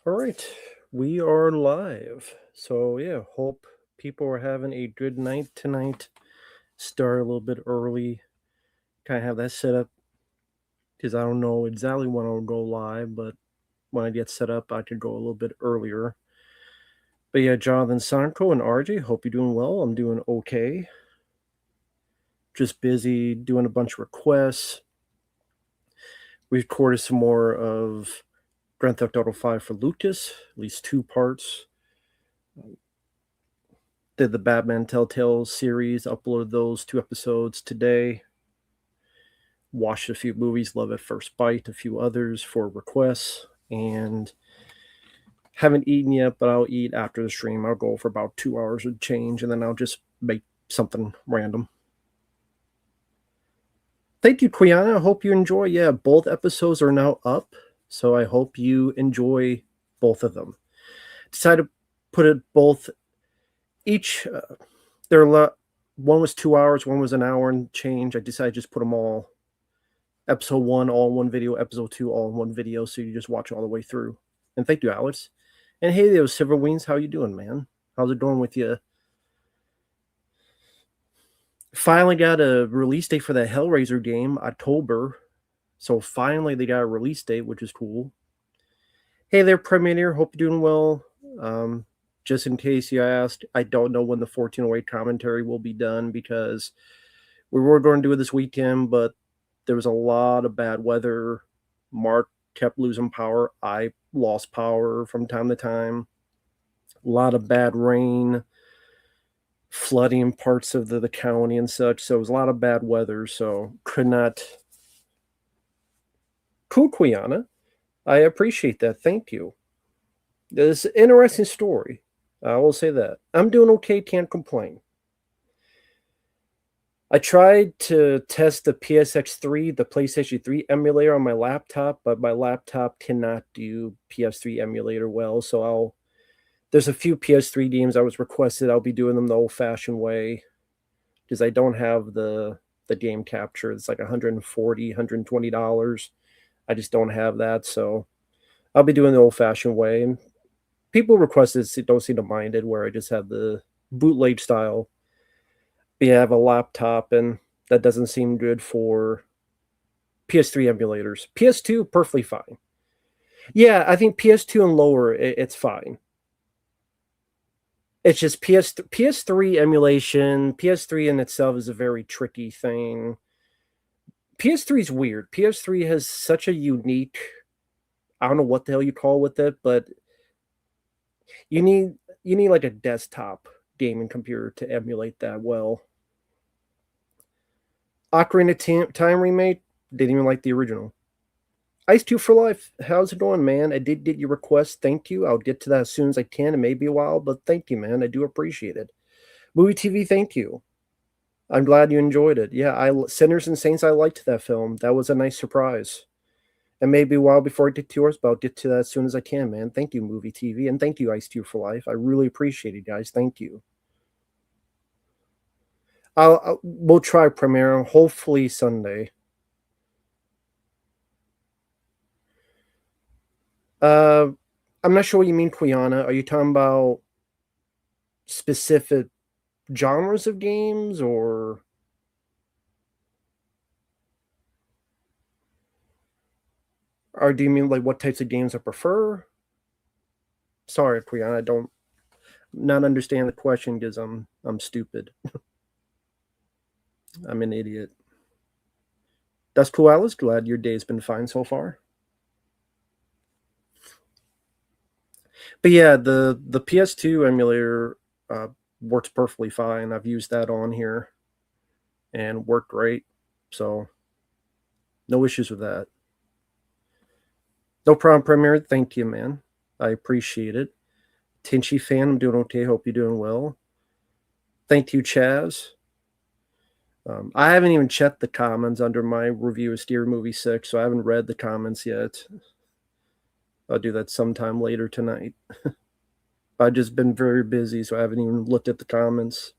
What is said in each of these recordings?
All right, we are live. So yeah, hope people are having a good night tonight. Start a little bit early, kind of have that set up because I don't know exactly when I'll go live, but when I get set up, I could go a little bit earlier. But yeah, Jonathan Sanko and RJ, hope you're doing well. I'm doing okay. Just busy doing a bunch of requests. We recorded some more of Grand Theft Auto 5 for Lucas, at least 2 parts. Did the Batman Telltale series, uploaded those 2 episodes today. Watched a few movies, Love at First Bite, a few others for requests, and haven't eaten yet, but I'll eat after the stream. I'll go for about 2 hours of change, and then I'll just make something random. Thank you, Quiana. I hope you enjoy. Yeah, both episodes are now up, so I hope you enjoy both of them. Decided to put it both each. One was 2 hours, one was an hour and change. I decided to just put them all. Episode 1 all in one video, episode 2 all in one video, so you just watch all the way through. And thank you, Alex. And hey there, Silver Wings. How you doing, man? How's it going with you? Finally got a release date for that Hellraiser game, October. So finally they got a release date, which is cool. Hey there, Premier. Hope you're doing well. Just in case you asked, I don't know when the 1408 commentary will be done because we were going to do it this weekend, but there was a lot of bad weather. Mark kept losing power. I lost power from time to time. A lot of bad rain, flooding parts of the county and such. So it was a lot of bad weather. So could not. Cool, Quiana. I appreciate that. Thank you. It's an interesting story. I will say that. I'm doing okay. Can't complain. I tried to test the PSX3, the PlayStation 3 emulator on my laptop, but my laptop cannot do PS3 emulator well. So there's a few PS3 games I was requested. I'll be doing them the old-fashioned way because I don't have the game capture. It's like $140, $120. I just don't have that, so I'll be doing the old-fashioned way. And people requested don't seem to mind it, where I just have the bootleg style. But yeah, I have a laptop, and that doesn't seem good for PS3 emulators. PS2, perfectly fine. Yeah, I think PS2 and lower, it's fine. It's just PS3 emulation. PS3 in itself is a very tricky thing. PS3 is weird. PS3 has such a unique, I don't know what the hell you call with it, but you need like a desktop gaming computer to emulate that well. Ocarina of Time remake, didn't even like the original. Ice 2 for Life, how's it going, man? I did get your request. Thank you. I'll get to that as soon as I can. It may be a while, but thank you, man. I do appreciate it. Movie TV, thank you. I'm glad you enjoyed it. Yeah, Sinners and Saints, I liked that film. That was a nice surprise. It may be a while before I get to yours, but I'll get to that as soon as I can, man. Thank you, Movie TV, and thank you, Ice 2 for Life. I really appreciate it, guys. Thank you. We'll try premiere, hopefully Sunday. I'm not sure what you mean, Quiana. Are you talking about specific genres of games, or do you mean like what types of games I prefer? Sorry, Quiana, I don't not understand the question because I'm stupid. I'm an idiot. That's cool, Alice. Glad your day's been fine so far. But yeah, the PS2 emulator works perfectly fine. I've used that on here and worked great. So no issues with that. No problem, Premier. Thank you, man. I appreciate it. Tinchy fan, I'm doing okay. Hope you're doing well. Thank you, Chaz. I haven't even checked the comments under my review of Steer Movie 6, so I haven't read the comments yet. I'll do that sometime later tonight. I've just been very busy, so I haven't even looked at the comments.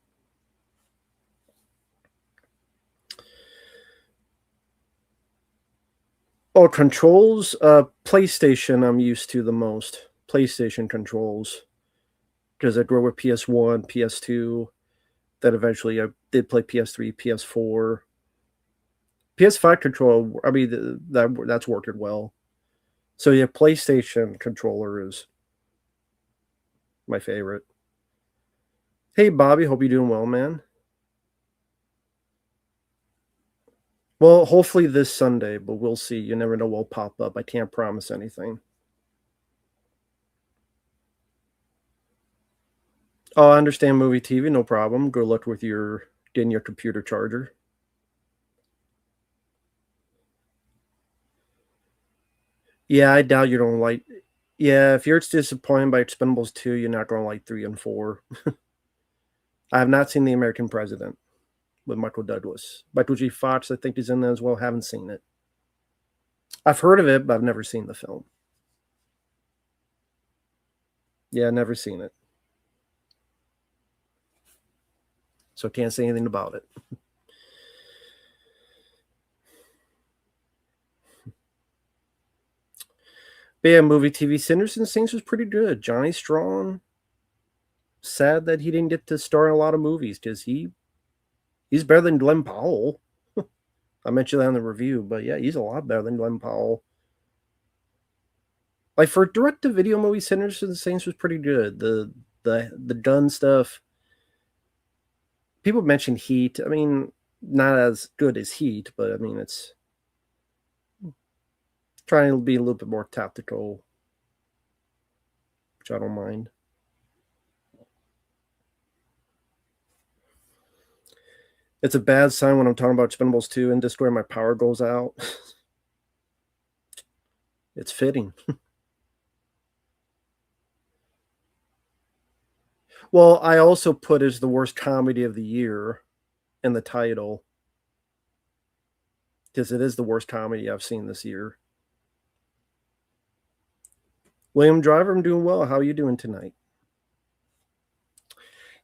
Oh, controls? PlayStation I'm used to the most. PlayStation controls because I grew up with PS1, PS2. Then eventually I did play PS3, PS4. PS5 control, I mean, that's working well. So yeah, PlayStation controller is my favorite. Hey, Bobby, hope you're doing well, man. Well, hopefully this Sunday, but we'll see. You never know what'll pop up. I can't promise anything. Oh, I understand movie TV, no problem. Good luck with getting your computer charger. Yeah, I doubt you don't like. Yeah, if you're disappointed by Expendables 2, you're not going to like 3 and 4. I have not seen The American President with Michael Douglas. Michael G. Fox, I think, is in there as well. Haven't seen it. I've heard of it, but I've never seen the film. Yeah, never seen it. So can't say anything about it. But yeah, movie TV Sinners and Saints was pretty good. Johnny Strong. Sad that he didn't get to star in a lot of movies because he's better than Glenn Powell. I mentioned that in the review, but yeah, he's a lot better than Glenn Powell. Like for direct-to-video movie, Sinners and Saints was pretty good. The gun stuff. People mention Heat. I mean, not as good as Heat, but I mean it's trying to be a little bit more tactical, which I don't mind. It's a bad sign when I'm talking about Expendables 2 and just where my power goes out. It's fitting. Well, I also put as the worst comedy of the year in the title because it is the worst comedy I've seen this year. William Driver, I'm doing well. How are you doing tonight?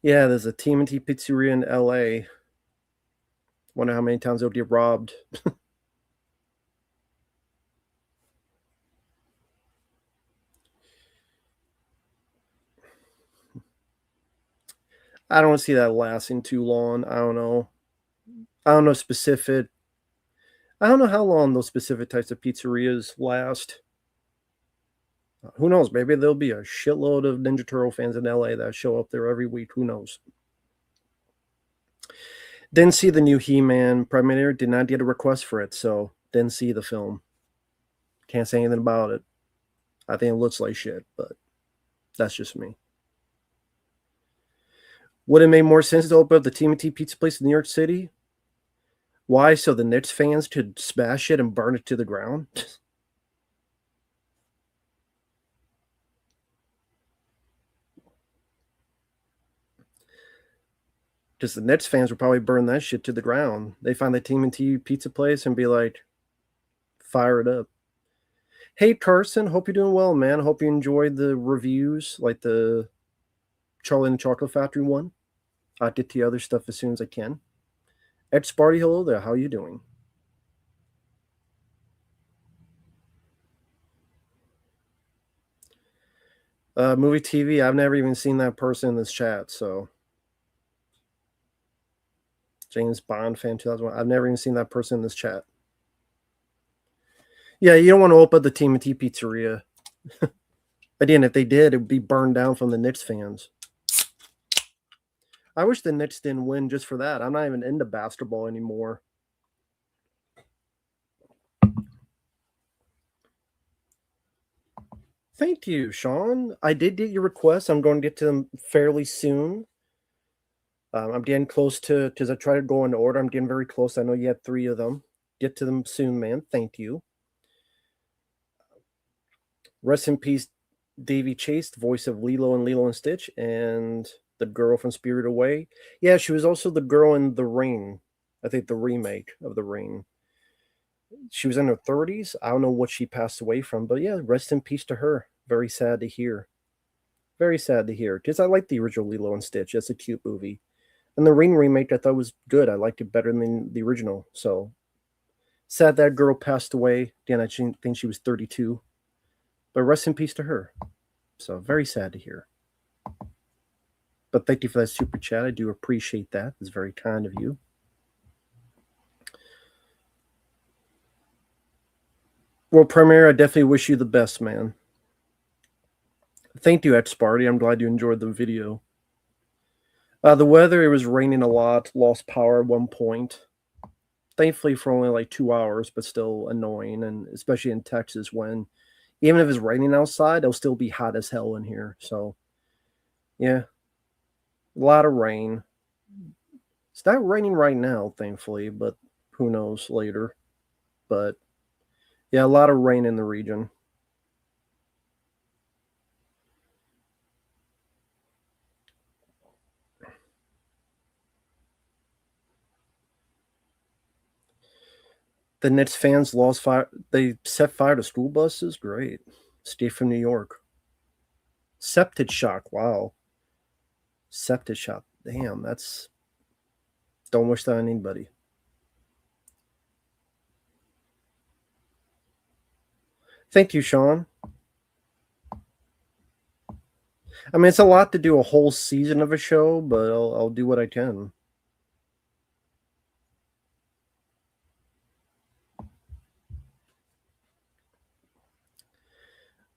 Yeah, there's a TMT pizzeria in LA. Wonder how many times they'll get robbed. I don't see that lasting too long. I don't know. I don't know specific. I don't know how long those specific types of pizzerias last. Who knows? Maybe there'll be a shitload of Ninja Turtle fans in LA that show up there every week. Who knows? Didn't see the new He-Man premiere. Did not get a request for it, so didn't see the film. Can't say anything about it. I think it looks like shit, but that's just me. Would it make more sense to open up the TMT pizza place in New York City? Why? So the Knicks fans could smash it and burn it to the ground? Because the Knicks fans would probably burn that shit to the ground. They find the TMT pizza place and be like, fire it up. Hey, Carson, hope you're doing well, man. Hope you enjoyed the reviews, like the Charlie and the Chocolate Factory one. I'll get to the other stuff as soon as I can. Ed Sparty, hello there. How are you doing? Movie TV, I've never even seen that person in this chat, so. James Bond fan 2001. I've never even seen that person in this chat. Yeah, you don't want to open the TMT pizzeria. Again, if they did, it would be burned down from the Knicks fans. I wish the Knicks didn't win just for that. I'm not even into basketball anymore. Thank you, Sean. I did get your requests. I'm going to get to them fairly soon. I'm getting close to, because I try to go in order. I'm getting very close. I know you had 3 of them. Get to them soon, man. Thank you. Rest in peace, Davy Chase, the voice of Lilo and Lilo and Stitch, and the girl from Spirited Away. Yeah, she was also the girl in The Ring. I think the remake of The Ring. She was in her 30s. I don't know what she passed away from, but yeah, rest in peace to her. Very sad to hear. Very sad to hear, because I like the original Lilo and Stitch. It's a cute movie. And the Ring remake I thought was good. I liked it better than the original. So sad that girl passed away. Again, I think she was 32. But rest in peace to her. So very sad to hear. But thank you for that super chat. I do appreciate that. It's very kind of you. Well, Premier, I definitely wish you the best, man. Thank you, X Sparty. I'm glad you enjoyed the video. The weather, it was raining a lot, lost power at one point. Thankfully for only like 2 hours, but still annoying, and especially in Texas when even if it's raining outside, it'll still be hot as hell in here. So yeah, a lot of rain. It's not raining right now, thankfully, but who knows later. But yeah, a lot of rain in the region. The Nets fans lost fire. They set fire to school buses. Great. Steve from New York. Septic shock. Wow. Septic shock. Damn, that's. Don't wish that on anybody. Thank you, Sean. I mean, it's a lot to do a whole season of a show, but I'll do what I can.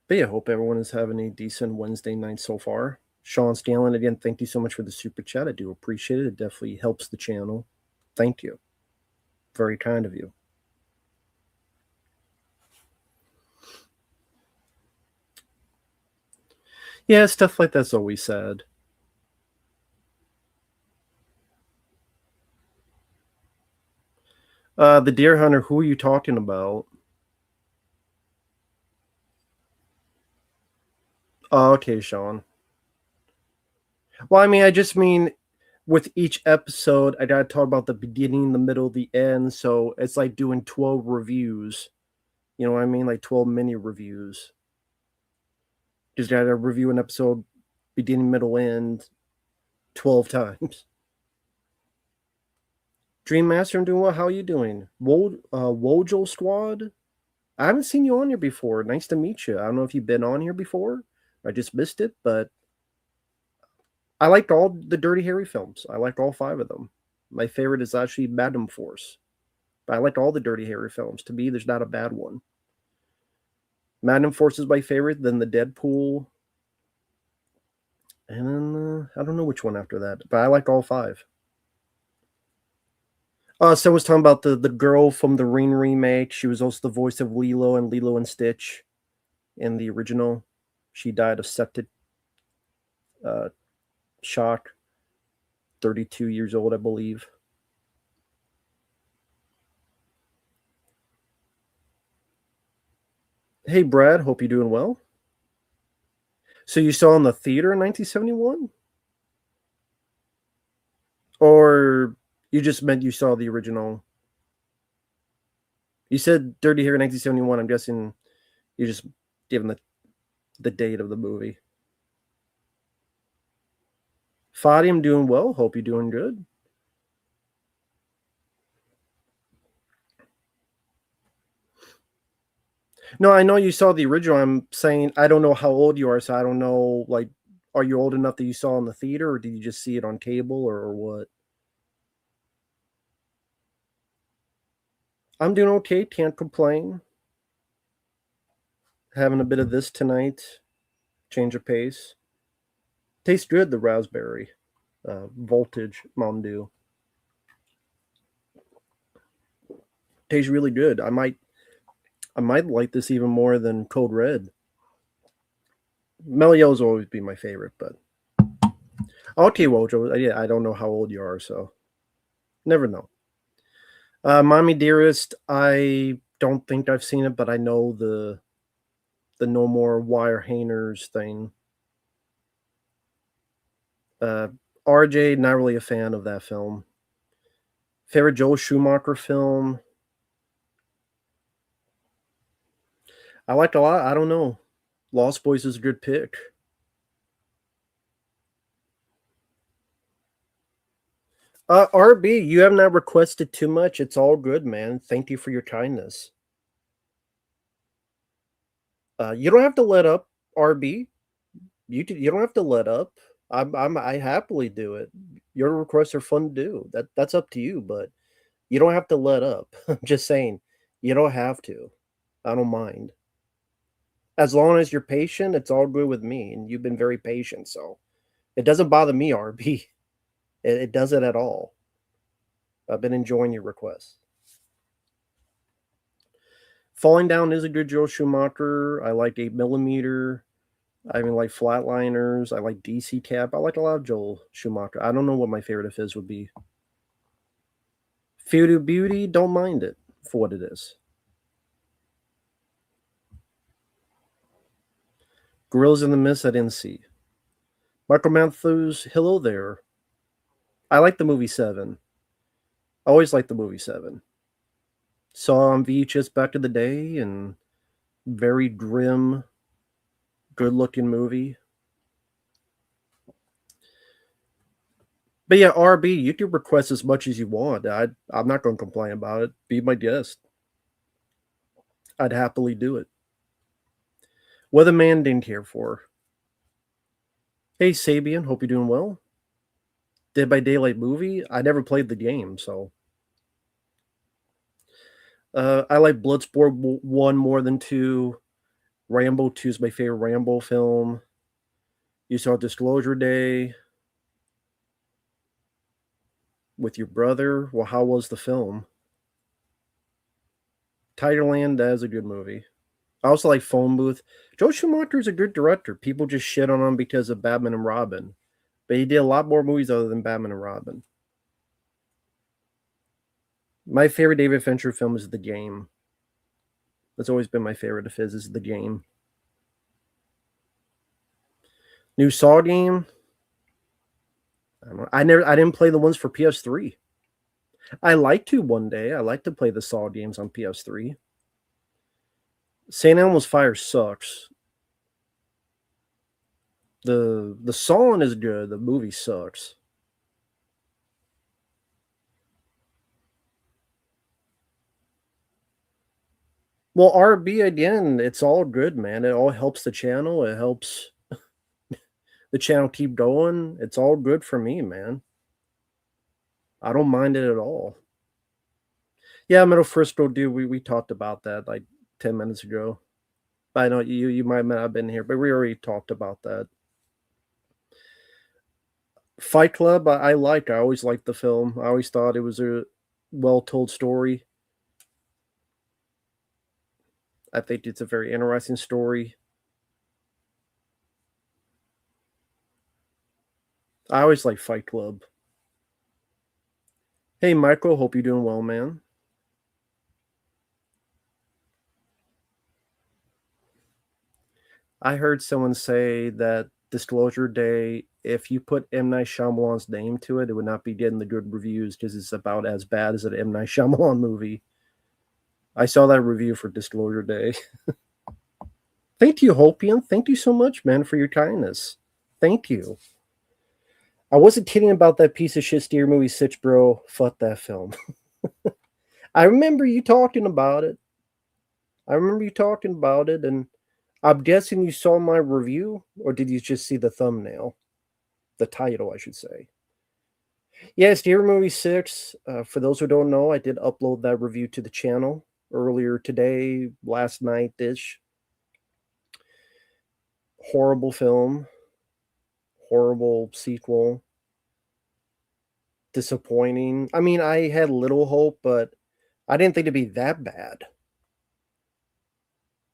But yeah, hope everyone is having a decent Wednesday night so far. Sean Scanlon, again, thank you so much for the super chat. I do appreciate it. It definitely helps the channel. Thank you. Very kind of you. Yeah, stuff like that's always sad. The Deer Hunter, who are you talking about? Oh, okay, Sean. Well, I mean, I just mean with each episode, I gotta talk about the beginning, the middle, the end. So it's like doing 12 reviews. You know what I mean? Like 12 mini reviews. Just gotta review an episode, beginning, middle, end, 12 times. Dream Master, I'm doing well. How are you doing? Wojo Squad? I haven't seen you on here before. Nice to meet you. I don't know if you've been on here before. I just missed it, but I liked all the Dirty Harry films. I liked all 5 of them. My favorite is actually Madam Force. But I liked all the Dirty Harry films. To me, there's not a bad one. Madam Force is my favorite, then the Deadpool. And then I don't know which one after that, but I liked all 5. Someone's talking about the girl from the Ring remake. She was also the voice of Lilo and Lilo and Stitch in the original. She died of septic shock. 32 years old, I believe. Hey, Brad. Hope you're doing well. So you saw in the theater in 1971? Or you just meant you saw the original? You said Dirty Harry 1971. I'm guessing you just given the date of the movie. Fadi, I'm doing well. Hope you're doing good. No, I know you saw the original. I'm saying I don't know how old you are, so I don't know. Like, are you old enough that you saw in the theater, or did you just see it on cable, or what? I'm doing okay. Can't complain. Having a bit of this tonight. Change of pace. Tastes good. The raspberry, voltage Mountain Dew. Tastes really good. I might like this even more than Code Red. Melio's always be my favorite, but okay, Wojo. Yeah, I don't know how old you are, so never know. Mommy Dearest, I don't think I've seen it, but I know the No More Wire Hangers thing. RJ, not really a fan of that film. Favorite Joel Schumacher film? I liked a lot. I don't know. Lost Boys is a good pick. RB, you have not requested too much. It's all good, man. Thank you for your kindness. You don't have to let up, RB. You don't have to let up. I happily do it. Your requests are fun to do. That's up to you, but you don't have to let up. I'm just saying, you don't have to. I don't mind. As long as you're patient, it's all good with me, and you've been very patient, so it doesn't bother me, RB. It doesn't at all. I've been enjoying your requests. Falling Down is a good Joe Schumacher. I like 8mm. I even like Flatliners. I like DC Cap. I like a lot of Joel Schumacher. I don't know what my favorite of his would be. Fear to Beauty, don't mind it for what it is. Gorillas in the Mist, I didn't see. Michael Matthews, hello there. I like the movie Seven. I always liked the movie Seven. Saw on VHS back in the day, and very grim, good-looking movie. But yeah, RB, you can request as much as you want. I'm not going to complain about it. Be my guest. I'd happily do it. Weatherman didn't care for. Hey Sabian, hope you're doing well. Dead by Daylight movie. I never played the game, so I like Bloodsport 1 more than 2. Rambo 2 is my favorite Rambo film. You saw Disclosure Day with your brother. Well, how was the film? Tigerland, that is a good movie. I also like Phone Booth. Joe Schumacher is a good director. People just shit on him because of Batman and Robin. But he did a lot more movies other than Batman and Robin. My favorite David Fincher film is The Game. That's always been my favorite of his, is The Game. New Saw game. I didn't play the ones for PS3. I like to one day. I like to play the Saw games on PS3. St. Elmo's Fire sucks. The song is good. The movie sucks. Well, RB again, it's all good, man. It all helps the channel. It helps the channel keep going. It's all good for me, man. I don't mind it at all. Yeah, Metal Frisco, dude, we talked about that like 10 minutes ago. I know you might not have been here, but we already talked about that. Fight Club, I like. I always liked the film. I always thought it was a well-told story. I think it's a very interesting story. I always like Fight Club. Hey, Michael, hope you're doing well, man. I heard someone say that Disclosure Day, if you put M. Night Shyamalan's name to it, it would not be getting the good reviews because it's about as bad as an M. Night Shyamalan movie. I saw that review for Disclosure Day. Thank you, Hopian. Thank you so much, man, for your kindness. Thank you. I wasn't kidding about that piece of shit steer movie, Sitch Bro. Fuck that film. I remember you talking about it. And I'm guessing you saw my review, or did you just see the thumbnail? The title, I should say. Yeah, Steer Movie 6. For those who don't know, I did upload that review to the channel earlier today, last night-ish. Horrible film. Horrible sequel. Disappointing. I mean, I had little hope, but I didn't think it'd be that bad.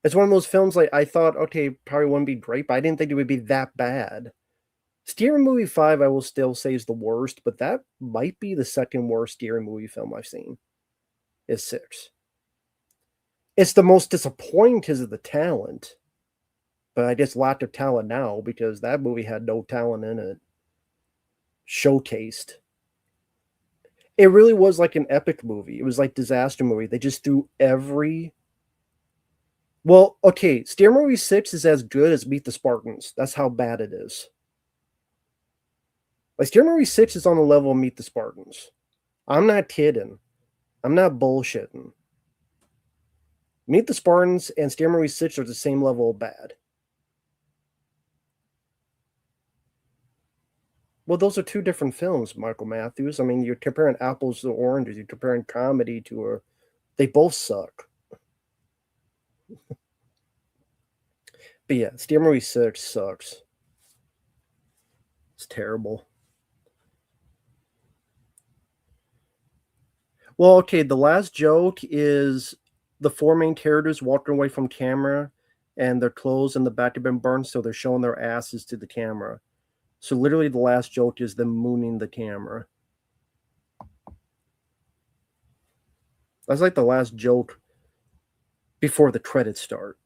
It's one of those films like I thought, okay, probably wouldn't be great, but I didn't think it would be that bad. Steering Movie 5, I will still say is the worst, but that might be the second worst Steering Movie film I've seen. Is 6. It's the most disappointing because of the talent, but I just lack of talent now because that movie had no talent in it. Showcased. It really was like an epic movie. It was like disaster movie. They just threw every. Well, okay, Steer Movie 6 is as good as Meet the Spartans. That's how bad it is. Like, Steer Movie 6 is on the level of Meet the Spartans. I'm not kidding. I'm not bullshitting. Meet the Spartans and Steer Movie 6 are the same level of bad. Well, those are two different films, Michael Matthews. I mean, you're comparing apples to oranges. You're comparing comedy to a. They both suck. But yeah, Steer Movie 6 sucks. It's terrible. Well, okay, the last joke is the four main characters walking away from camera and their clothes in the back have been burned, so they're showing their asses to the camera. So literally the last joke is them mooning the camera. That's like the last joke before the credits start.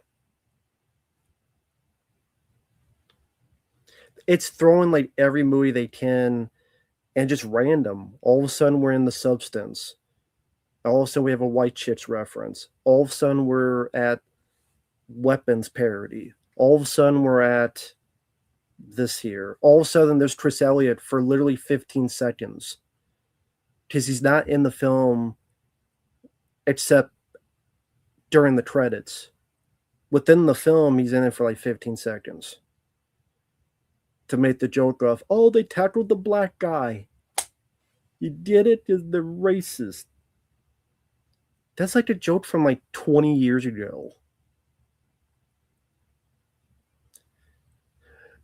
It's throwing like every movie they can and just random. All of a sudden we're in The Substance. All of a sudden we have a White Chicks reference. All of a sudden we're at Weapons parody. All of a sudden we're at this here. All of a sudden there's Chris Elliott for literally 15 seconds. Because he's not in the film except during the credits. Within the film, he's in it for like 15 seconds. To make the joke of, oh, they tackled the black guy. You did it because they're racist. That's like a joke from like 20 years ago.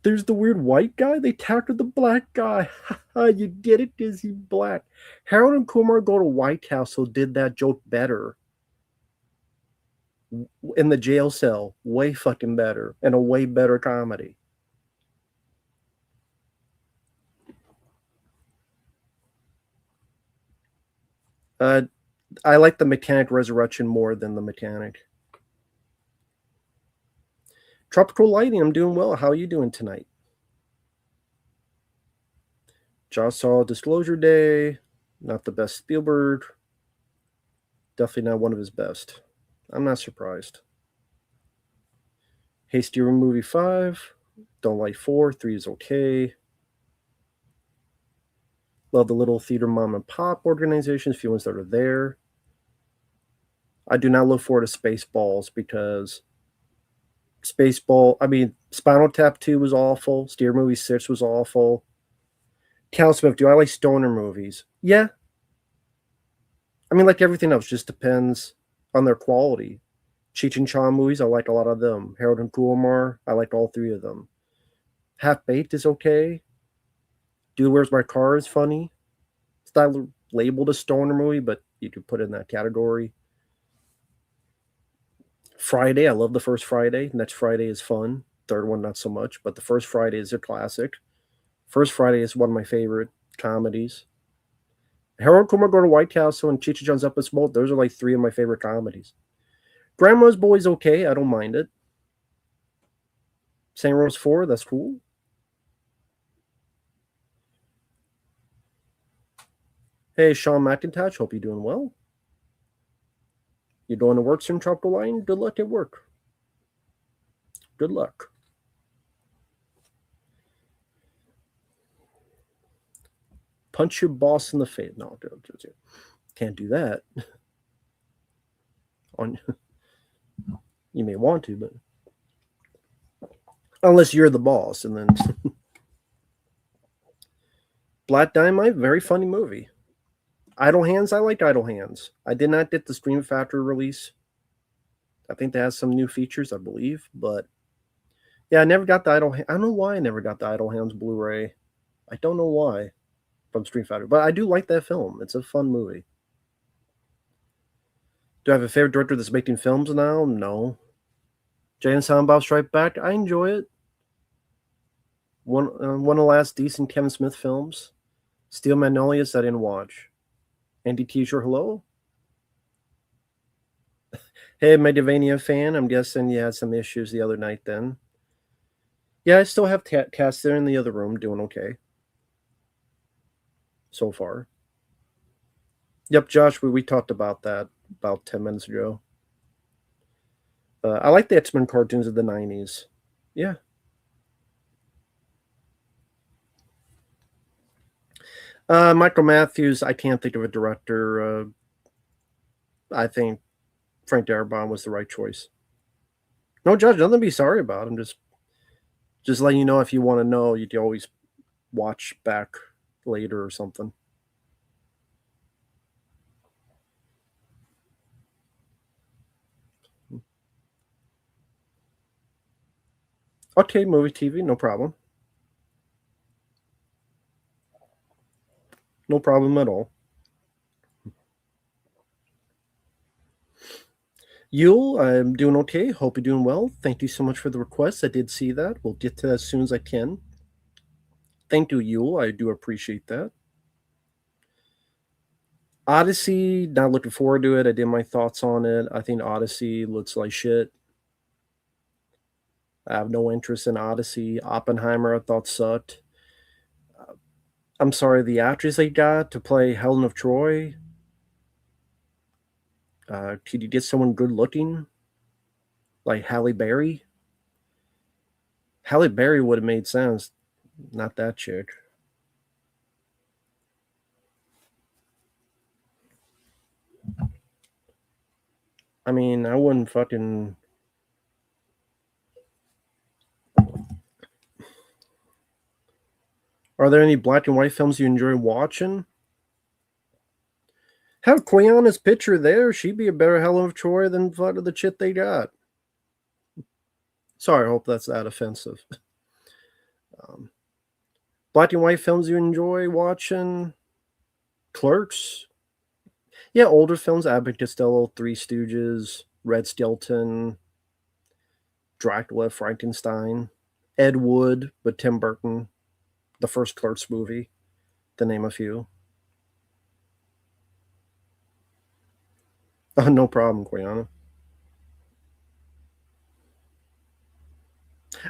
There's the weird white guy. They tackled the black guy. You did it because he's black. Harold and Kumar Go to White House, so did that joke better. In the jail cell, way fucking better. And a way better comedy. I like the Mechanic Resurrection more than the Mechanic. Tropical Lighting, I'm doing well. How are you doing tonight? Just saw Disclosure Day. Not the best Spielberg. Definitely not one of his best. I'm not surprised. Hasty Room Movie 5. Don't like 4. 3 is okay. Love the little theater mom and pop organizations, few ones that are there. I do not look forward to Spaceballs because Spinal Tap 2 was awful. Steer Movie 6 was awful. Cal Smith, do I like stoner movies? Yeah. I mean, like everything else, just depends on their quality. Cheech and Chong movies, I like a lot of them. Harold and Kumar, I like all three of them. Half Baked is okay. Dude, Where's My Car is funny. It's not labeled a stoner movie, but you could put it in that category. Friday, I love the first Friday. Next Friday is fun. Third one, not so much, but the first Friday is a classic. First Friday is one of my favorite comedies. Harold Kumar Go to White Castle and Cheech and Chong's Up in Smoke, those are like three of my favorite comedies. Grandma's Boy's okay. I don't mind it. St. Rose 4, that's cool. Hey, Sean McIntosh, hope you're doing well. You're going to work soon, Tropical Line? Good luck at work. Good luck. Punch your boss in the face. No, can't do that. You may want to, but unless you're the boss, and then Black Dynamite, very funny movie. Idle Hands, I liked Idle Hands. I did not get the Scream Factory release. I think that has some new features, I believe, but yeah, I never got the Idle. I don't know why I never got the Idle Hands Blu-ray. I don't know why from Scream Factory, but I do like that film. It's a fun movie. Do I have a favorite director that's making films now? No. Jay and Silent Bob Strike Back, I enjoy it. One of the last decent Kevin Smith films. Steel Magnolias, I didn't watch. Andy T-shirt, hello. Hey, Megalovania fan, I'm guessing you had some issues the other night then. Yeah, I still have Cass there in the other room doing okay. So far. Yep, Josh, we talked about that about 10 minutes ago. I like the X-Men cartoons of the 90s. Yeah. Michael Matthews, I can't think of a director. I think Frank Darabont was the right choice. No, Judge, nothing to be sorry about. I'm just letting you know if you want to know, you can always watch back later or something. Okay, movie TV, no problem. No problem at all. Yule, I'm doing okay. Hope you're doing well. Thank you so much for the request. I did see that. We'll get to that as soon as I can. Thank you, Yule. I do appreciate that. Odyssey, not looking forward to it. I did my thoughts on it. I think Odyssey looks like shit. I have no interest in Odyssey. Oppenheimer, I thought sucked. I'm sorry, the actress they got to play Helen of Troy. Could you get someone good looking? Like Halle Berry? Halle Berry would have made sense. Not that chick. I mean, I wouldn't fucking. Are there any black and white films you enjoy watching? Have Quiana's picture there. She'd be a better Helen of Troy than the shit they got. Sorry, I hope that's that offensive. Black and white films you enjoy watching? Clerks. Yeah, older films. Abbott Costello, Three Stooges, Red Skelton, Dracula, Frankenstein, Ed Wood with Tim Burton, the first Clerks movie, to name a few. Oh, no problem, Quiana.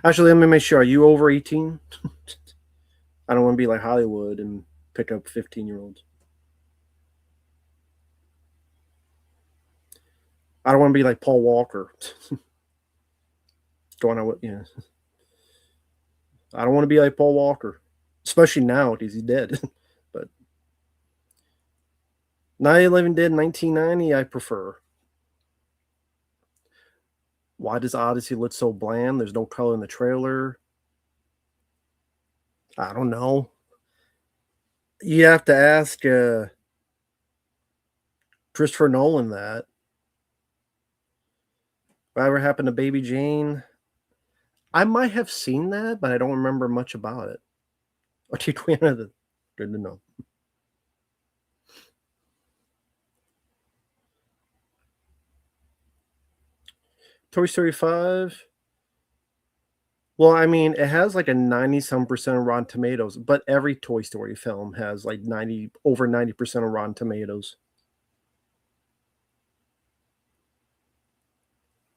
Actually, let me make sure. Are you over 18? I don't want to be like Hollywood and pick up 15-year-olds. I don't want to be like Paul Walker. Going out with, I don't want to be like Paul Walker, especially now because he's dead. But Night of the Living Dead 1990, I prefer. Why does Odyssey look so bland? There's no color in the trailer. I don't know. You have to ask Christopher Nolan that. Whatever happened to Baby Jane? I might have seen that, but I don't remember much about it. Okay, Queen of the. Good to know. Toy Story 5. Well, I mean, it has like a 90-some% of Rotten Tomatoes, but every Toy Story film has like over 90% of Rotten Tomatoes.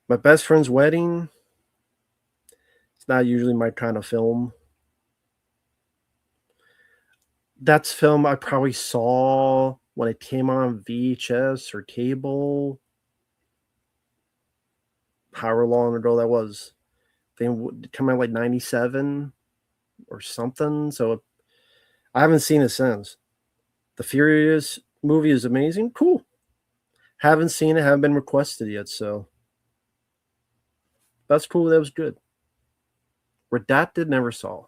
My Best Friend's Wedding. It's not usually my kind of film. That's film I probably saw when it came on VHS or cable. However long ago that was. They would come out like 97 or something. So I haven't seen it since. The Furious movie is amazing. Cool. Haven't seen it. Haven't been requested yet. So that's cool. That was good. Redacted, never saw.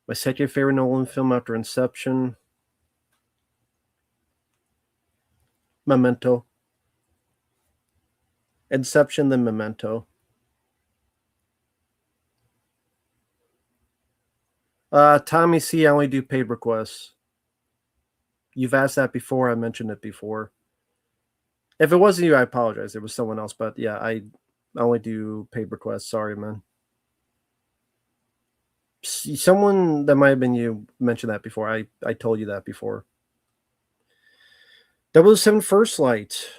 My second favorite Nolan film after Inception. Memento. Inception, then Memento. Tommy C, I only do paid requests. You've asked that before. I mentioned it before. If it wasn't you, I apologize. It was someone else. But yeah, I only do paid requests. Sorry, man. Someone that might have been you mentioned that before. I told you that before. 007 First Light.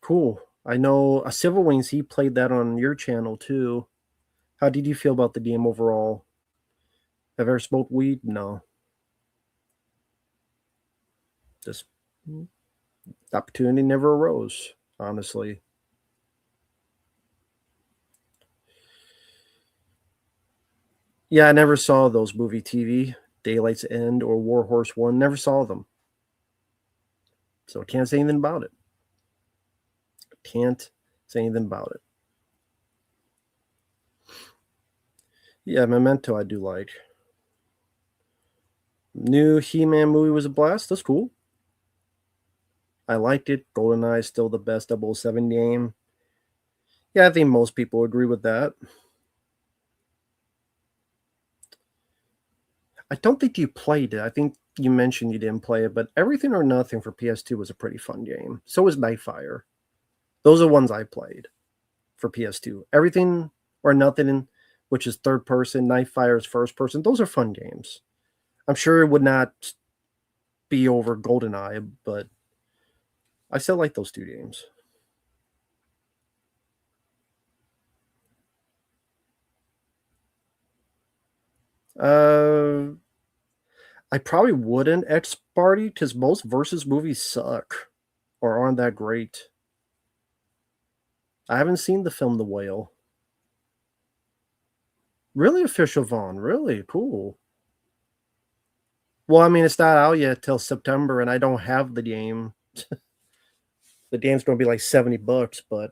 Cool. I know a Civil Wings, he played that on your channel too. How did you feel about the game overall? Have you ever smoked weed? No. Just the opportunity never arose, honestly. Yeah, I never saw those movie TV, Daylight's End or War Horse 1. Never saw them. So I can't say anything about it. Can't say anything about it. Yeah, Memento I do like. New He-Man movie was a blast. That's cool. I liked it. GoldenEye is still the best 007 game. Yeah, I think most people agree with that. I don't think you played it. I think you mentioned you didn't play it, but Everything or Nothing for PS2 was a pretty fun game. So was Nightfire. Those are ones I played for PS2. Everything or Nothing, which is third person, Nightfire is first person. Those are fun games. I'm sure it would not be over GoldenEye, but I still like those two games. Uh, I probably wouldn't X Party because most versus movies suck or aren't that great. I haven't seen the film The Whale. Really official Vaughn. Really cool. Well, I mean, it's not out yet till September, and I don't have the game. The game's going to be like $70, but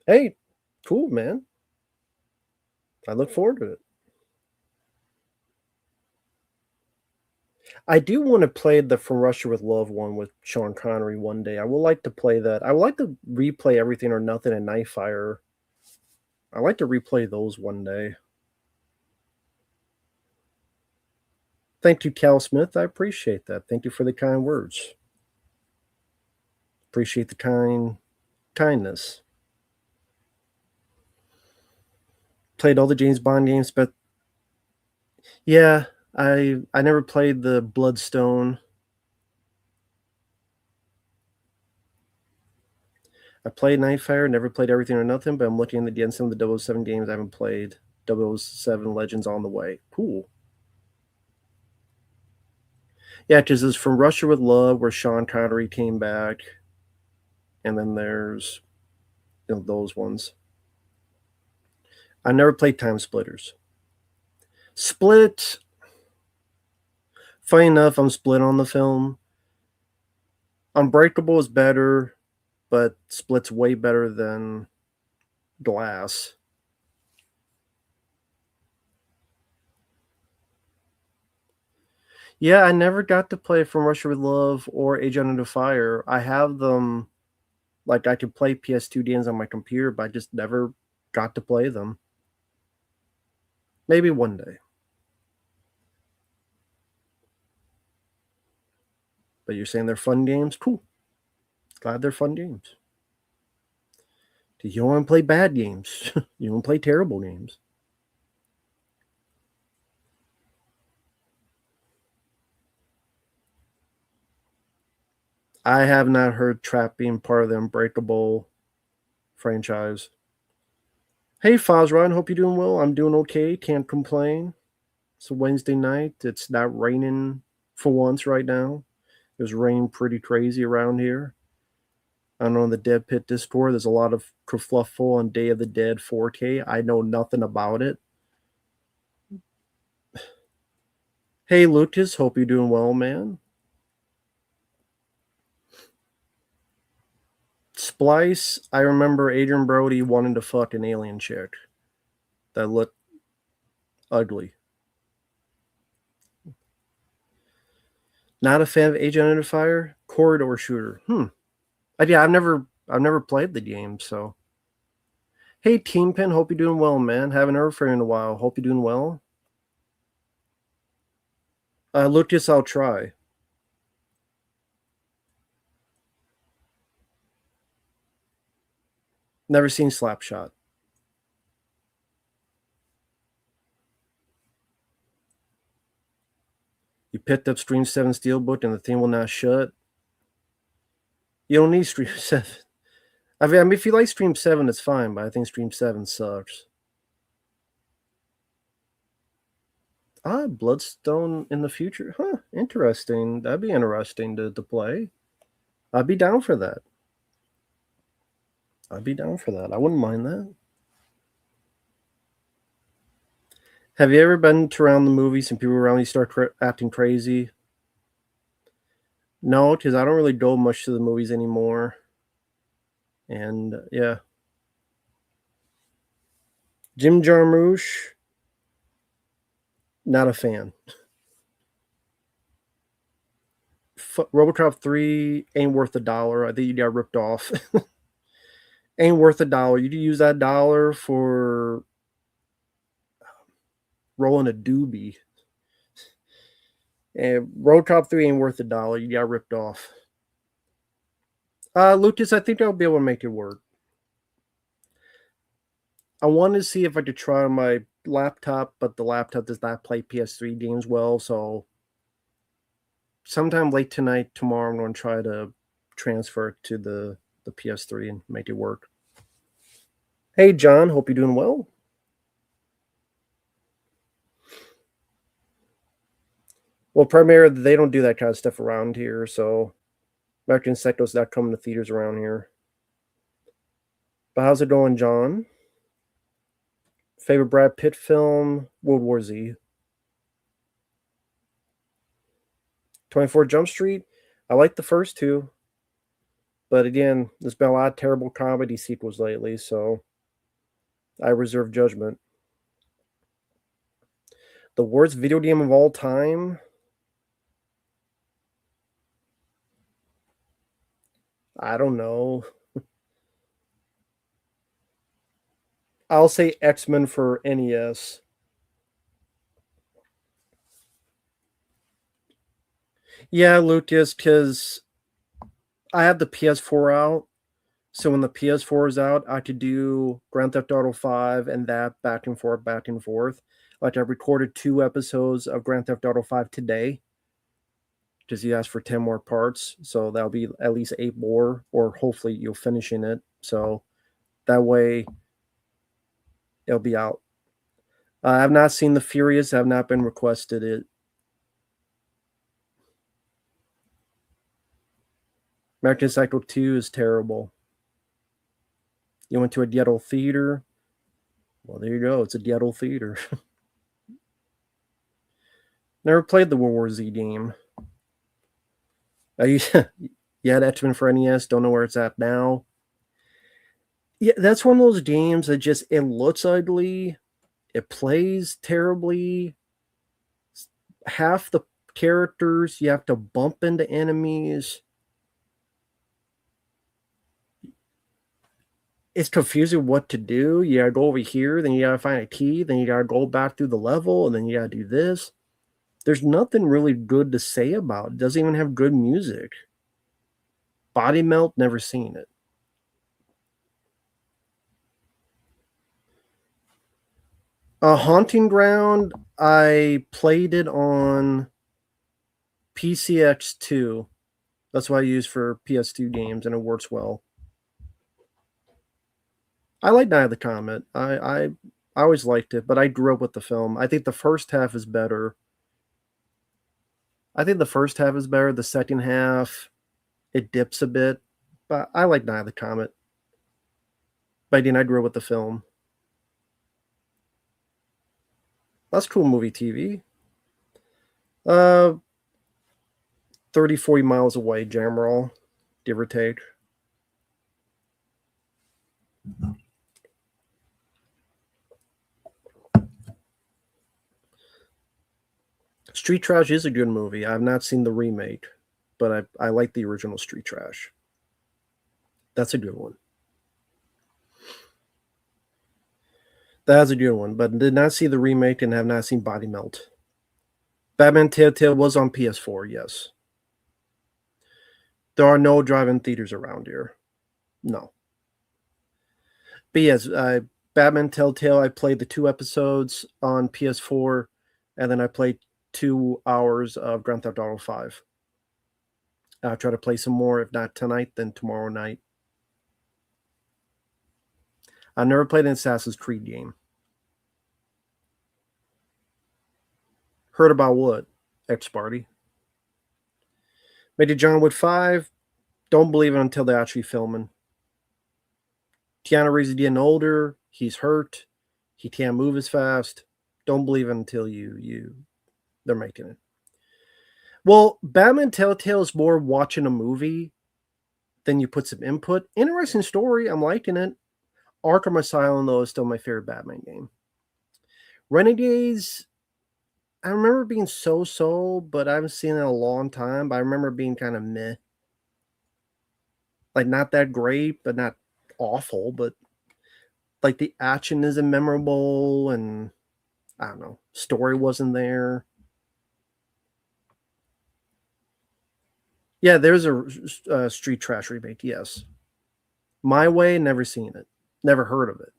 hey, cool, man. I look forward to it. I do want to play the From Russia with Love one with Sean Connery one day. I would like to play that. I would like to replay Everything or Nothing and Nightfire. I like to replay those one day. Thank you, Cal Smith. I appreciate that. Thank you for the kind words. Appreciate the kindness. Played all the James Bond games, but yeah, I never played the Bloodstone. I played Nightfire, never played Everything or Nothing, but I'm looking at some of the 007 games I haven't played. 007 Legends on the way. Cool. Yeah, because it's From Russia with Love, where Sean Connery came back, and then there's those ones. I never played Time Splitters. Split. Funny enough, I'm split on the film. Unbreakable is better, but Split's way better than Glass. Yeah, I never got to play From Russia with Love or Agent Under Fire. I have them, like I could play PS2 games on my computer, but I just never got to play them. Maybe one day. But you're saying they're fun games? Cool. Glad they're fun games. You don't want to play bad games. You want to play terrible games. I have not heard Trap being part of the Unbreakable franchise. Hey, Fozron, hope you're doing well. I'm doing okay. Can't complain. It's a Wednesday night. It's not raining for once right now. It was raining pretty crazy around here. I know in the Dead Pit Discord, there's a lot of kerfluffle on Day of the Dead 4K. I know nothing about it. Hey, Lucas, hope you're doing well, man. Splice, I remember Adrian Brody wanting to fuck an alien chick that looked ugly. Not a fan of Agent Identifier, corridor shooter. Yeah, I've never played the game, so. Hey, Team Pin, hope you're doing well, man. Haven't heard from you in a while. Hope you're doing well. Lucas, I'll try. Never seen Slapshot. You picked up Stream 7 Steelbook and the thing will not shut. You don't need Stream 7. I mean, if you like Stream 7, it's fine, but I think Stream 7 sucks. Bloodstone in the future. Huh, interesting. That'd be interesting to play. I'd be down for that. I wouldn't mind that. Have you ever been to around the movies and people around you start acting crazy? No, because I don't really go much to the movies anymore. And yeah. Jim Jarmusch, not a fan. RoboCop 3 ain't worth $1. I think you got ripped off. Ain't worth $1. You use that dollar for rolling a doobie. And RoboCop 3 ain't worth $1. You got ripped off. Lucas, I think I'll be able to make it work. I wanted to see if I could try on my laptop, but the laptop does not play PS3 games well, so sometime late tonight, tomorrow, I'm going to try to transfer it to the PS3 and make it work. Hey, John, hope you're doing well. Well, primarily, they don't do that kind of stuff around here, so American Psycho's not coming to theaters around here. But how's it going, John? Favorite Brad Pitt film? World War Z. 24 Jump Street? I like the first two. But again, there's been a lot of terrible comedy sequels lately, so I reserve judgment. The worst video game of all time? I don't know. I'll say X-Men for NES. Yeah, Lucas, because I have the PS4 out. So when the PS4 is out, I could do Grand Theft Auto 5 and that back and forth, back and forth. Like I recorded 2 episodes of Grand Theft Auto 5 today. Because you asked for 10 more parts. So that'll be at least 8 more, or hopefully you'll finish in it. So that way it'll be out. I have not seen The Furious. I have not been requested it. American Psycho 2 is terrible. You went to a ghetto theater. Well, there you go. It's a ghetto theater. Never played the World War Z game. You had X-Men for NES. Don't know where it's at now. Yeah, that's one of those games that just, it looks ugly. It plays terribly. Half the characters, you have to bump into enemies. It's confusing what to do. You gotta go over here, then you gotta find a key, then you gotta go back through the level, and then you gotta do this. There's nothing really good to say about it. It doesn't even have good music. Body Melt, never seen it. Haunting Ground, I played it on PCX2. That's what I use for PS2 games, and it works well. I like Night of the Comet. I always liked it, but I grew up with the film. I think the first half is better. The second half, it dips a bit, but I like Night of the Comet. But again, I grew up with the film. That's cool movie TV. 30, 40 miles away, Jamroll, give or take. Street Trash is a good movie. I've not seen the remake, but I like the original Street Trash. That's a good one. That's a good one, but did not see the remake and have not seen Body Melt. Batman Telltale was on PS4, yes. There are no drive-in theaters around here. No. But yes, Batman Telltale, I played the 2 episodes on PS4, and then I played 2 hours of Grand Theft Auto 5. I'll try to play some more, if not tonight, then tomorrow night. I've never played an Assassin's Creed game. Heard about what? X-Party. Made it John Wick 5. Don't believe it until they're actually filming. Keanu Reeves is getting older. He's hurt. He can't move as fast. Don't believe it until they're making it. Well, Batman Telltale is more watching a movie than you put some input. Interesting story. I'm liking it. Arkham Asylum, though, is still my favorite Batman game. Renegades, I remember being so, but I haven't seen it in a long time, but I remember being kind of meh. Like, not that great, but not awful, but, like, the action isn't memorable, and I don't know, story wasn't there. Yeah, there's a Street Trash remake, yes. My Way, never seen it. Never heard of it.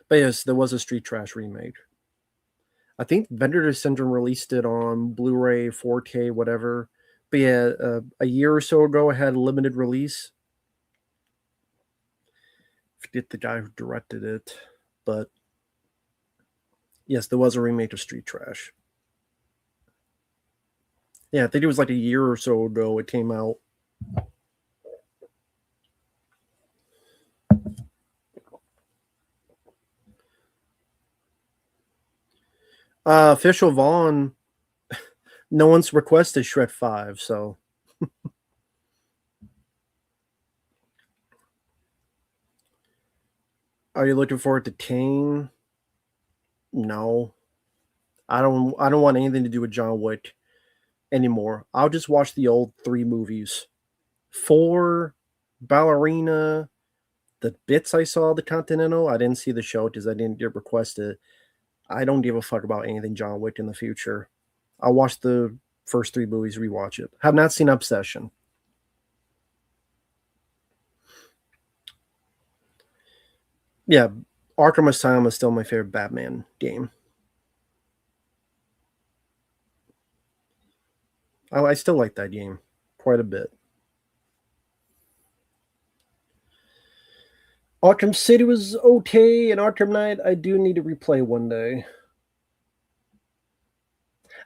But yes, there was a Street Trash remake. I think Vendor Syndrome released it on Blu-ray, 4K, whatever. But yeah, a year or so ago, it had a limited release. Forget the guy who directed it, but yes, there was a remake of Street Trash. Yeah, I think it was like a year or so ago it came out. Official Vaughn, no one's requested Shrek 5, so. Are you looking forward to Kane? No. I don't want anything to do with John Wick anymore. I'll just watch the old 3 movies. 4, Ballerina, the bits I saw of the Continental, I didn't see the show because I didn't get requested. I don't give a fuck about anything John Wick in the future. I'll watch the first 3 movies, rewatch it. Have not seen Obsession. Yeah, Arkham Asylum is still my favorite Batman game. I still like that game quite a bit. Arkham City was okay, and Arkham Knight I do need to replay one day.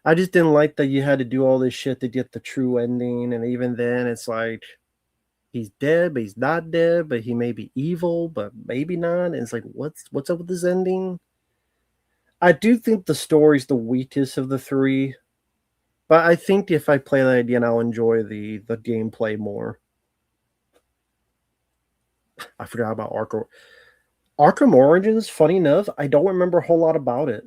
I just didn't like that you had to do all this shit to get the true ending, and even then, it's like he's dead, but he's not dead, but he may be evil, but maybe not. And it's like, what's up with this ending? I do think the story's the weakest of the 3, but I think if I play that again, I'll enjoy the gameplay more. I forgot about Arkham Origins. Funny enough, I don't remember a whole lot about it.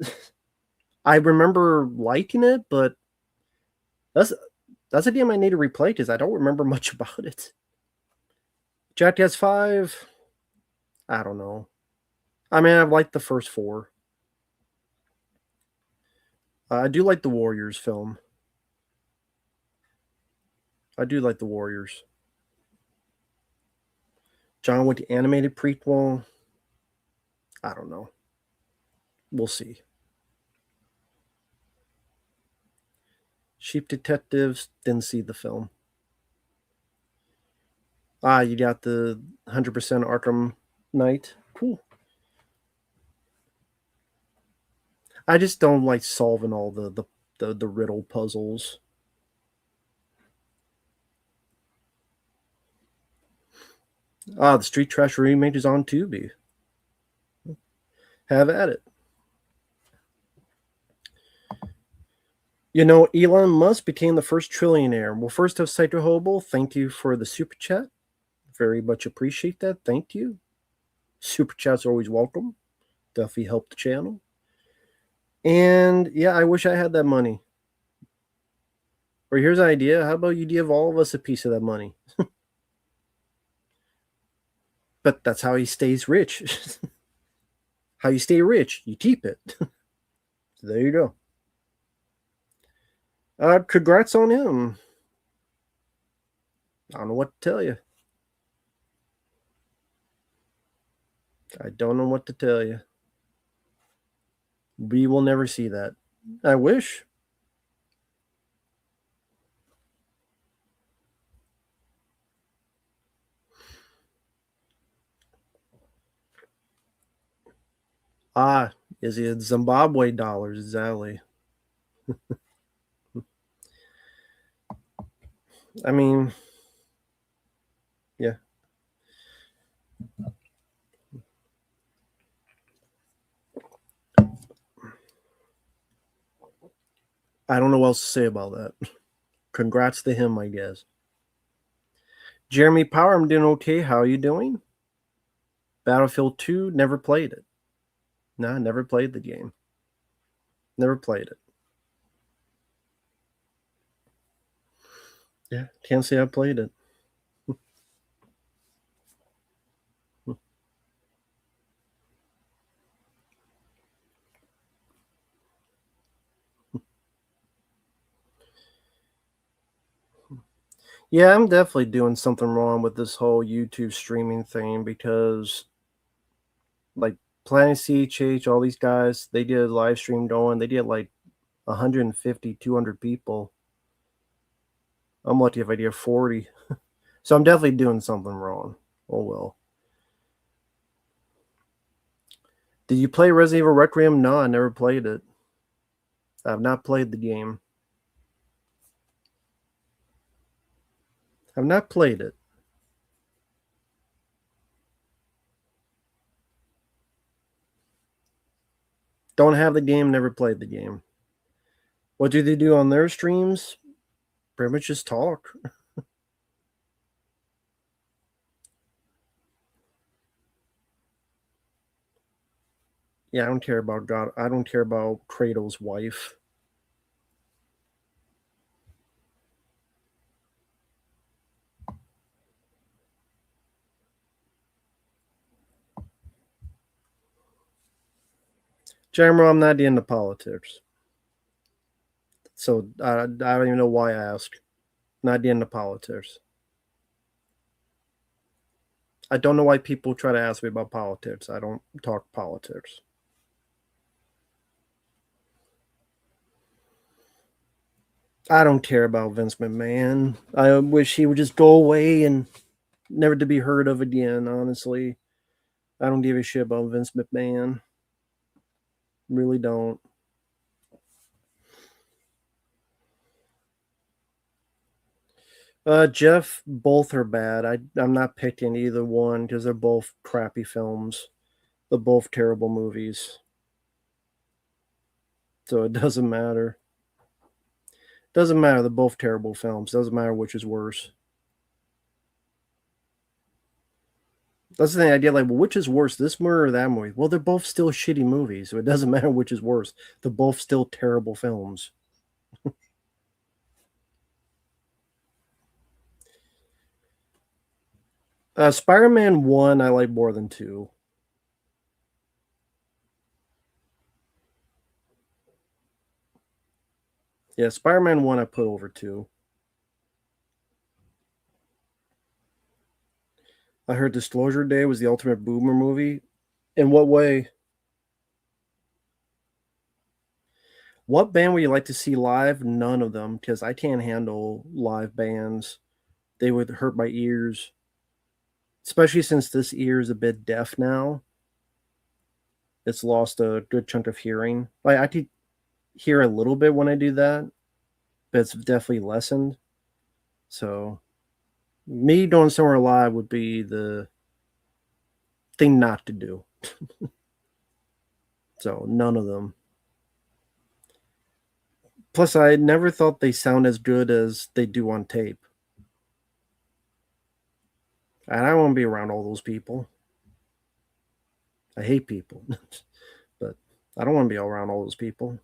I remember liking it, but that's a game I need to replay because I don't remember much about it. Jackass 5, I don't know. I mean, I've liked the first 4. I do like the Warriors film. I do like the Warriors. John Wick animated prequel. I don't know. We'll see. Sheep Detectives, didn't see the film. You got the 100% Arkham Knight. Cool. I just don't like solving all the riddle puzzles. The Street Trash remake is on Tubi. Have at it. You know, Elon Musk became the first trillionaire. Well, first off, Psycho Hobo, thank you for the super chat. Very much appreciate that. Thank you. Super chats are always welcome. Definitely help the channel. And yeah, I wish I had that money. Or here's an idea. How about you give all of us a piece of that money? But that's how he stays rich. How you stay rich, you keep it. So there you go. Congrats on him. I don't know what to tell you. I don't know what to tell you. We will never see that. I wish. Is it Zimbabwe dollars? Exactly. I mean, yeah. I don't know what else to say about that. Congrats to him, I guess. Jeremy Power, I'm doing okay. How are you doing? Battlefield 2, never played it. Nah, never played the game. Never played it. Yeah, can't say I played it. Yeah, I'm definitely doing something wrong with this whole YouTube streaming thing because, like, Planet CHH, all these guys, they did a live stream going. They did like 150, 200 people. I'm lucky if I did 40. So I'm definitely doing something wrong. Oh well. Did you play Resident Evil Requiem? No, I never played it. I've not played the game. I've not played it. Don't have the game, never played the game. What do they do on their streams? Pretty much just talk. Yeah, I don't care about God. I don't care about Kratos' wife. Jammer, I'm not into politics. So I don't even know why I ask. Not into politics. I don't know why people try to ask me about politics. I don't talk politics. I don't care about Vince McMahon. I wish he would just go away and never to be heard of again, honestly. I don't give a shit about Vince McMahon. Really don't. Jeff, both are bad. I'm not picking either one because they're both crappy films. They're both terrible movies. So it doesn't matter. Doesn't matter. They're both terrible films. Doesn't matter which is worse. That's the thing. I get like, well, which is worse, this movie or that movie? Well, they're both still shitty movies, so it doesn't matter which is worse. They're both still terrible films. Spider-Man 1, I like more than 2. Yeah, Spider-Man 1 I put over 2. I heard Disclosure Day was the ultimate boomer movie. In what way? What band would you like to see live? None of them, because I can't handle live bands. They would hurt my ears, especially since this ear is a bit deaf now. It's lost a good chunk of hearing. Like I could hear a little bit when I do that, but it's definitely lessened. So me going somewhere live would be the thing not to do. So none of them. Plus, I never thought they sound as good as they do on tape. And I don't want to be around all those people. I hate people, but I don't want to be around all those people.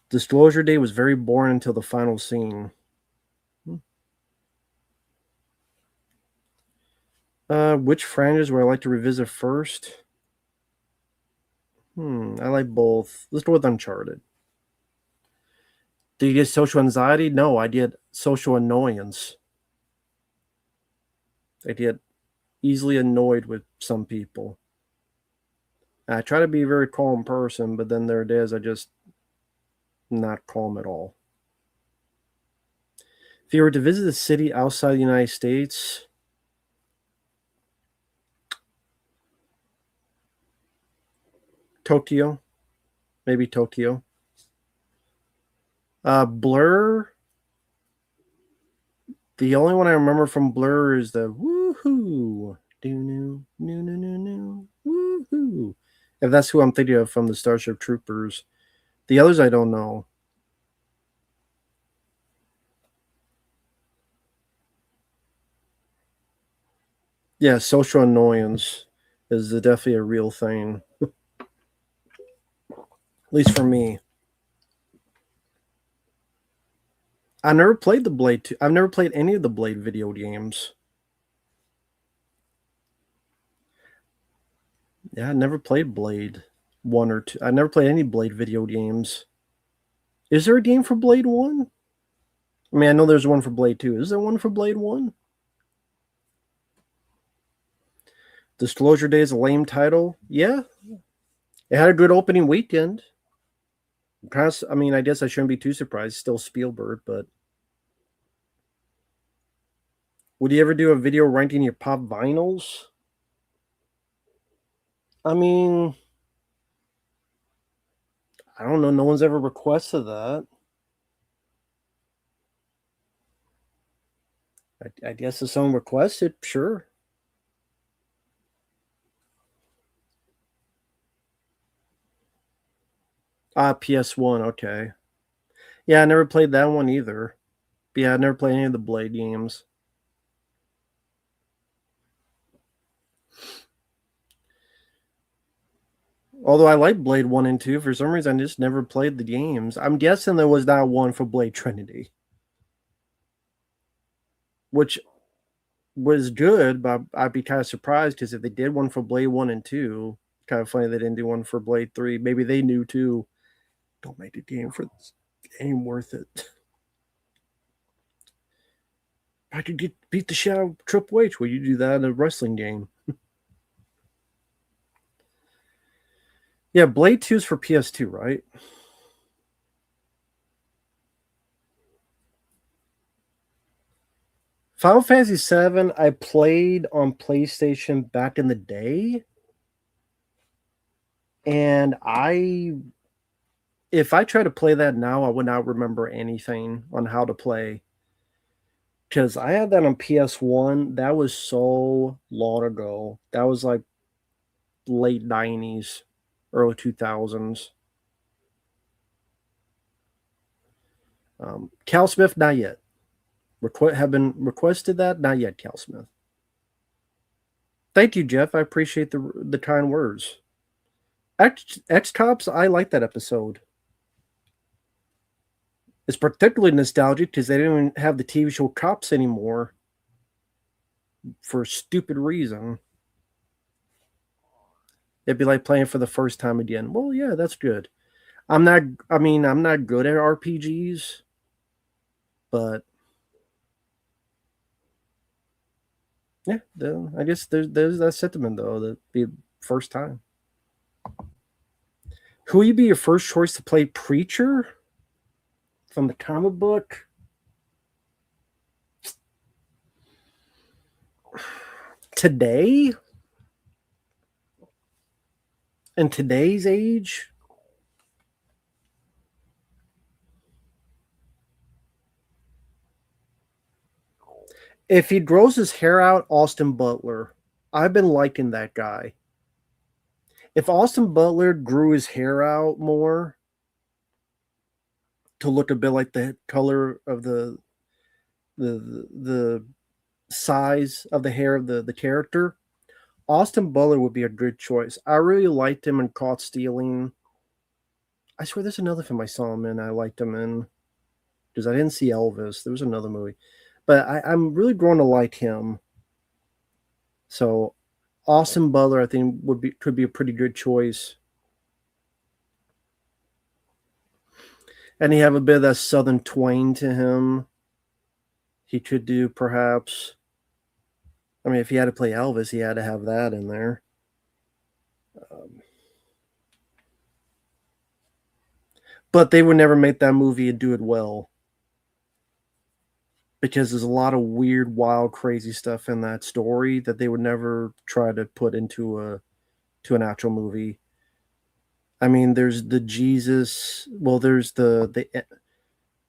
Disclosure Day was very boring until the final scene. Which franchise would I like to revisit first? I like both. Let's go with Uncharted. Did you get social anxiety? No, I did social annoyance. I get easily annoyed with some people. I try to be a very calm person, but then there it is. I just not calm at all. If you were to visit a city outside the United States, Tokyo, maybe Tokyo. Blur. The only one I remember from Blur is the woohoo, do no no no no no woohoo. If that's who I'm thinking of from the Starship Troopers, the others I don't know. Yeah, social annoyance is definitely a real thing. At least for me. I never played the Blade 2. I've never played any of the Blade video games. Yeah, I never played Blade 1 or 2. I never played any Blade video games. Is there a game for Blade 1? I mean, I know there's one for Blade 2. Is there one for Blade 1? Disclosure Day is a lame title. Yeah. It had a good opening weekend. I mean, I guess I shouldn't be too surprised. Still Spielberg, but would you ever do a video ranking your pop vinyls? I mean, I don't know. No one's ever requested that. I guess if someone requested, sure. PS1, okay. Yeah, I never played that one either. But yeah, I never played any of the Blade games. Although I like Blade 1 and 2, for some reason I just never played the games. I'm guessing there was not one for Blade Trinity. Which was good, but I'd be kind of surprised because if they did one for Blade 1 and 2, kind of funny they didn't do one for Blade 3. Maybe they knew too. Don't make a game for this game worth it. I could beat the shit out of Triple H. Will you do that in a wrestling game? Yeah, Blade 2 is for PS2, right? Final Fantasy VII, I played on PlayStation back in the day. And if I try to play that now, I would not remember anything on how to play. Because I had that on PS1. That was so long ago. That was like late 90s, early 2000s. Cal Smith, not yet. Have been requested that? Not yet, Cal Smith. Thank you, Jeff. I appreciate the kind words. X Cops, I like that episode. It's particularly nostalgic because they didn't even have the TV show Cops anymore for a stupid reason. It'd be like playing for the first time again. Well, yeah, that's good. I'm not good at RPGs, but yeah, I guess there's that sentiment though, that be first time. Who would be your first choice to play Preacher from the comic book? Today? In today's age? If he grows his hair out, Austin Butler. I've been liking that guy. If Austin Butler grew his hair out more to look a bit like the color of the size of the hair of the character, Austin Butler would be a good choice. I really liked him in Caught Stealing. I swear there's another film I saw him in I liked him in, because I didn't see Elvis. There was another movie. But I'm really growing to like him. So Austin Butler, I think, could be a pretty good choice. And he have a bit of that Southern twang to him. He could do perhaps. I mean, if he had to play Elvis, he had to have that in there. But they would never make that movie and do it well, because there's a lot of weird, wild, crazy stuff in that story that they would never try to put into an actual movie. I mean, there's the Jesus. Well, there's they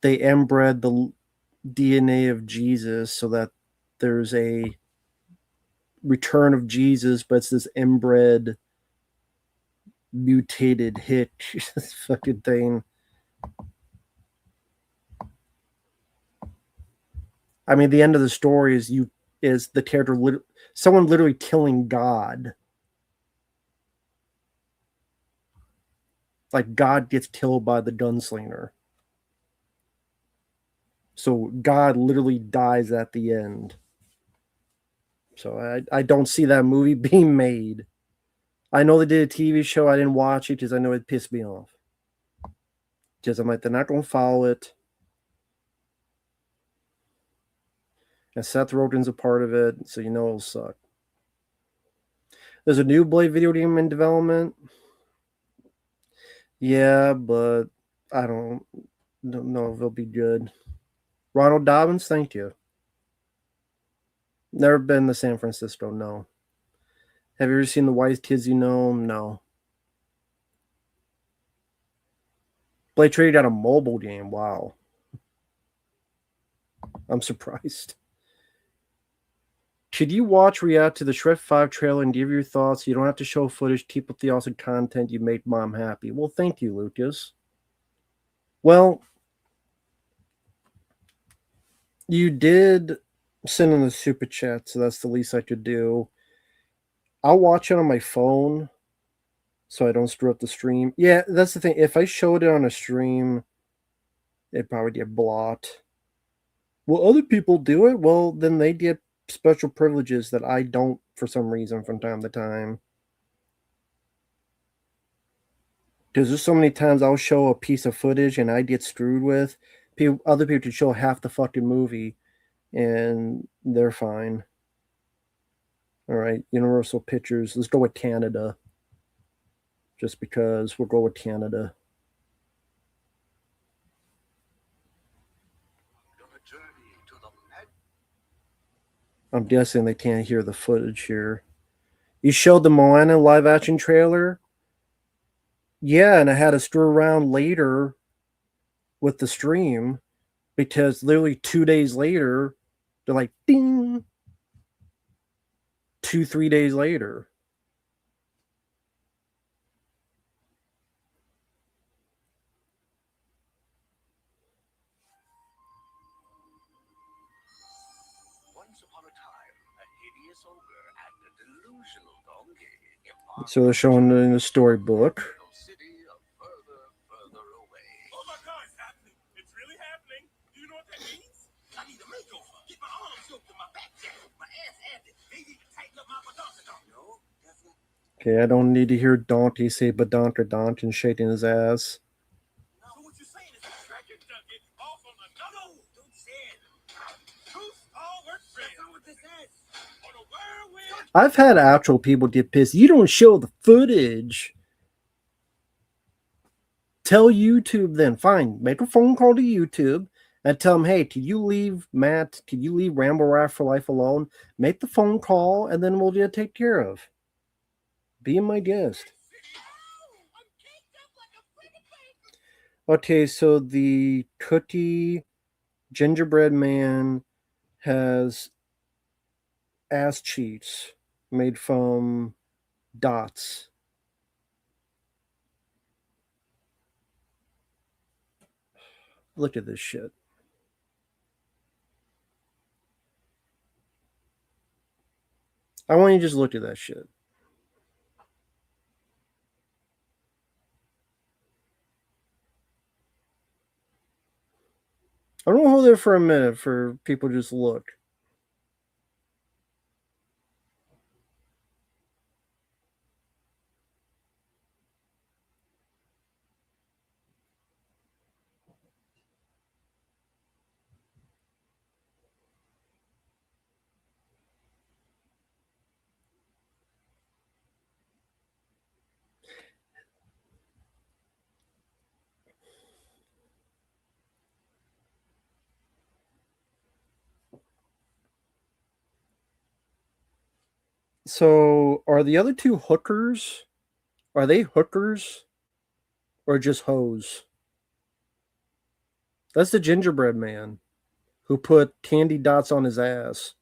inbred the DNA of Jesus so that there's a return of Jesus, but it's this inbred, mutated Hitch fucking thing. I mean, the end of the story is the character someone literally killing God. Like God gets killed by the gunslinger. So God literally dies at the end. So I don't see that movie being made. I know they did a TV show. I didn't watch it because I know it pissed me off. Because I'm like, they're not going to follow it. And Seth Rogen's a part of it, so you know it'll suck. There's a new Blade video game in development. Yeah, but I don't know if it'll be good. Ronald Dobbins, thank you. Never been to San Francisco, no. Have you ever seen The Wise Kids You Know? No. Blade Trinity got a mobile game. Wow. I'm surprised. Should you watch react to the Shrek 5 trailer and give your thoughts? You don't have to show footage. Keep up the awesome content. You make mom happy. Well, thank you, Lucas. Well, you did send in the super chat, so that's the least I could do. I'll watch it on my phone so I don't screw up the stream. Yeah, that's the thing. If I showed it on a stream, it'd probably get blocked. Will other people do it? Well, then they get special privileges that I don't for some reason from time to time. Because there's so many times I'll show a piece of footage and I get screwed with. Other people can show half the fucking movie and they're fine. All right, Universal Pictures. Let's go with Canada. Just because we'll go with Canada. I'm guessing they can't hear the footage here. You showed the Moana live action trailer? Yeah, and I had to screw around later with the stream because literally 2 days later, they're like, ding. 2-3 days later. So they're showing in the storybook. Okay, I don't need to hear Donkey say badonk or donk and shaking his ass. I've had actual people get pissed. You don't show the footage. Tell YouTube then. Fine. Make a phone call to YouTube and tell them, hey, can you leave Matt? Can you leave Rambo for Life alone? Make the phone call and then we'll get take care of. Be my guest. Okay, so the cookie gingerbread man has ass cheeks made from dots. Look at this shit. I want you to just look at that shit. I don't hold there for a minute for people to just look. So, are the other two hookers? Are they hookers or just hoes? That's the gingerbread man who put candy dots on his ass.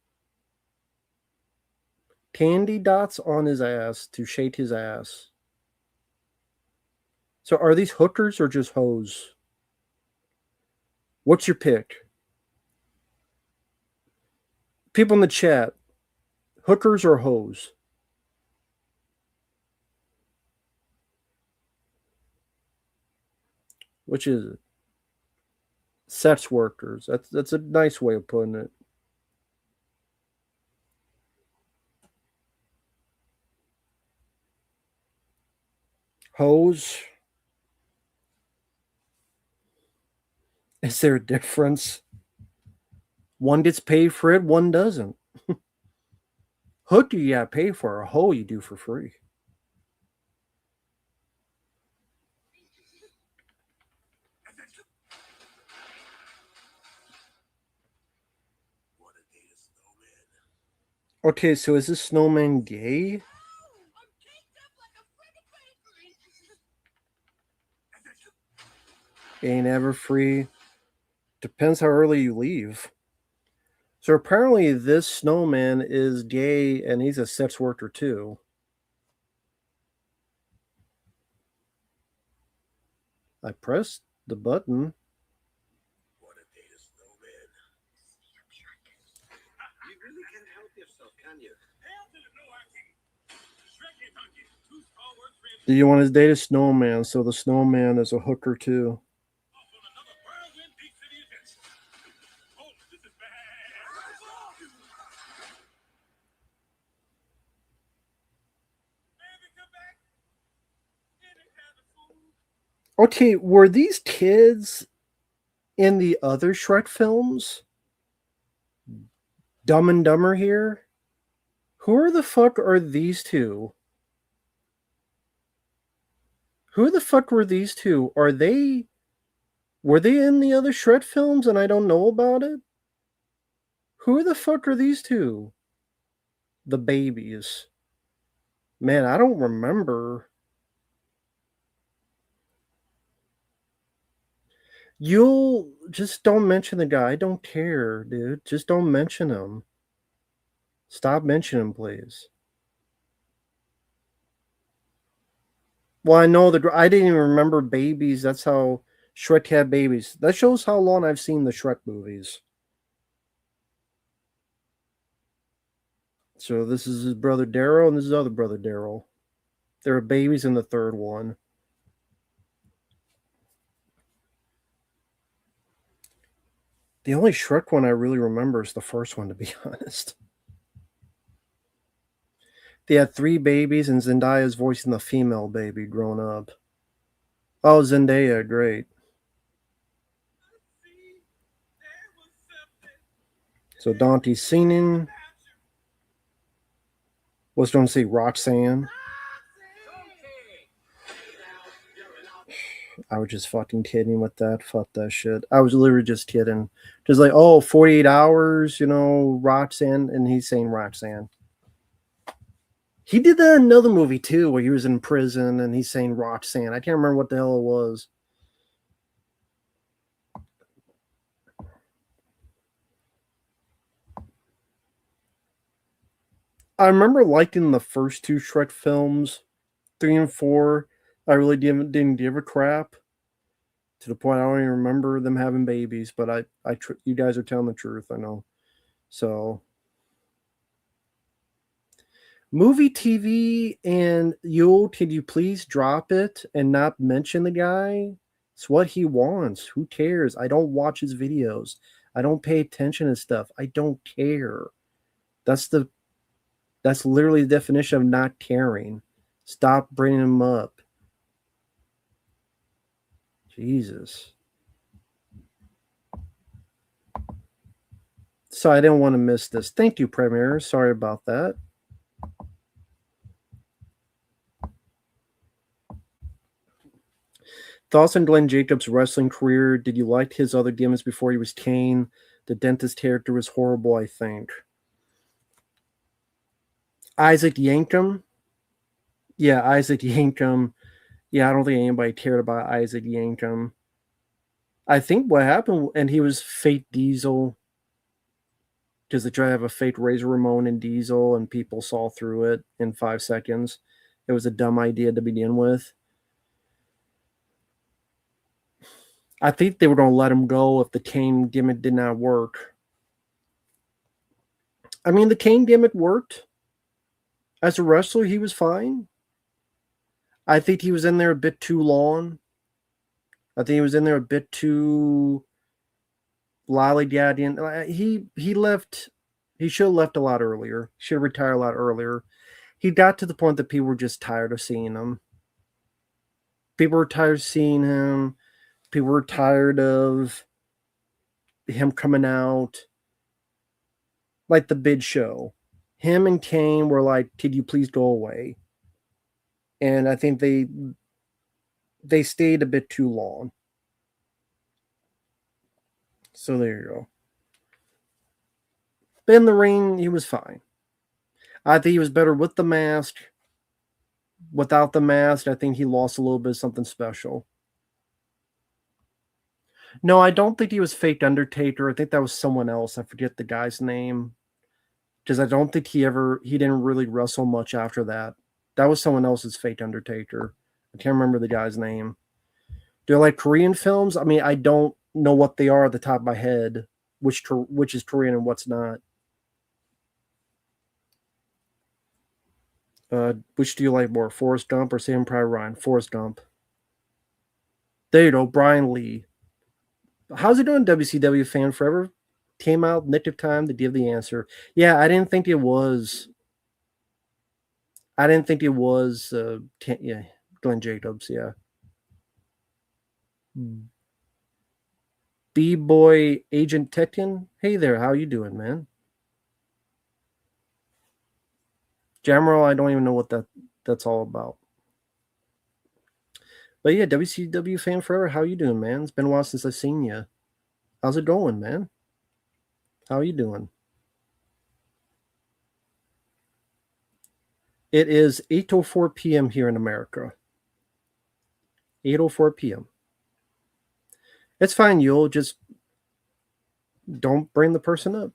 Candy dots on his ass to shake his ass. So, are these hookers or just hoes? What's your pick? People in the chat, hookers or hoes? Which is it? Sex workers. That's a nice way of putting it. Hose. Is there a difference? One gets paid for it, one doesn't. Hook you gotta pay for, a hoe you do for free. Okay, so is this snowman gay? Ain't ever free. Depends how early you leave. So apparently this snowman is gay and he's a sex worker too. I pressed the button. What a day to snowman. You really can't help yourself, can you? Do you want his date a snowman? So the snowman is a hooker too. Okay, were these kids in the other Shrek films? Dumb and Dumber here? Who the fuck are these two? Who the fuck were these two? Were they in the other Shrek films and I don't know about it? Who the fuck are these two? The babies. Man, I don't remember. You'll just don't mention the guy. I don't care, dude. Just don't mention him. Stop mentioning him, please. Well, I know I didn't even remember babies. That's how Shrek had babies. That shows how long I've seen the Shrek movies. So this is his brother Daryl, and this is his other brother Daryl. There are babies in the third one. The only Shrek one I really remember is the first one, to be honest. They had 3 babies, and Zendaya's voicing the female baby grown up. Oh, Zendaya, great. So Dante's singing. Was going to say Roxanne. I was just fucking kidding with that. Fuck that shit. I was literally just kidding. Just like, oh, 48 hours, Roxanne. And he's saying Roxanne. He did that in another movie too, where he was in prison and he's saying Roxanne. I can't remember what the hell it was. I remember liking the first 2 Shrek films, 3 and 4. I really didn't give a crap to the point I don't even remember them having babies. But you guys are telling the truth. I know. So, movie TV and Yule, can you please drop it and not mention the guy? It's what he wants. Who cares? I don't watch his videos. I don't pay attention to stuff. I don't care. That's literally the definition of not caring. Stop bringing him up. Jesus. So I didn't want to miss this. Thank you, Premier. Sorry about that. Thoughts on Glenn Jacobs' wrestling career? Did you like his other gimmicks before he was Kane? The dentist character was horrible, I think. Isaac Yankem? Yeah, Isaac Yankem. Yeah, I don't think anybody cared about Isaac Yankem. I think what happened, and he was fake Diesel, because they tried to have a fake Razor Ramon and Diesel, and people saw through it in 5 seconds. It was a dumb idea to begin with. I think they were going to let him go if the Kane gimmick did not work. I mean, the Kane gimmick worked. As a wrestler, he was fine. I think he was in there a bit too long. I think he was in there a bit too lollygaggy. And he left. He should have left a lot earlier. Should have retired a lot earlier. He got to the point that people were just tired of seeing him. People were tired of seeing him. People were tired of him coming out like the big show. Him and Kane were like, "Could you please go away?" And I think they stayed a bit too long. So there you go. But in the ring, he was fine. I think he was better with the mask. Without the mask, I think he lost a little bit of something special. No, I don't think he was fake Undertaker. I think that was someone else. I forget the guy's name. Because I don't think he didn't really wrestle much after that. That was someone else's fake Undertaker. I can't remember the guy's name. Do you like Korean films? I mean, I don't know what they are at the top of my head, which is Korean and what's not. Which do you like more, Forrest Gump or Saving Private Ryan? Forrest Gump. There you go, Brian Lee. How's it doing, WCW fan forever? Came out nick of time to give the answer. Yeah, I didn't think it was. Yeah, Glenn Jacobs. Yeah. B-Boy Agent Tekken. Hey there, how you doing, man? Jammerl, I don't even know what that's all about. But yeah, WCW fan forever. How you doing, man? It's been a while since I've seen you. How's it going, man? How are you doing? It is 8:04 p.m. here in America. 8:04 p.m. It's fine, you'll just don't bring the person up.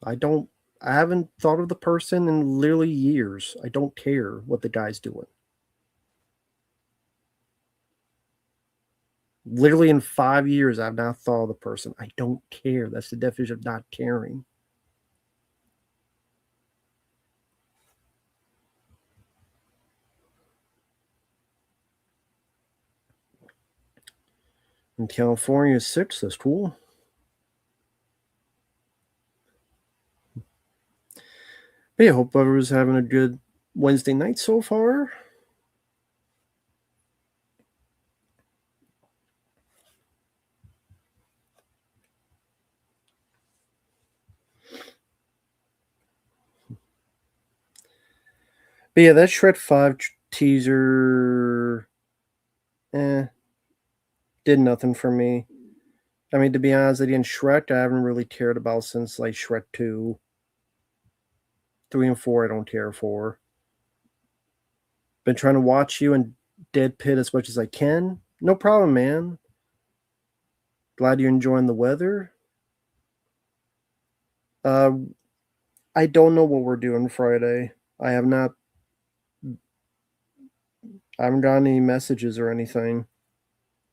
I haven't thought of the person in literally years. I don't care what the guy's doing. Literally in 5 years, I've not thought of the person. I don't care. That's the definition of not caring. In California, 6. That's cool. But yeah, hope everyone's having a good Wednesday night so far. But yeah, that Shred 5 teaser did nothing for me. I mean, to be honest, again, Shrek I haven't really cared about since like Shrek 2. 3 and 4 I don't care for. Been trying to watch you and Dead Pit as much as I can. No problem, man. Glad you're enjoying the weather. I don't know what we're doing Friday. I haven't gotten any messages or anything.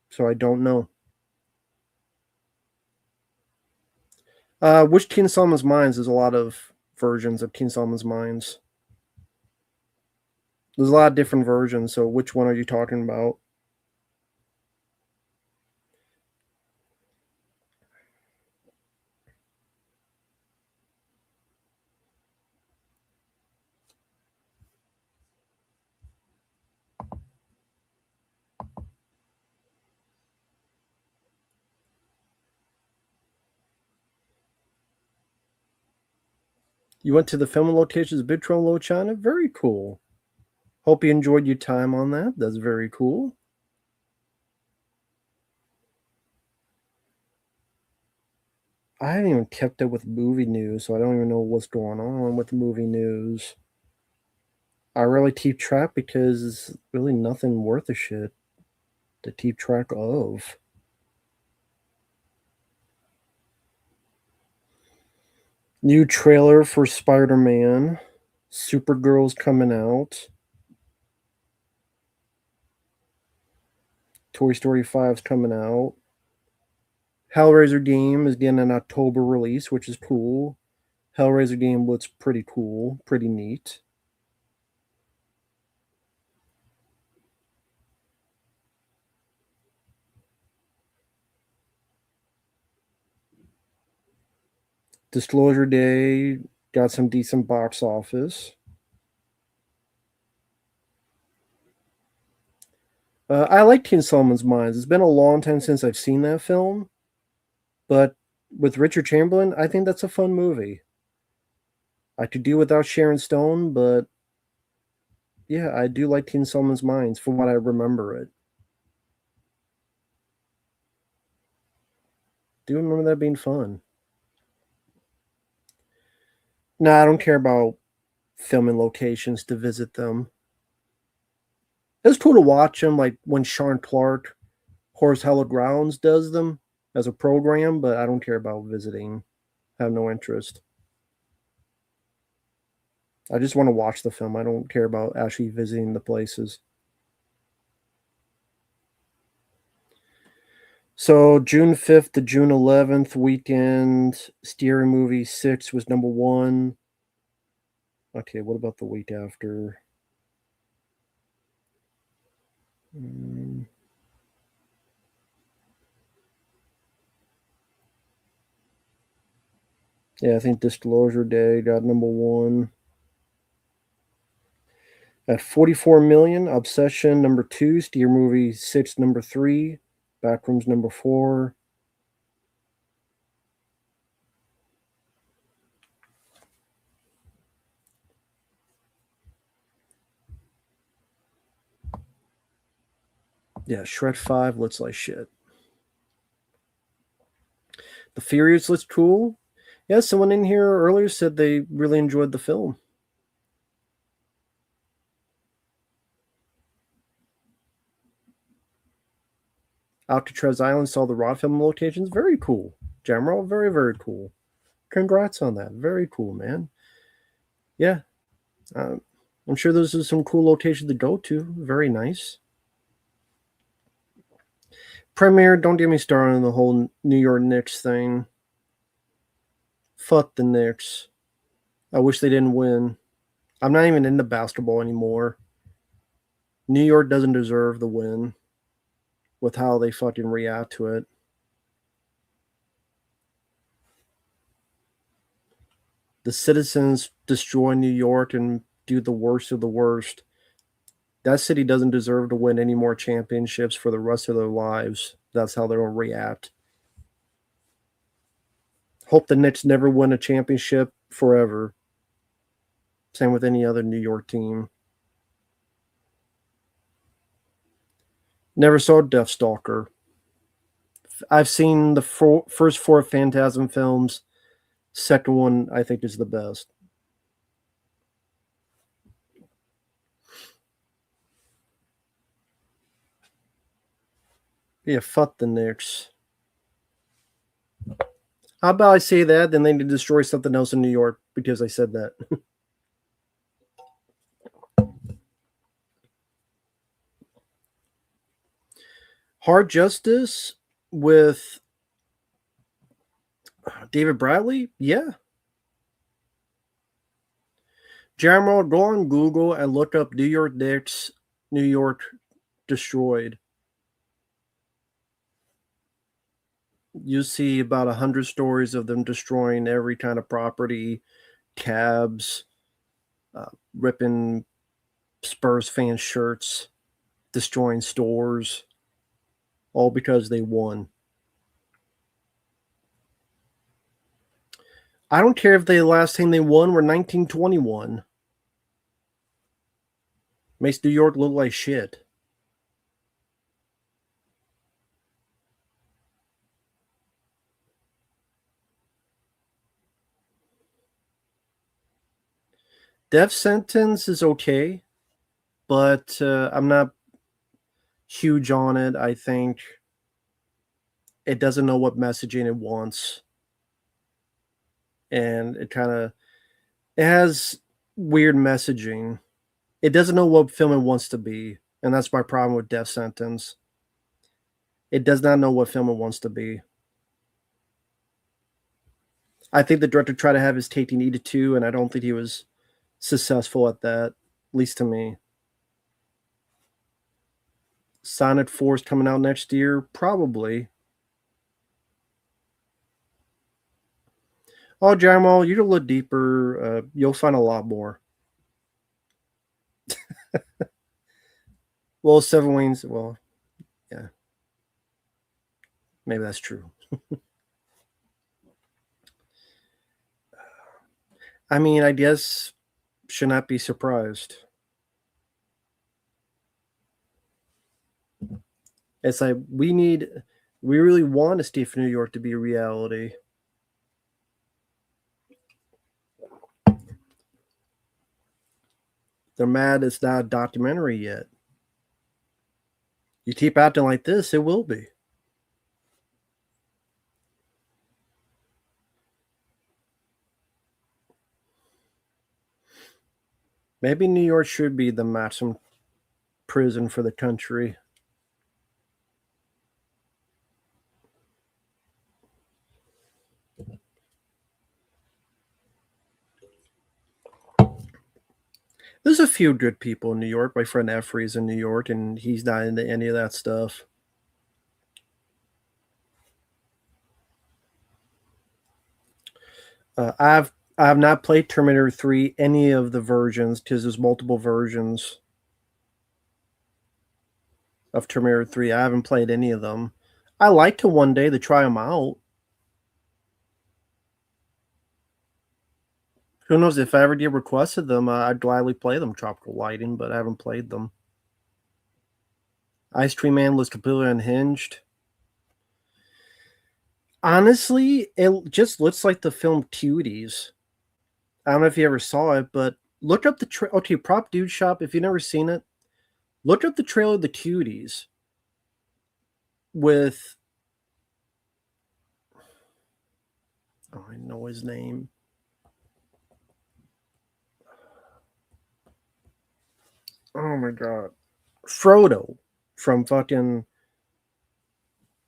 So I don't know. Which King Solomon's Mines? There's a lot of versions of King Solomon's Mines. There's a lot of different versions, so which one are you talking about? You went to the filming locations of Big Trouble in Little China? Very cool. Hope you enjoyed your time on that. That's very cool. I haven't even kept up with movie news, so I don't even know what's going on with movie news. I really keep track because it's really nothing worth a shit to keep track of. New trailer for Spider-Man. Supergirl's coming out. Toy Story 5's coming out. Hellraiser game is getting an October release, which is cool. Hellraiser game looks pretty cool, pretty neat. Disclosure Day got some decent box office. I like Teen Solomon's Mines. It's been a long time since I've seen that film, but with Richard Chamberlain, I think that's a fun movie. I could do without Sharon Stone, but yeah, I do like Teen Solomon's Mines from what I remember it. Do remember that being fun. No, I don't care about filming locations to visit them. It was cool to watch them, like when Sean Clark, Horse Hallowed Grounds does them as a program, but I don't care about visiting. I have no interest. I just want to watch the film. I don't care about actually visiting the places. So June 5th to June 11th weekend, Scary Movie 6 was number one. Okay, what about the week after? Yeah, I think Disclosure Day got number one. At 44 million, Obsession number two, Steer Movie 6 number three, Backrooms number four. Yeah, Shrek 5 looks like shit. The Furious looks cool. Yeah, someone in here earlier said they really enjoyed the film. Alcatraz Island saw the raw film locations. Very cool. Jamroll, very, very cool. Congrats on that. Very cool, man. Yeah. I'm sure those are some cool locations to go to. Very nice. Premiere, don't get me started on the whole New York Knicks thing. Fuck the Knicks. I wish they didn't win. I'm not even into basketball anymore. New York doesn't deserve the win with how they fucking react to it. The citizens destroy New York and do the worst of the worst. That city doesn't deserve to win any more championships for the rest of their lives. That's how they'll react. Hope the Knicks never win a championship forever. Same with any other New York team. Never saw Deathstalker. I've seen the first four Phantasm films. Second one, I think, is the best. Yeah, fuck the Knicks. How about I say that, then they need to destroy something else in New York because I said that. Hard Justice with David Bradley? Yeah. Jamroll, go on Google and look up New York Knicks, New York destroyed. You see about 100 stories of them destroying every kind of property, cabs, ripping Spurs fan shirts, destroying stores, all because they won. I don't care if the last time they won were 1921. Makes New York look like shit. Death Sentence is okay, but I'm not huge on it. I think it doesn't know what messaging it wants, and it has weird messaging. It doesn't know what film it wants to be, and that's my problem with Death Sentence. It does not know what film it wants to be. I think the director tried to have his take he needed to, and I don't think he was successful at that, at least to me. Sonic 4 is coming out next year, probably. Oh, Jamal, you can look deeper. You'll find a lot more. Well, Seven Wings. Well, yeah, maybe that's true. I mean, I guess should not be surprised. It's like we really want Steve for New York to be a reality. They're mad it's not a documentary yet. You keep acting like this, it will be. Maybe New York should be the maximum prison for the country. There's a few good people in New York. My friend Effrey's in New York, and he's not into any of that stuff. I have not played Terminator 3 any of the versions because there's multiple versions of Terminator 3. I haven't played any of them. I like to one day to try them out. Who knows if I ever get requested them, I'd gladly play them. Tropical Lighting, but I haven't played them. Ice Cream Man was completely unhinged. Honestly, it just looks like the film Cuties. I don't know if you ever saw it, but look up the okay, Prop Dude Shop. If you've never seen it, look up the trailer of the Cuties with. Oh, I know his name. Oh my god, Frodo from fucking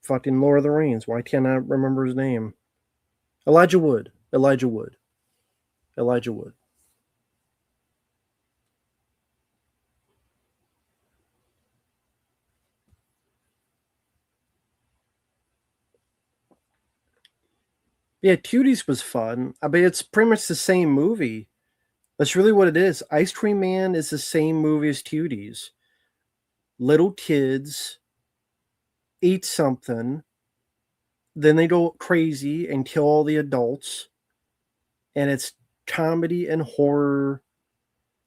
Lord of the Rings. Why can't I remember his name? Elijah Wood. Elijah Wood. Elijah Wood. Yeah, Cuties was fun. I mean, it's pretty much the same movie. That's really what it is. Ice Cream Man is the same movie as Cuties. Little kids eat something, then they go crazy and kill all the adults, and it's comedy and horror.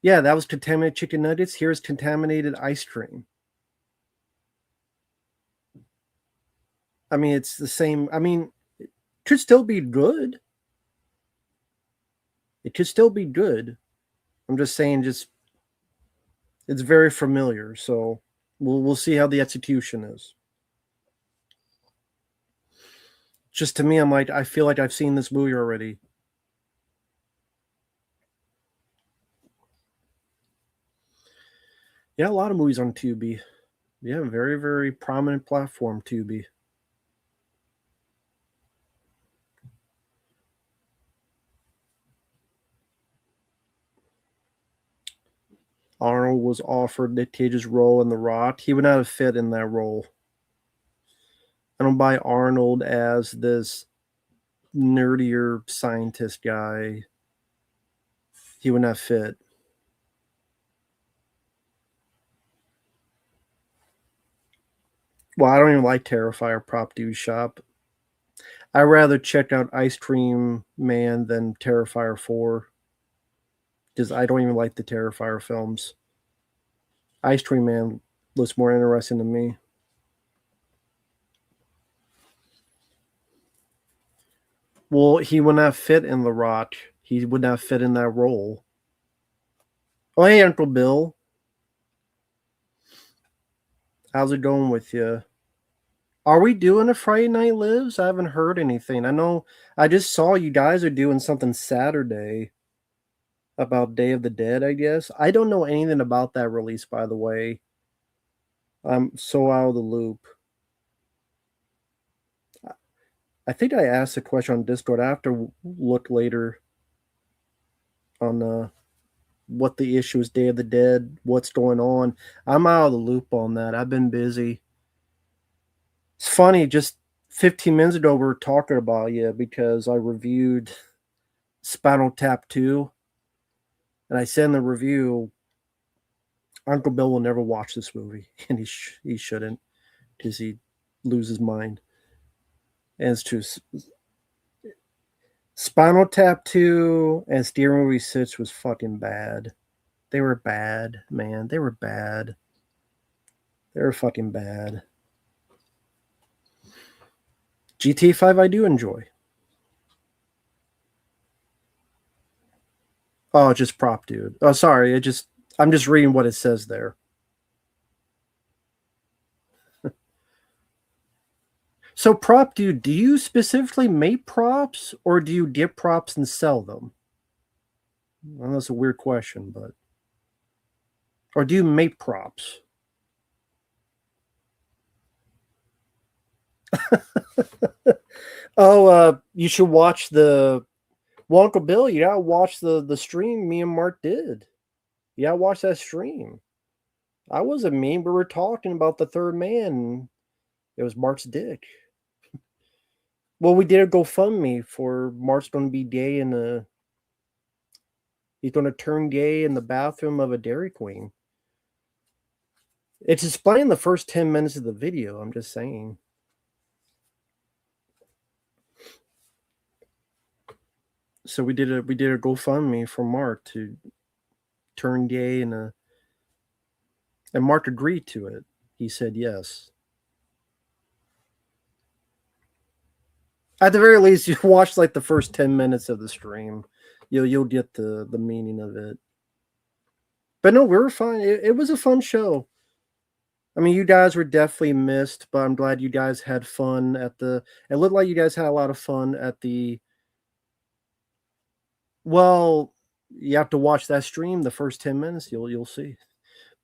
Yeah, that was contaminated chicken nuggets. Here's contaminated ice cream. I mean, it's the same. I mean, it could still be good. It could still be good. I'm just saying, just it's very familiar. So we'll see how the execution is. Just to me, I'm like, I feel like I've seen this movie already. Yeah, a lot of movies on Tubi. Yeah, very, very prominent platform, Tubi. Arnold was offered Nick Cage's role in The Rock. He would not have fit in that role. I don't buy Arnold as this nerdier scientist guy. He would not fit. Well, I don't even like Terrifier Prop Dude Shop. I'd rather check out Ice Cream Man than Terrifier 4 because I don't even like the Terrifier films. Ice Cream Man looks more interesting to me. Well, he would not fit in The Rock. He would not fit in that role. Oh, hey, Uncle Bill. How's it going with you? Are we doing a Friday Night Lives? I haven't heard anything. I know I just saw you guys are doing something Saturday about Day of the Dead, I guess. I don't know anything about that release, by the way. I'm so out of the loop. I think I asked a question on Discord. I have to look later on what the issue is, Day of the Dead, what's going on. I'm out of the loop on that. I've been busy. It's funny, just 15 minutes ago we were talking about you because I reviewed Spinal Tap 2. And I said in the review, Uncle Bill will never watch this movie, and he shouldn't, because he'd lose his mind. And it's true. Spinal Tap 2 and Steering Movie 6 was fucking bad. They were bad, man. They were bad. They were fucking bad. GTA 5 I do enjoy. Oh, just prop dude. Oh, sorry. I'm just reading what it says there. So prop dude, do you specifically make props or do you get props and sell them? Well, that's a weird question, but or do you make props? You should watch the Uncle Bill. You gotta watch the stream me and Mark did. You gotta watch that stream. I wasn't mean, but we were talking about the third man. It was Mark's dick. Well, we did a GoFundMe for Mark's going to be gay he's going to turn gay in the bathroom of a Dairy Queen. It's explained the first 10 minutes of the video. I'm just saying. So we did a GoFundMe for Mark to turn gay and Mark agreed to it. He said yes. At the very least, you watch like the first 10 minutes of the stream. You'll get the meaning of it. But no, we were fine. It was a fun show. I mean, you guys were definitely missed, but I'm glad you guys had fun at the. It looked like you guys had a lot of fun at the. Well, you have to watch that stream. The first 10 minutes, you'll see.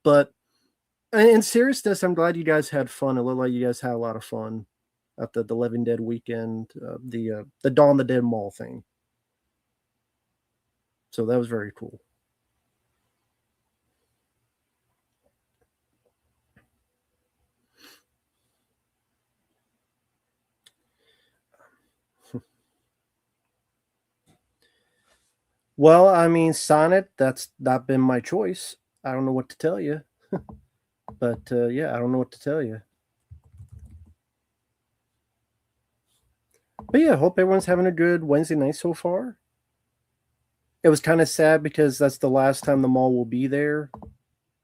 But in seriousness, I'm glad you guys had fun. It looked like you guys had a lot of fun at the Living Dead weekend, the Dawn of the Dead Mall thing. So that was very cool. Well, I mean, Sonnet, that's not been my choice. I don't know what to tell you. But yeah, I don't know what to tell you. But yeah, hope everyone's having a good Wednesday night so far. It was kind of sad because that's the last time the mall will be there,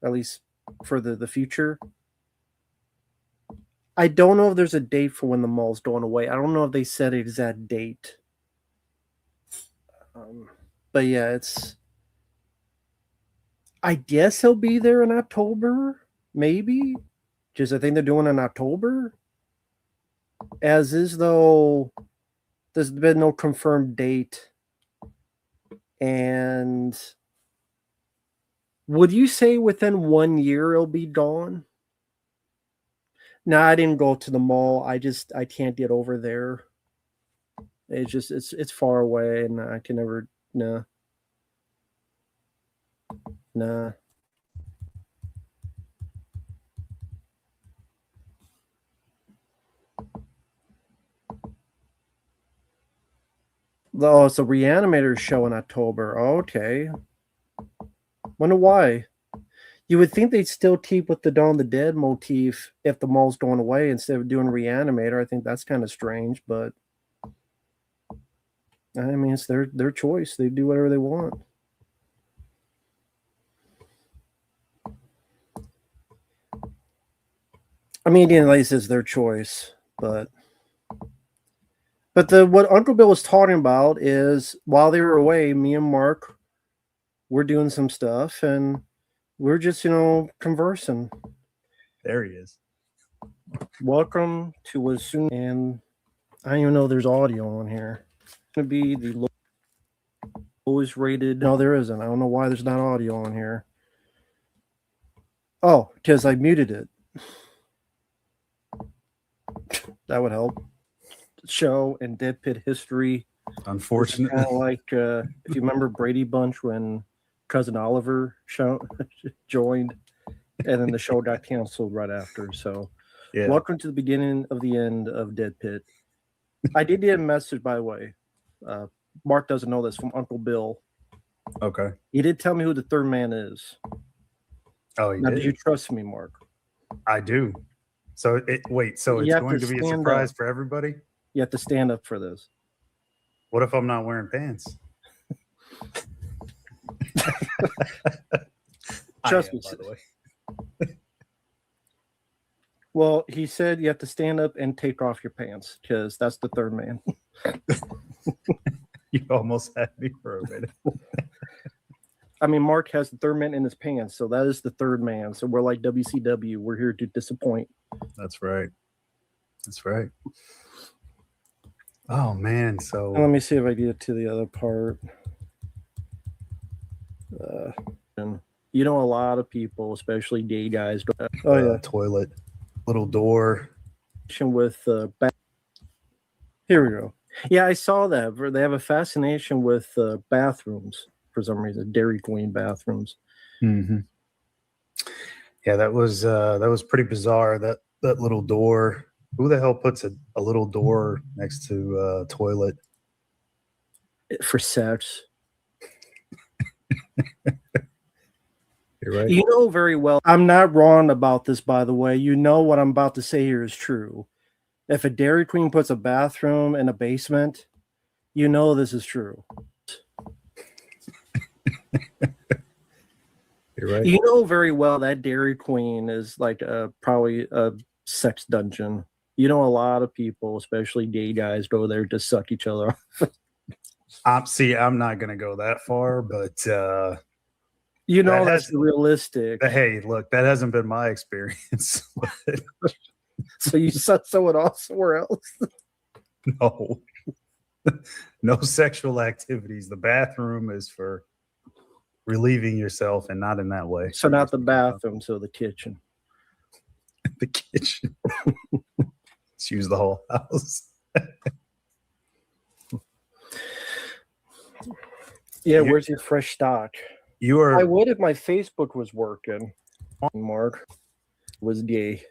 at least for the future. I don't know if there's a date for when the mall's going away. I don't know if they said an exact date. But yeah, I guess he'll be there in October, maybe. Because I think they're doing it in October. As is, though, there's been no confirmed date. And would you say within 1 year it'll be gone? No, I didn't go to the mall. I can't get over there. It's far away, and I can never. Nah. Oh, it's a Reanimator show in October. Okay. Wonder why. You would think they'd still keep with the Dawn of the Dead motif if the mall's going away instead of doing Reanimator. I think that's kind of strange, but I mean, it's their choice. They do whatever they want. I mean, at least it's their choice, but what Uncle Bill was talking about is while they were away, me and Mark were doing some stuff, and we're just conversing. There he is. Welcome to as soon, and I don't even know there's audio on here. It's gonna be the lowest rated. No, there isn't. I don't know why there's not audio on here. Oh, because I muted it. That would help. Show and Dead Pit history. Unfortunately, Kind of like if you remember Brady Bunch when Cousin Oliver joined, and then the show got canceled right after. So, yeah. Welcome to the beginning of the end of Dead Pit. I did get a message, by the way. Mark doesn't know this from Uncle Bill. Okay. He did tell me who the third man is. Oh, he Now, did? do you trust me, Mark? I do. So wait, so You it's have going to to be a stand surprise up. for everybody? You have to stand up for this. What if I'm not wearing pants? Trust me. By the way. Well, he said you have to stand up and take off your pants because that's the third man. You almost had me for a minute. I mean, Mark has the third man in his pants, so that is the third man. So we're like WCW. We're here to disappoint. That's right. That's right. Oh man, so Let me see if I get to the other part. You know, a lot of people, especially gay guys. Oh yeah, toilet, little door. with here we go. Yeah, I saw that. They have a fascination with bathrooms for some reason. Dairy Queen bathrooms. Mm-hmm. Yeah, that was pretty bizarre. That little door. Who the hell puts a little door next to a toilet? For sex. You're right. You know very well. I'm not wrong about this, by the way. You know what I'm about to say here is true. If a Dairy Queen puts a bathroom in a basement, you know this is true. You're right. You know very well that Dairy Queen is like probably a sex dungeon. You know, a lot of people, especially gay guys, go there to suck each other off. See, I'm not gonna go that far, but you know that's realistic. Hey, look, that hasn't been my experience. So you suck someone off somewhere else? No. No sexual activities. The bathroom is for relieving yourself and not in that way. So not the bathroom, so the kitchen. The kitchen. Let's use the whole house. Yeah, where's your fresh stock? I would if my Facebook was working. Mark was gay.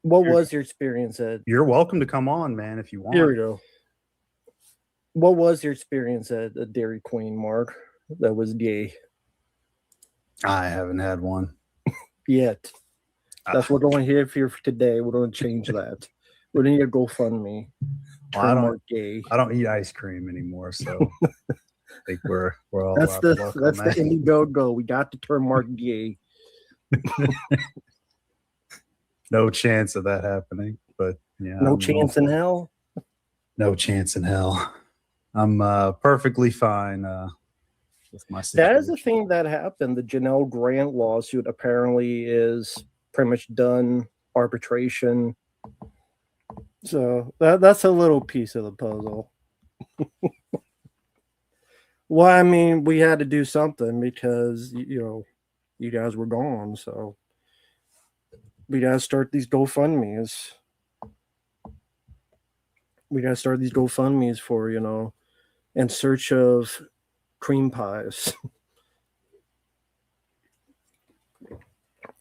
What was your experience at? You're welcome to come on, man, if you want. Here we go. What was your experience at a Dairy Queen, Mark? That was gay. I haven't had one yet. That's what we're going here for today. We're going to change that. We're going to GoFundMe. Well, I don't eat ice cream anymore, so I think we're all. That's the Indiegogo. We got to turn Mark gay. No chance of that happening, but yeah. No chance in hell. No chance in hell. I'm perfectly fine with my situation. That is the thing that happened. The Janelle Grant lawsuit apparently is pretty much done. Arbitration. So that's a little piece of the puzzle. Well, I mean, we had to do something because you guys were gone, so we gotta start these GoFundMes. We gotta start these GoFundMes for in search of cream pies.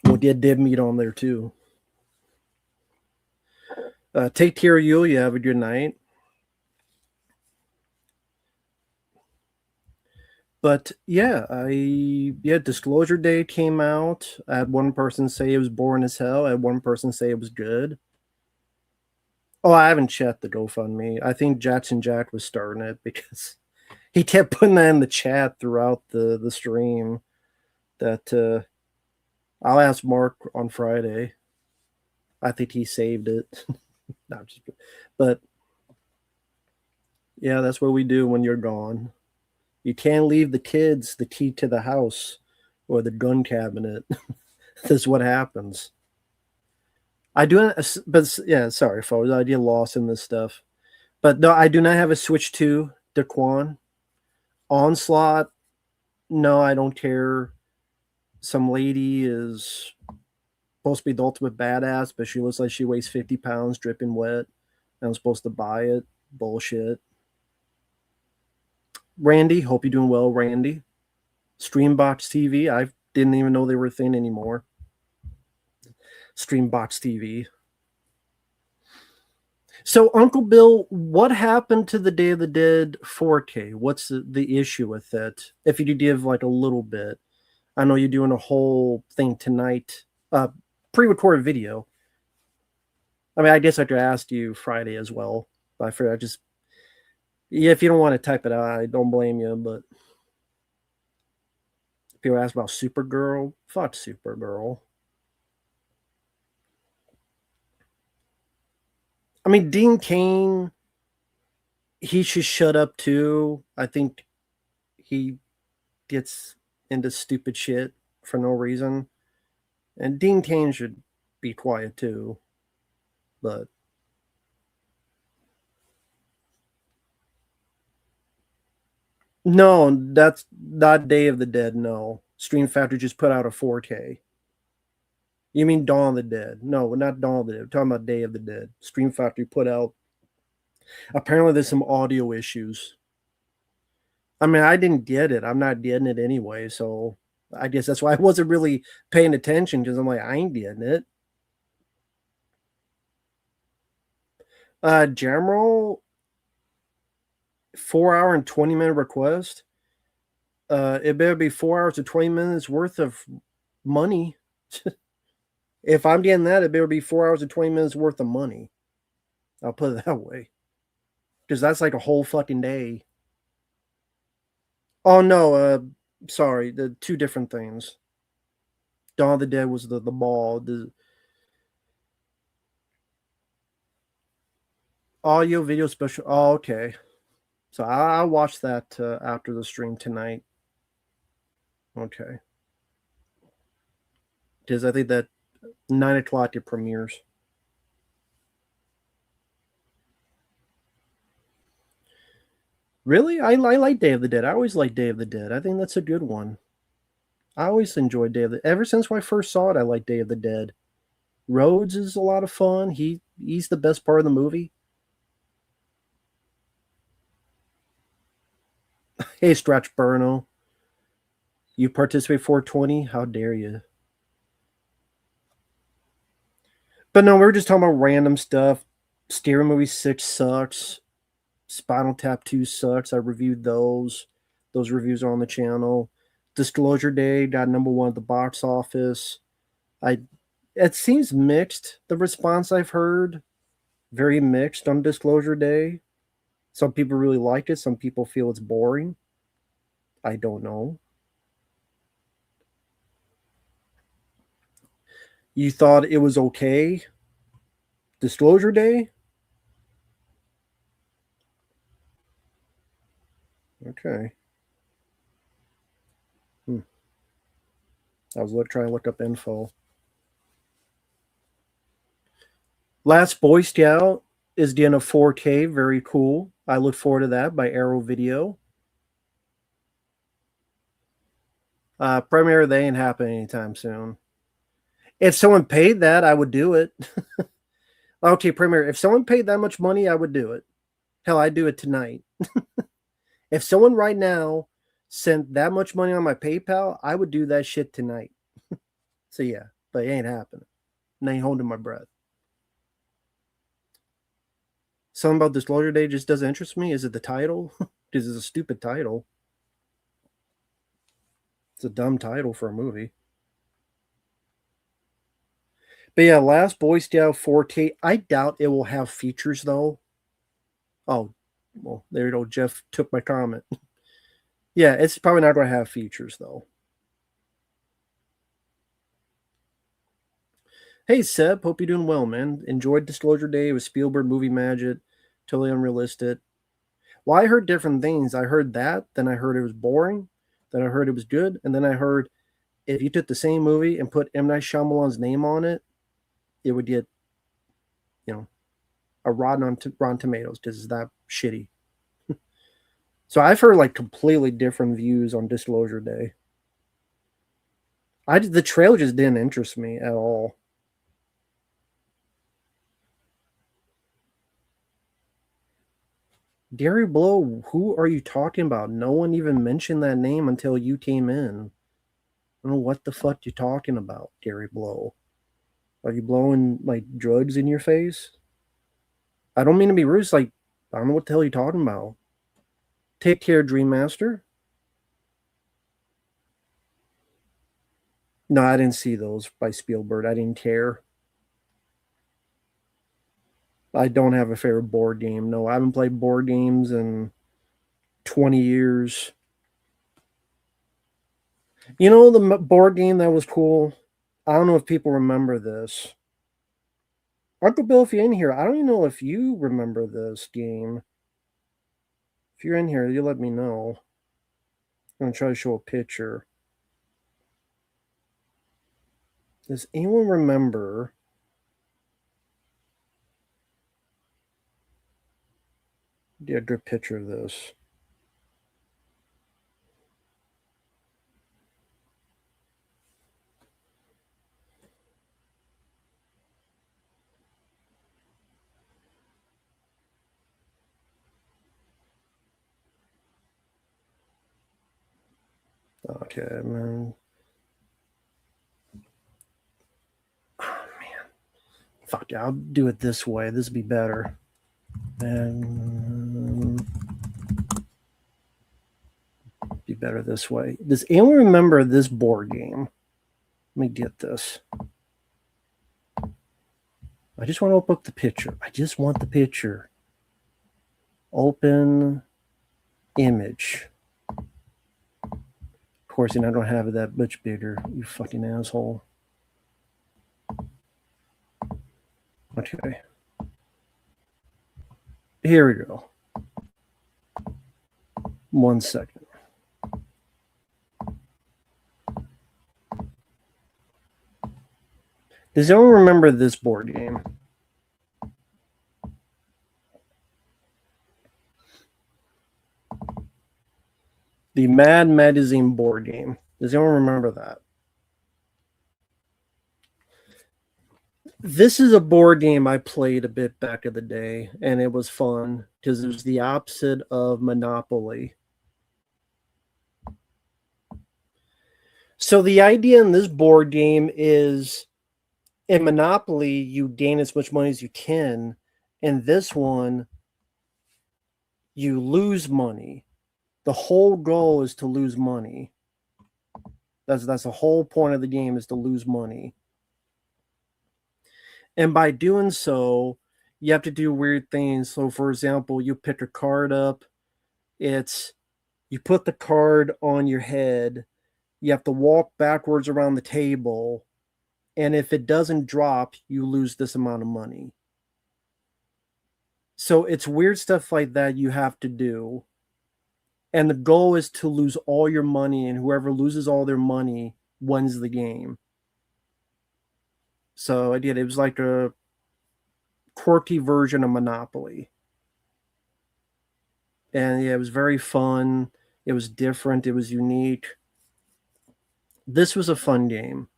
We'll get dead meat on there too. Take care of you. You have a good night. But yeah, Disclosure Day came out. I had one person say it was boring as hell. I had one person say it was good. Oh, I haven't checked the GoFundMe. I think Jackson Jack was starting it because he kept putting that in the chat throughout the stream. That I'll ask Mark on Friday. I think he saved it. But yeah, that's what we do when you're gone. You can't leave the kids the key to the house or the gun cabinet. That's what happens. But yeah, sorry, folks. I get lost in this stuff. But no, I do not have a Switch 2, Daquan. Onslaught, no, I don't care. Some lady is supposed to be the ultimate badass, but she looks like she weighs 50 pounds, dripping wet. And I'm supposed to buy it. Bullshit. Randy, hope you're doing well, Randy. Streambox TV, I didn't even know they were a thing anymore. Streambox TV. So, Uncle Bill, what happened to the Day of the Dead 4K? What's the issue with it? If you could give like a little bit, I know you're doing a whole thing tonight, pre-recorded video. I mean, I guess I could ask you Friday as well. But I figured yeah, if you don't want to type it out, I don't blame you. But people ask about Supergirl. Fuck Supergirl. I mean, Dean Cain, he should shut up too. I think he gets into stupid shit for no reason. And Dean Cain should be quiet too. But no, that's not Day of the Dead. No, Stream Factory just put out a 4K. You mean Dawn of the Dead? No, not Dawn of the Dead. We're talking about Day of the Dead. Stream Factory put out. Apparently, there's some audio issues. I mean, I didn't get it. I'm not getting it anyway. So I guess that's why I wasn't really paying attention, because I'm like, I ain't getting it. Jamroll, 4 hour and 20-minute request. It better be 4 hours and 20 minutes worth of money. If I'm getting that, it better be 4 hours and 20 minutes worth of money. I'll put it that way. Because that's like a whole fucking day. Oh no, sorry, the two different things. Dawn of the Dead was the ball. The audio video special. Oh, okay. So I'll watch that after the stream tonight. Okay. Because I think that 9 o'clock it premieres. Really? I like Day of the Dead. I always like Day of the Dead. I think that's a good one. I always enjoyed Day of the Dead. Ever since when I first saw it, I like Day of the Dead. Rhodes is a lot of fun. He's the best part of the movie. Hey, Stretch Burno. You participate 420? How dare you? But no, we were just talking about random stuff. Scary Movie 6 sucks. Spinal Tap 2 sucks. I reviewed those. Those reviews are on the channel. Disclosure Day got #1 at the box office. It seems mixed, the response I've heard. Very mixed on Disclosure Day. Some people really like it. Some people feel it's boring. I don't know. You thought it was okay? Disclosure Day? Okay. I was trying to look up info. Last Boy Scout is getting a 4K. Very cool. I look forward to that by Arrow Video. Premiere, they ain't happening anytime soon. If someone paid that, I would do it. Okay, Premiere, if someone paid that much money, I would do it. Hell, I'd do it tonight. If someone right now sent that much money on my PayPal, I would do that shit tonight. So yeah, but it ain't happening. And I ain't holding my breath. Something about Disclosure Day just doesn't interest me. Is it the title? Because it's a stupid title. It's a dumb title for a movie. But yeah, Last Boy Scout 4K. I doubt it will have features though. Oh, well, there you go. Jeff took my comment. Yeah, it's probably not going to have features though. Hey Seb, hope you're doing well, man. Enjoyed Disclosure Day with Spielberg movie magic. Totally unrealistic. Well, I heard different things. I heard that, then I heard it was boring, then I heard it was good, and then I heard if you took the same movie and put M. Night Shyamalan's name on it, it would get, a Rotten Tomatoes because it's that shitty. So I've heard like completely different views on Disclosure Day. The trailer just didn't interest me at all. Gary Blow, who are you talking about? No one even mentioned that name until you came in. I don't know what the fuck you're talking about, Gary Blow. Are you blowing like drugs in your face? I don't mean to be rude. It's like, I don't know what the hell you're talking about. Take care, Dream Master. No, I didn't see those by Spielberg. I didn't care. I don't have a favorite board game. No, I haven't played board games in 20 years. You know the board game that was cool? I don't know if people remember this. Uncle Bill, if you're in here, I don't even know if you remember this game. If you're in here, you let me know. I'm going to try to show a picture. Does anyone remember? Yeah, good picture of this. Okay, man. Oh, man. Fuck yeah, I'll do it this way. This would be better. And be better this way. Does anyone remember this board game? Let me get this. I just want to open up the picture. I just want the picture. Open image. Of course, and I don't have it that much bigger, you fucking asshole. Okay. Here we go. 1 second. Does anyone remember this board game? The Mad Magazine board game. Does anyone remember that? This is a board game I played a bit back in the day, and it was fun because it was the opposite of Monopoly. So the idea in this board game is, in Monopoly, you gain as much money as you can. In this one, you lose money. The whole goal is to lose money. That's the whole point of the game, is to lose money. And by doing so, you have to do weird things. So, for example, you pick a card up. You put the card on your head. You have to walk backwards around the table. And if it doesn't drop, you lose this amount of money. So it's weird stuff like that you have to do. And the goal is to lose all your money, and whoever loses all their money wins the game. So it was like a quirky version of Monopoly. And yeah, it was very fun. It was different. It was unique. This was a fun game.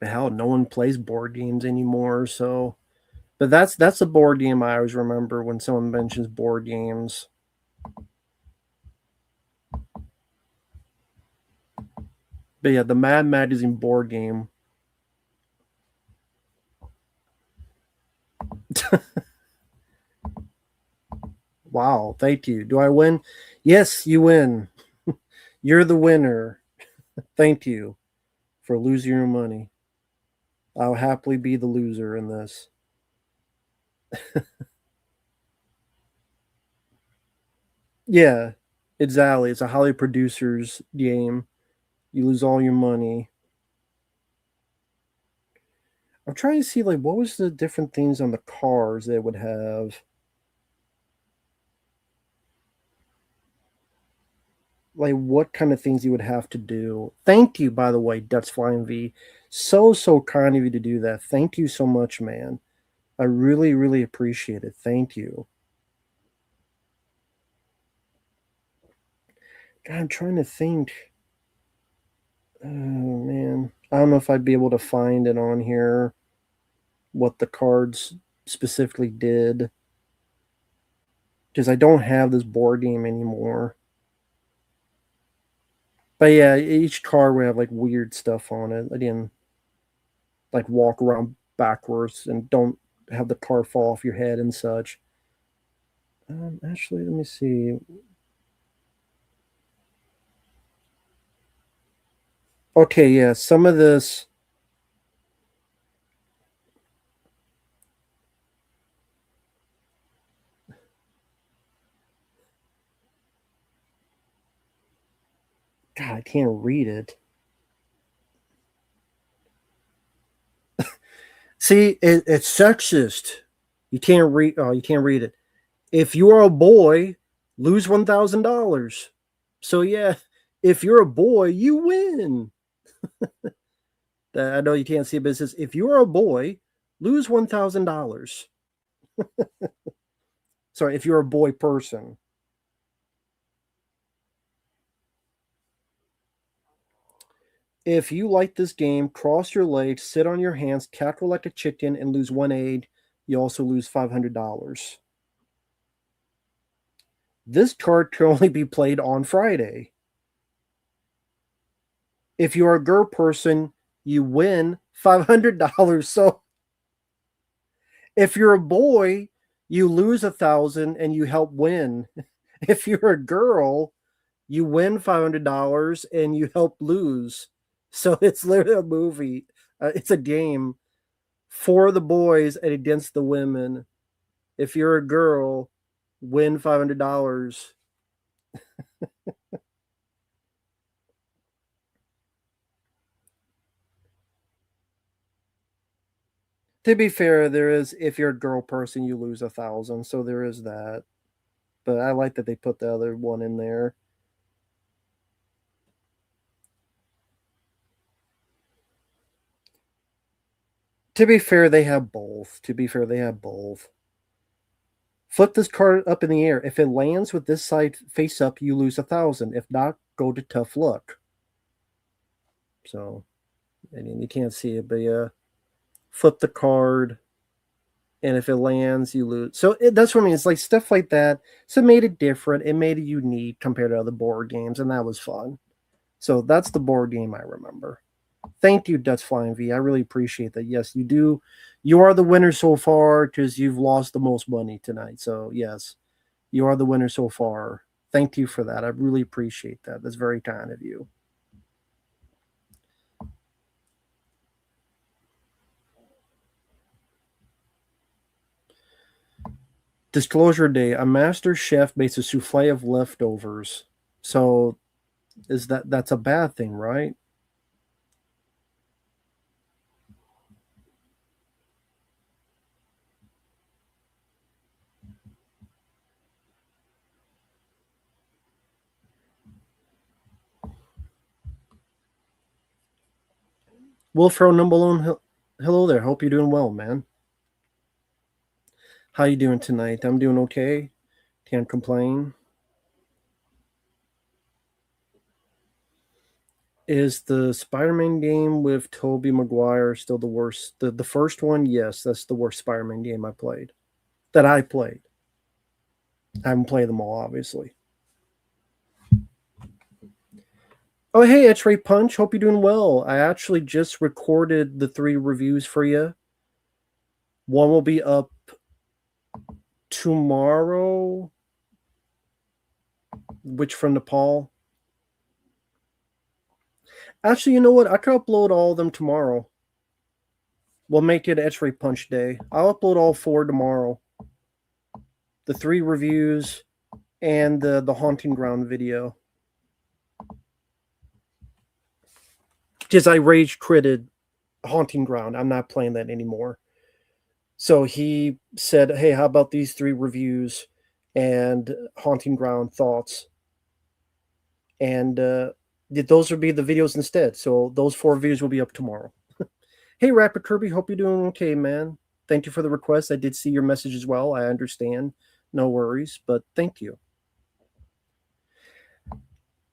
But hell, no one plays board games anymore. So, but that's a board game I always remember when someone mentions board games. But yeah, the Mad Magazine board game. Wow, thank you. Do I win? Yes, you win. You're the winner. Thank you for losing your money. I'll happily be the loser in this. Yeah, exactly. It's a Hollywood producers game. You lose all your money. I'm trying to see, like, what was the different things on the cars they would have. Like, what kind of things you would have to do. Thank you, by the way, Dutch Flying V. So kind of you to do that. Thank you so much, man. I really, really appreciate it. Thank you. God, I'm trying to think. Oh, man. I don't know if I'd be able to find it on here, what the cards specifically did. Because I don't have this board game anymore. But yeah, each card would have like weird stuff on it. I didn't like walk around backwards and don't have the car fall off your head and such. Actually, let me see. Okay, yeah, some of this. God, I can't read it. See, it's sexist. You can't read. Oh, you can't read it. If you are a boy, lose $1,000. So yeah, if you're a boy, you win. I know you can't see it, but it says if you are a boy, lose $1,000. Sorry, if you're a boy person. If you like this game, cross your legs, sit on your hands, cackle like a chicken, and lose 1 aid, you also lose $500. This card can only be played on Friday. If you're a girl person, you win $500. So if you're a boy, you lose 1,000 and you help win. If you're a girl, you win $500 and you help lose. So it's literally a movie. It's a game for the boys and against the women. If you're a girl, win $500. To be fair, there is, if you're a girl person, you lose 1,000. So there is that. But I like that they put the other one in there. To be fair, they have both. Flip this card up in the air. If it lands with this side face up, you lose 1,000. If not, go to tough luck. So, I mean, you can't see it, but yeah. Flip the card, and if it lands, you lose. So that's what I mean. It's like stuff like that. So it made it different. It made it unique compared to other board games, and that was fun. So that's the board game I remember. Thank you, Dutch Flying V. I really appreciate that. Yes, you do. You are the winner so far because you've lost the most money tonight. So yes, you are the winner so far. Thank you for that. I really appreciate that. That's very kind of you. Disclosure Day. A master chef makes a souffle of leftovers. So that's a bad thing, right? Wilfro Numbalone, hello there. Hope you're doing well, man. How you doing tonight? I'm doing okay. Can't complain. Is the Spider-Man game with Tobey Maguire still the worst? The first one, yes, that's the worst Spider-Man game I played. That I played. I haven't played them all, obviously. Oh, hey, X-Ray Punch. Hope you're doing well. I actually just recorded the 3 reviews for you. One will be up tomorrow. Which from Nepal? Actually, you know what? I could upload all of them tomorrow. We'll make it X-Ray Punch Day. I'll upload all 4 tomorrow. The 3 reviews and the Haunting Ground video. Because I rage critted Haunting Ground. I'm not playing that anymore. So he said, hey, how about these 3 reviews and Haunting Ground thoughts? And those would be the videos instead. So those 4 videos will be up tomorrow. Hey, Rapid Kirby, hope you're doing okay, man. Thank you for the request. I did see your message as well. I understand. No worries, but thank you.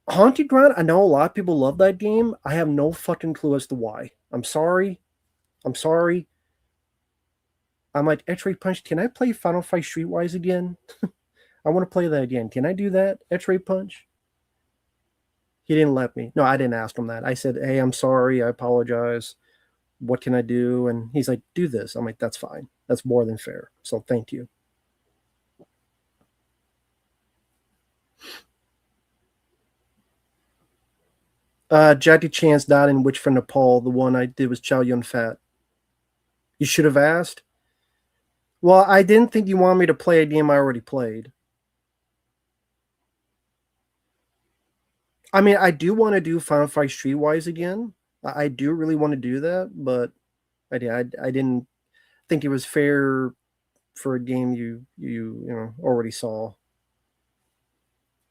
Haunted Ground, I know a lot of people love that game. I have no fucking clue as to why. I'm sorry. I'm like, X-Ray Punch, can I play Final Fight Streetwise again? I want to play that again. Can I do that, X-Ray Punch? He didn't let me. No, I didn't ask him that. I said, hey, I'm sorry. I apologize. what can I do? And he's like, do this. I'm like, that's fine. That's more than fair. So thank you. Jackie Chan's not in Witch from Nepal. The one I did was Chow Yun Fat. You should have asked. Well, I didn't think you wanted me to play a game I already played. I mean, I do want to do Final Fight Streetwise again. I do really want to do that, but I didn't think it was fair for a game you already saw.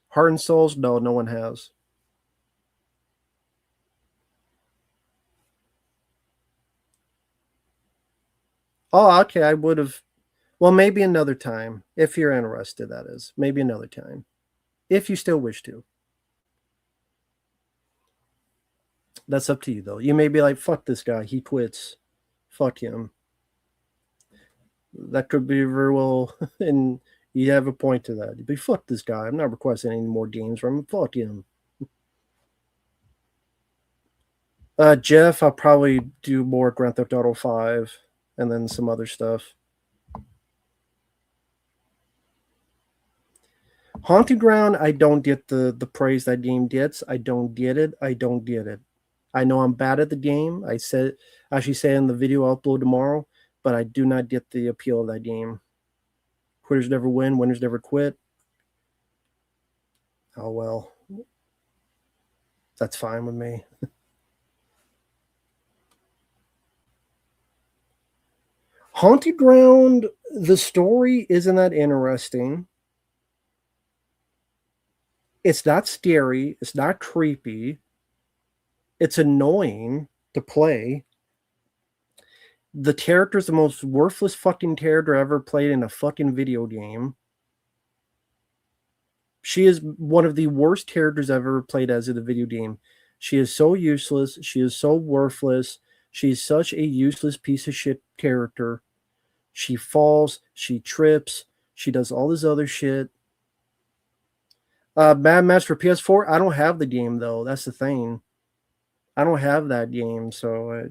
Heart and Souls, no one has. Oh, okay, I would have. Well, maybe another time if you're interested. That is, maybe another time, if you still wish to. That's up to you, though. You may be like, "Fuck this guy, he quits. Fuck him." That could be very well, and you have a point to that. You'd be, "Fuck this guy. I'm not requesting any more games from him. Fuck him." Jeff, I'll probably do more Grand Theft Auto 5 and then some other stuff. Haunted Ground, I don't get the praise that game gets. I don't get it. I don't get it. I know I'm bad at the game. I actually say in the video I'll upload tomorrow, but I do not get the appeal of that game. Quitters never win, winners never quit. Oh well. That's fine with me. Haunted Ground, the story isn't that interesting. It's not scary. It's not creepy. It's annoying to play. The character's the most worthless fucking character ever played in a fucking video game. She is one of the worst characters I've ever played as in a video game. She is so useless. She is so worthless. She's such a useless piece of shit character. She falls. She trips. She does all this other shit. Mad Max for PS4. I don't have the game though. That's the thing. I don't have that game, so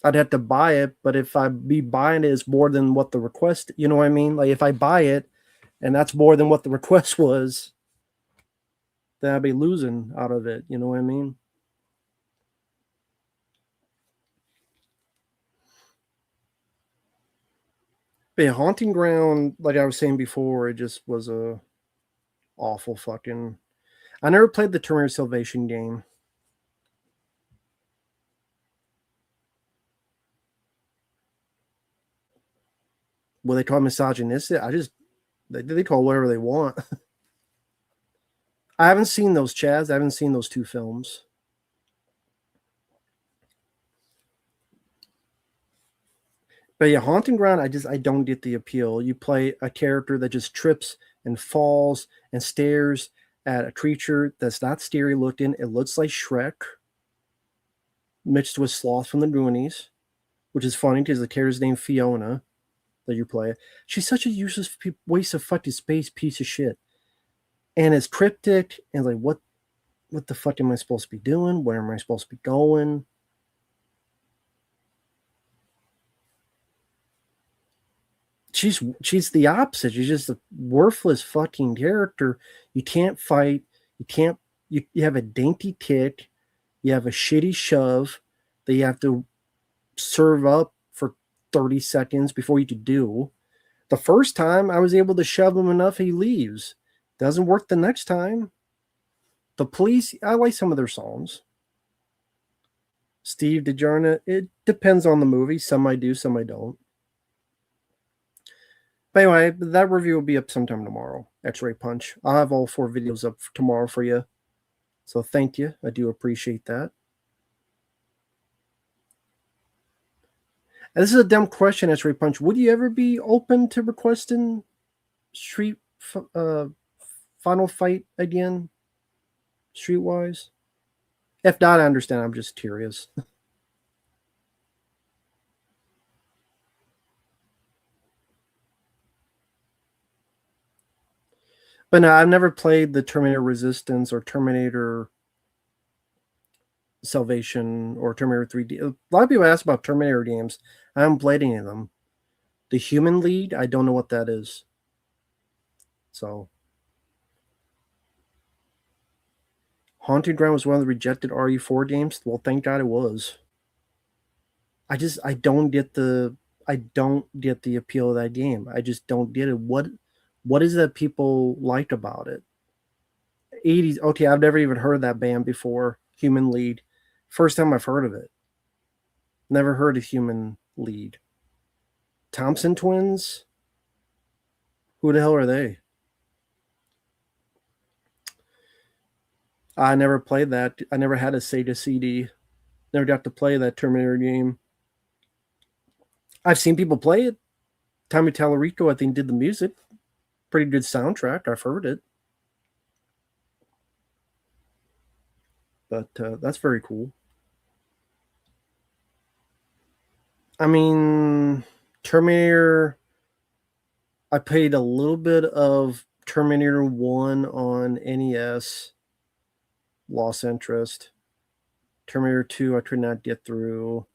I'd have to buy it. But if I be buying it, it's more than what the request. You know what I mean? Like if I buy it, and that's more than what the request was, then I'd be losing out of it. You know what I mean? But yeah, Haunting Ground, like I was saying before, it just was a awful fucking. I never played the Terminator Salvation game. Will they call it misogynistic? They call it whatever they want. I haven't seen those, Chaz. I haven't seen those two films. But yeah, Haunting Ground, I don't get the appeal. You play a character that just trips and falls and stares at a creature that's not scary looking. It looks like Shrek mixed with Sloth from the Goonies, which is funny because the character's named Fiona that you play. She's such a useless waste of fucking space piece of shit. And it's cryptic and like what the fuck am I supposed to be doing? Where am I supposed to be going? She's the opposite. She's just a worthless fucking character. You can't fight. You have a dainty kick. You have a shitty shove that you have to serve up for 30 seconds before you could do. The first time I was able to shove him enough, he leaves. Doesn't work the next time. The Police, I like some of their songs. Steve DeJarna, it depends on the movie. Some I do, some I don't. But anyway, that review will be up sometime tomorrow. X-Ray Punch. I'll have all 4 videos up tomorrow for you. So thank you. I do appreciate that. And this is a dumb question, X-Ray Punch. Would you ever be open to requesting Street Final Fight again? Streetwise? If not, I understand. I'm just curious. But no, I've never played the Terminator Resistance or Terminator Salvation or Terminator 3D. A lot of people ask about Terminator games. I haven't played any of them. The Human Lead, I don't know what that is. So, Haunted Ground was one of the rejected RE4 games. Well, thank God it was. I don't get the appeal of that game. I just don't get it. What is that people liked about it? 80s. Okay, I've never even heard of that band before. Human Lead. First time I've heard of it. Never heard of Human Lead. Thompson Twins? Who the hell are they? I never played that. I never had a Sega CD. Never got to play that Terminator game. I've seen people play it. Tommy Tallarico, I think, did the music. Pretty good soundtrack. I've heard it. But that's very cool. I mean, Terminator. I played a little bit of Terminator 1 on NES. Lost interest. Terminator 2, I could not get through.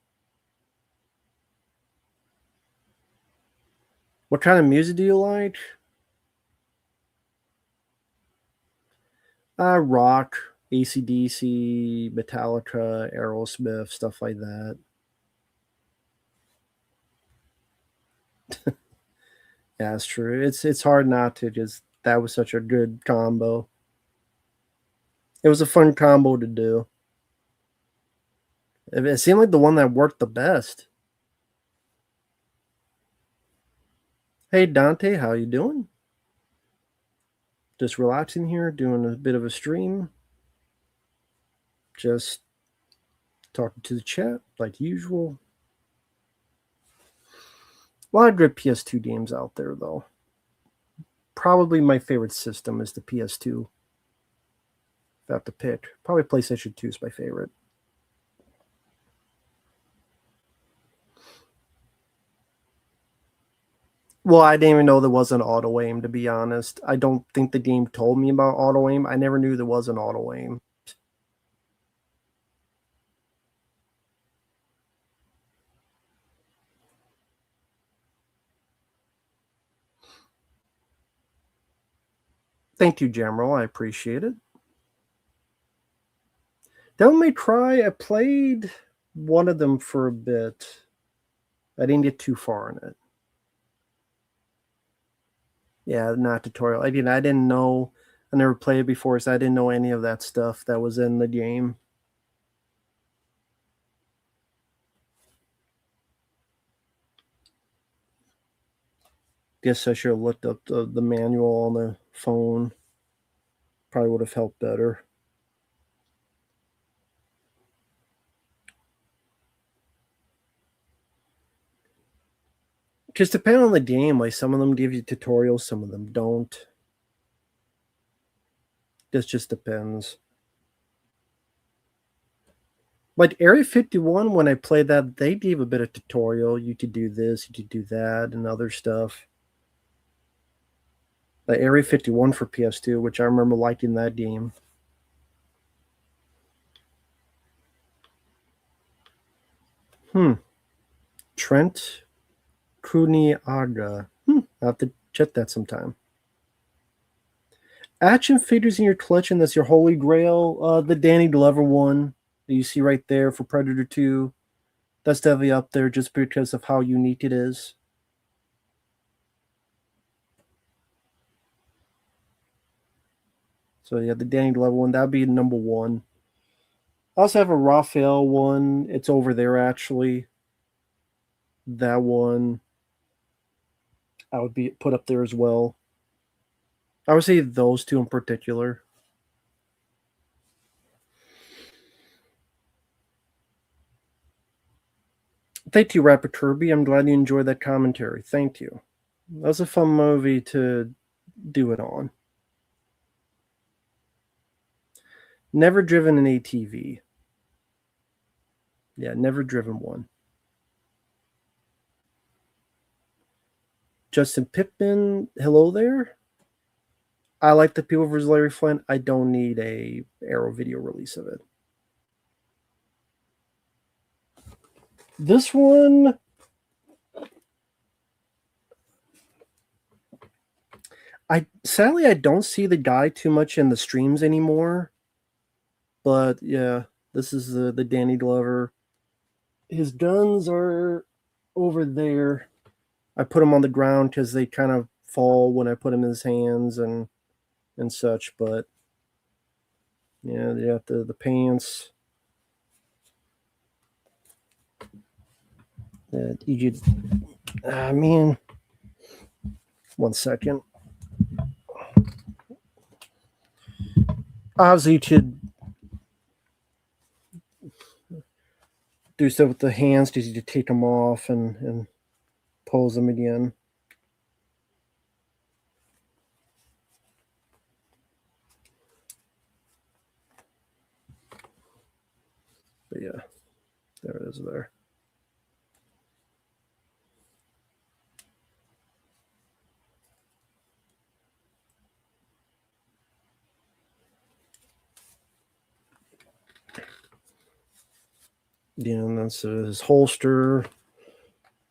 What kind of music do you like? Rock, AC/DC, Metallica, Aerosmith, stuff like that. Yeah, it's true. It's hard not to, just that was such a good combo. It was a fun combo to do. It seemed like the one that worked the best. Hey Dante, how you doing? Just relaxing here, doing a bit of a stream. Just talking to the chat like usual. A lot of good PS2 games out there, though. Probably my favorite system is the PS2. If I have to pick, probably PlayStation 2 is my favorite. Well, I didn't even know there was an auto aim, to be honest. I don't think the game told me about auto aim. I never knew there was an auto aim. Thank you, Jamro. I appreciate it. Devil May Cry, I played one of them for a bit. I didn't get too far in it. Yeah, not tutorial. I didn't know. I never played it before, so I didn't know any of that stuff that was in the game. Guess I should have looked up the manual on the phone. Probably would have helped better. Because depending on the game, like some of them give you tutorials, some of them don't. This just depends. Like Area 51, when I played that, they gave a bit of tutorial. You could do this, you could do that, and other stuff. Like Area 51 for PS2, which I remember liking that game. Trent Kuniaga. I'll have to check that sometime. Action figures in your collection, that's your holy grail. The Danny Glover one that you see right there for Predator 2. That's definitely up there just because of how unique it is. So yeah, the Danny Glover one, that'd be number one. I also have a Raphael one. It's over there actually. That one I would be put up there as well. I would say those two in particular. Thank you, Rapper Kirby. I'm glad you enjoyed that commentary. Thank you. That was a fun movie to do it on. Never driven an ATV. Yeah, never driven one. Justin Pittman, hello there. I like the People vs. Larry Flint. I don't need a Arrow video release of it. This one, sadly I don't see the guy too much in the streams anymore. But yeah, this is the Danny Glover. His guns are over there. I put them on the ground because they kind of fall when I put them in his hands and such. But yeah, they got the pants. You could, I mean, 1 second. Obviously, you could do stuff with the hands because you could take them off and pose them again. But yeah, there it is there. Yeah, and that's his holster.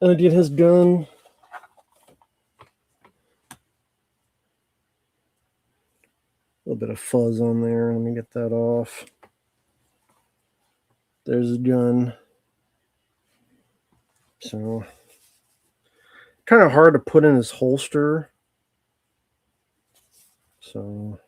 And again, his gun. A little bit of fuzz on there. Let me get that off. There's a gun. So, kind of hard to put in his holster. So,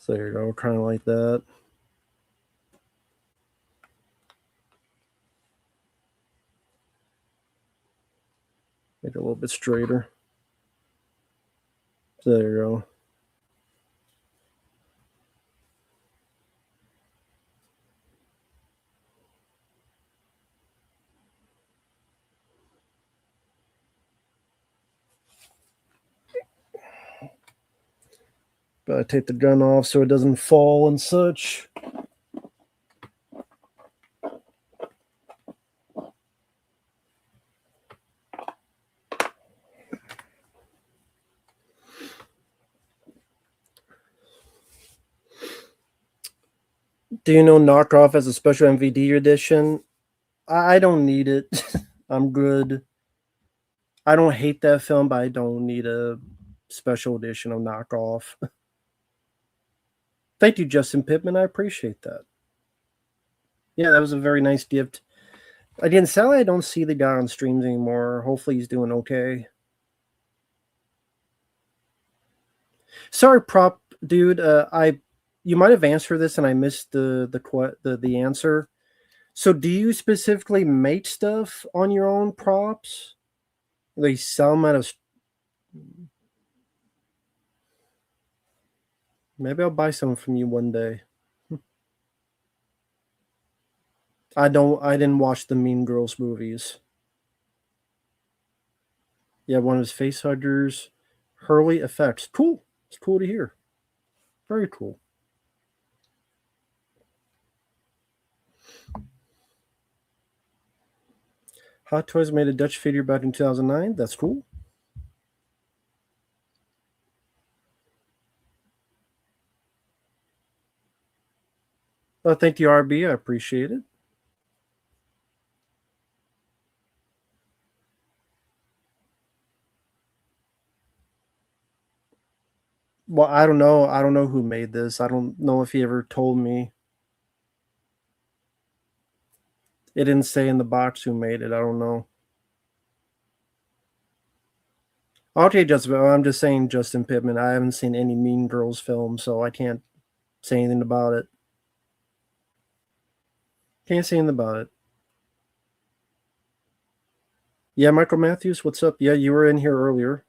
there you go, kind of like that. Make it a little bit straighter. So there you go. But I take the gun off so it doesn't fall and such. Do you know Knockoff as a special MVD edition? I don't need it. I'm good. I don't hate that film, but I don't need a special edition of Knockoff. Thank you, Justin Pittman. I appreciate that. Yeah, that was a very nice gift. Again, sadly, I don't see the guy on streams anymore. Hopefully, he's doing okay. Sorry, prop dude. You might have answered this, and I missed the answer. So, do you specifically make stuff on your own props? They sell them at a. Maybe I'll buy some from you one day. I didn't watch the Mean Girls movies. Yeah, one of his face huggers, Hurley effects. Cool. It's cool to hear. Very cool. Hot Toys made a Dutch figure back in 2009. That's cool. Thank you, RB. I appreciate it. Well, I don't know. I don't know who made this. I don't know if he ever told me. It didn't say in the box who made it. I don't know. Okay, Justin. I'm just saying Justin Pittman. I haven't seen any Mean Girls film, so I can't say anything about it. Can't say anything about it. Yeah, Michael Matthews, what's up? Yeah, you were in here earlier.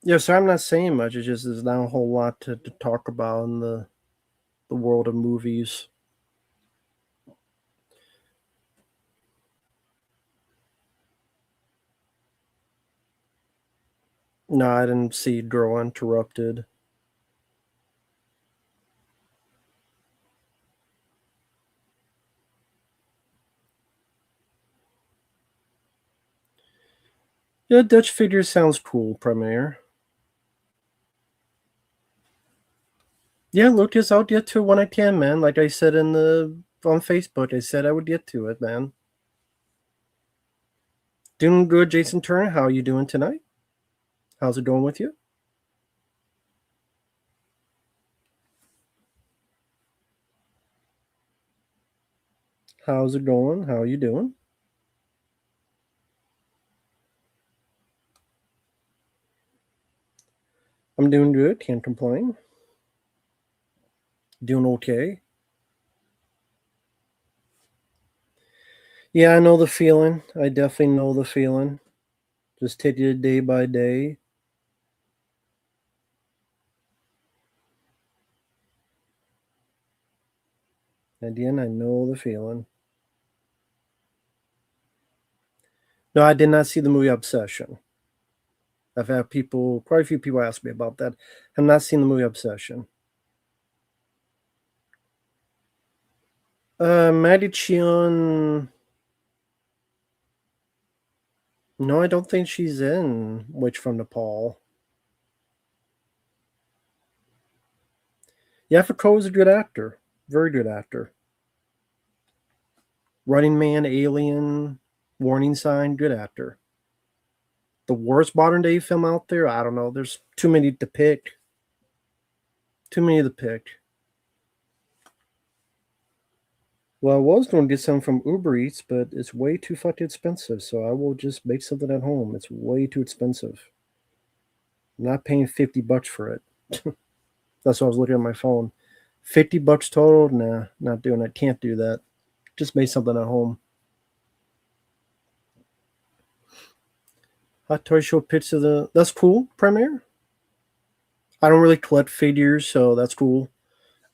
Yeah, so I'm not saying much. It's just there's not a whole lot to talk about in the world of movies. No, I didn't see Girl Interrupted. Yeah, Dutch Figure sounds cool, Premiere. Yeah, Lucas, I'll get to it when I can, man. Like I said on Facebook, I said I would get to it, man. Doing good, Jason Turner. How are you doing tonight? How's it going with you? How's it going? How are you doing? I'm doing good. Can't complain. Doing okay. Yeah, I know the feeling. I definitely know the feeling. Just take it day by day. Again, I know the feeling. No, I did not see the movie Obsession. I've had quite a few people ask me about that. I've not seen the movie Obsession. Maddie Cheon. No, I don't think she's in Witch from Nepal. Yaffa Koh is a good actor. Very good actor. Running Man, Alien, Warning Sign, good actor. The worst modern day film out there? I don't know. There's too many to pick. Too many to pick. Well, I was going to get some from Uber Eats, but it's way too fucking expensive. So I will just make something at home. It's way too expensive. I'm not paying $50 for it. That's why I was looking at my phone. $50 total? Nah, not doing it. Can't do that. Just make something at home. Hot Toy Show pitch of the. That's cool, Premiere. I don't really collect figures, so that's cool.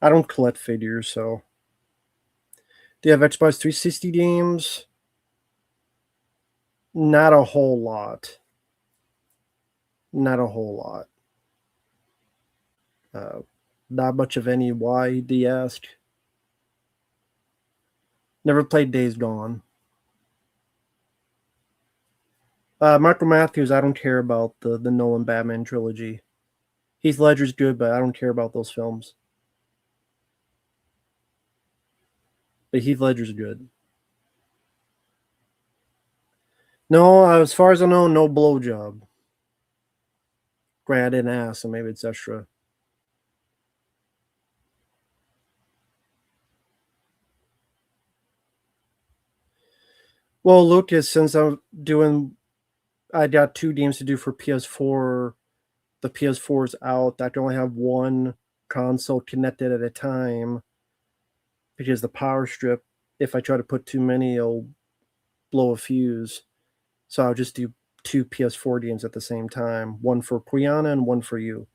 I don't collect figures, so. Do you have Xbox 360 games? Not a whole lot. Not a whole lot. Not much of any. Why, do you ask? Never played Days Gone. Michael Matthews, I don't care about the Nolan Batman trilogy. Heath Ledger's good, but I don't care about those films. But Heath Ledger's good. No, as far as I know, no blowjob. Granted, I didn't ask, so maybe it's extra. Well, Lucas, since I got 2 games to do for PS4. The PS4 is out. I can only have one console connected at a time because the power strip, if I try to put too many, it'll blow a fuse. So I'll just do 2 PS4 games at the same time, one for Quiana and one for you,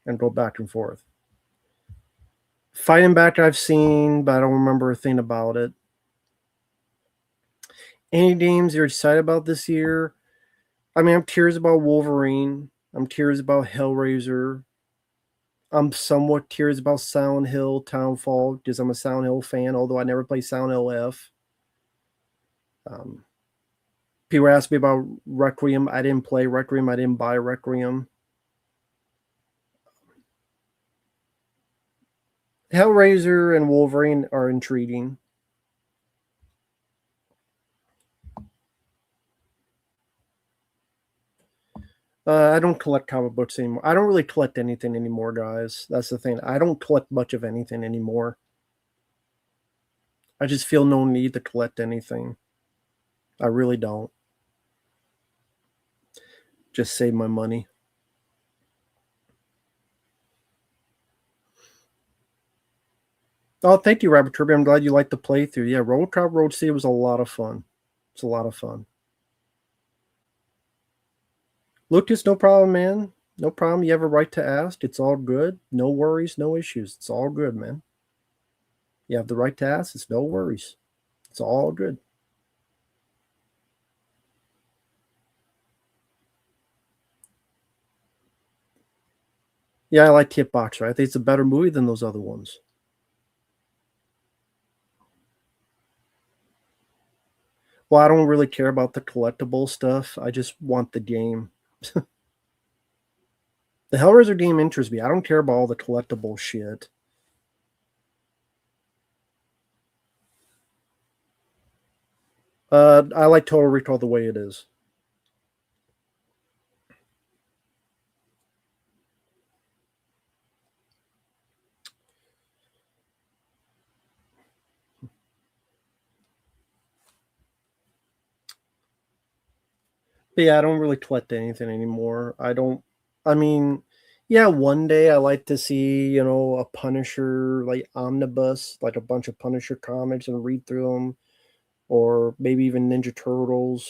and go back and forth. Fighting Back I've seen, but I don't remember a thing about it. Any games you're excited about this year? I mean, I'm curious about Wolverine. I'm curious about Hellraiser. I'm somewhat curious about Silent Hill Townfall because I'm a Silent Hill fan, although I never played Silent Hill F. People ask me about Requiem. I didn't play Requiem. I didn't buy Requiem. Hellraiser and Wolverine are intriguing. I don't collect comic books anymore. I don't really collect anything anymore, guys. That's the thing. I don't collect much of anything anymore. I just feel no need to collect anything. I really don't. Just save my money. Oh, thank you, Rabbit Kirby. I'm glad you liked the playthrough. Yeah, RoboCop Road City was a lot of fun. It's a lot of fun. Lucas, no problem, man. No problem. You have a right to ask. It's all good. No worries, no issues. It's all good, man. You have the right to ask. It's no worries. It's all good. Yeah, I like Tip Boxer. I think it's a better movie than those other ones. Well, I don't really care about the collectible stuff. I just want the game. The Hellraiser game interests me. I don't care about all the collectible shit. I like Total Recall the way it is. But yeah, I don't really collect anything anymore. I don't. I mean, yeah, one day I like to see a Punisher like omnibus, like a bunch of Punisher comics and read through them, or maybe even Ninja Turtles.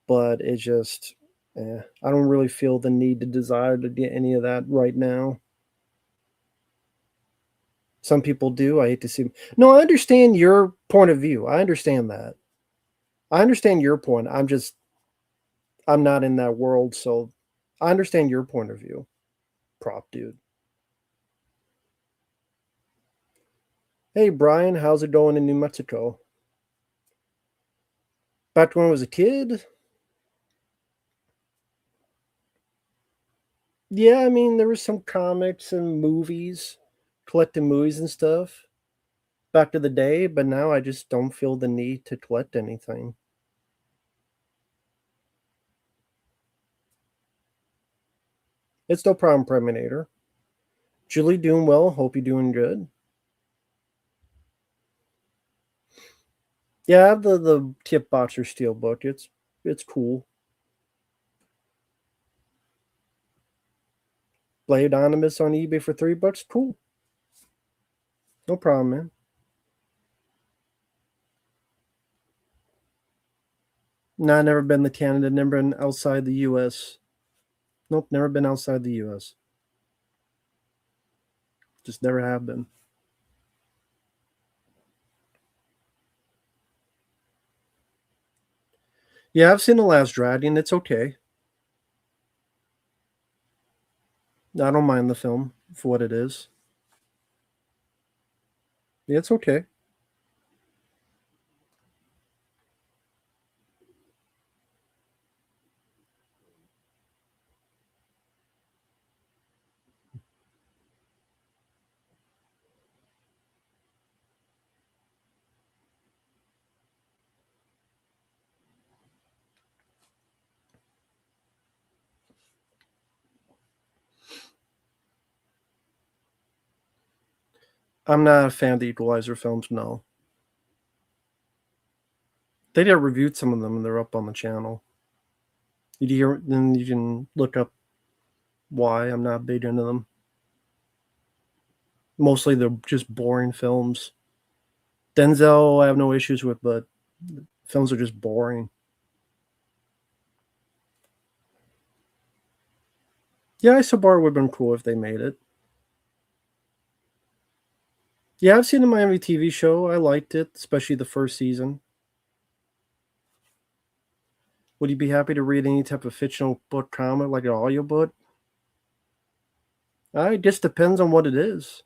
But it just, I don't really feel the need to desire to get any of that right now. Some people do. I hate to see. No, I understand your point of view. I understand that. I understand your point. I'm not in that world, so I understand your point of view. Prop dude. Hey Brian, how's it going in New Mexico? Back to when I was a kid? Yeah, I mean there was some comics and movies, collecting movies and stuff back to the day, but now I just don't feel the need to collect anything. It's no problem, Preminator. Julie doing well. Hope you're doing good. Yeah, I have the Tip Boxer Steel book. It's cool. Blade Animus on eBay for $3. Cool. No problem, man. No, I've never been to Canada, never been outside the US. Nope, never been outside the US. Just never have been. Yeah, I've seen The Last Dragon. It's okay. I don't mind the film for what it is. Yeah, it's okay. I'm not a fan of the Equalizer films, no. They did reviewed some of them and they're up on the channel. Then you can look up why I'm not big into them. Mostly they're just boring films. Denzel, I have no issues with, but films are just boring. Yeah, Isobar would have been cool if they made it. Yeah, I've seen the Miami TV show. I liked it, especially the first season. Would you be happy to read any type of fictional book comic, like an audiobook? It just depends on what it is.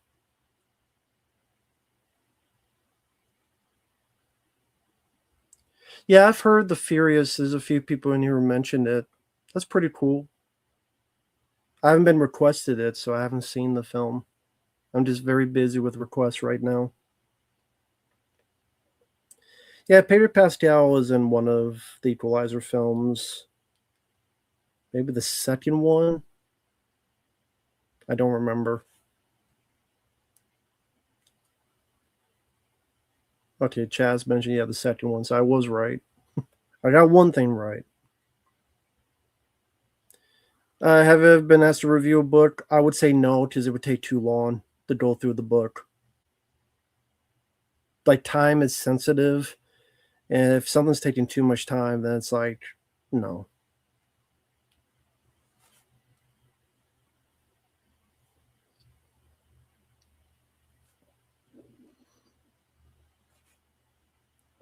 Yeah, I've heard The Furious. There's a few people in here who mentioned it. That's pretty cool. I haven't been requested it, so I haven't seen the film. I'm just very busy with requests right now. Yeah, Pedro Pascal was in one of the Equalizer films. Maybe the second one. I don't remember. Okay, Chaz mentioned the second one, so I was right. I got one thing right. Have I ever been asked to review a book? I would say no, because it would take too long to go through the book. Like, time is sensitive, and if something's taking too much time, then it's like, no.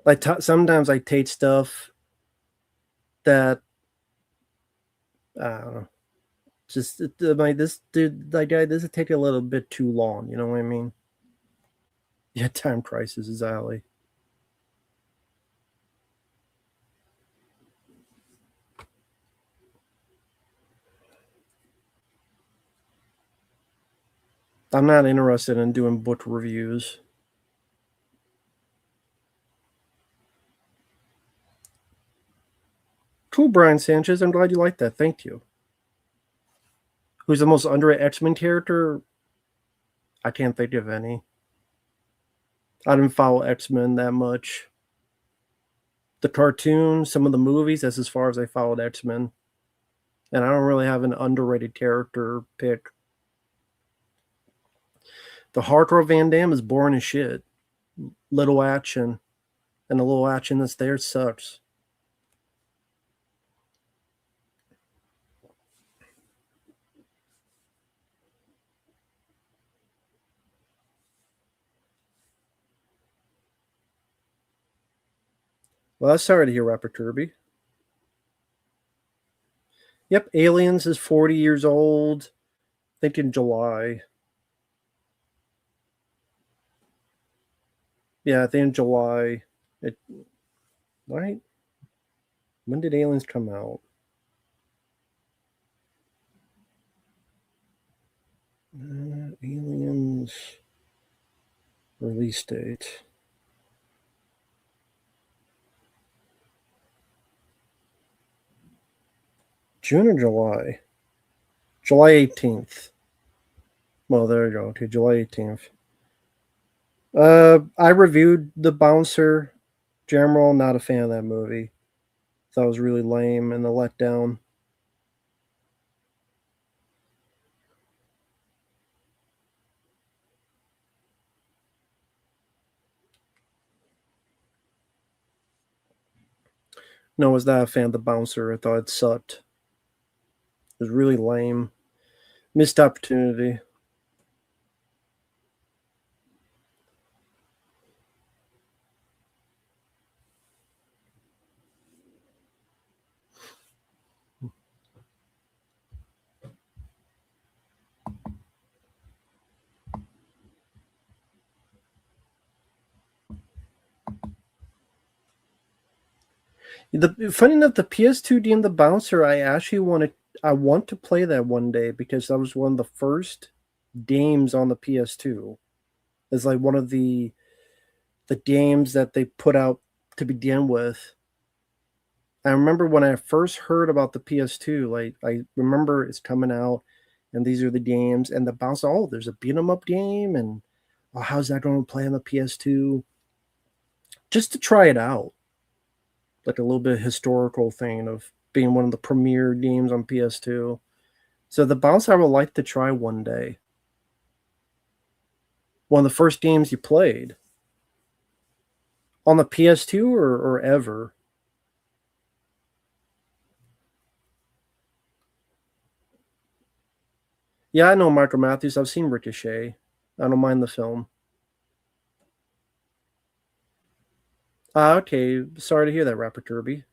Like sometimes I take stuff that I don't know. Just like this dude, like guy, this is taking a little bit too long. You know what I mean? Yeah, Time Crisis is alley. I'm not interested in doing book reviews. Cool, Brian Sanchez. I'm glad you like that. Thank you. Who's the most underrated X-Men character? I can't think of any. I didn't follow X-Men that much. The cartoon, some of the movies, that's as far as I followed X-Men. And I don't really have an underrated character pick. The hardcore Van Damme is boring as shit. Little action. And the little action that's there sucks. Well, that's sorry to hear, Rapper Kirby. Yep, Aliens is 40 years old. I think in July. Yeah, I think in July. Right? When did Aliens come out? Aliens release date. June or July? July 18th. Well, there you go. Okay, July 18th. I reviewed The Bouncer. General, not a fan of that movie. Thought it was really lame and a letdown. No, was not a fan of The Bouncer. I thought it sucked. It was really lame. Missed opportunity. Funny enough, the PS2 game The Bouncer, I want to play that one day because that was one of the first games on the PS2. It's like one of the games that they put out to begin with. I remember when I first heard about the PS2, like I remember it's coming out and these are the games and the bounce. Oh, there's a beat 'em up game, and oh, how's that going to play on the PS2? Just to try it out, like a little bit of historical thing of being one of the premier games on PS2. So the bounce I would like to try one day. One of the first games you played on the PS2 or ever. Yeah, I know Michael Matthews. I've seen Ricochet. I don't mind the film. Okay. Sorry to hear that, Rapper Kirby.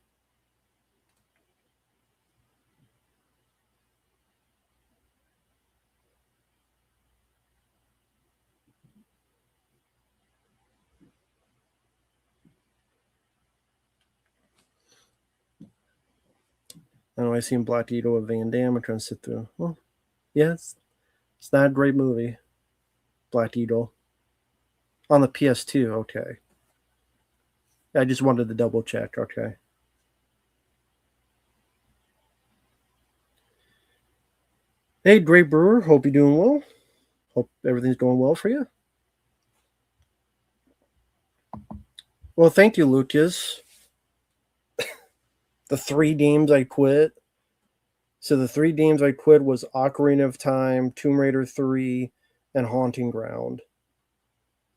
I know I seen Black Widow with Van Damme. I'm trying to sit through. Well, yes, it's not a great movie. Black Widow on the PS2. Okay. I just wanted to double check. Okay. Hey, Great Brewer. Hope you're doing well. Hope everything's going well for you. Well, thank you, Lucas. The 3 games I quit. So the 3 games I quit was Ocarina of Time, Tomb Raider 3, and Haunting Ground.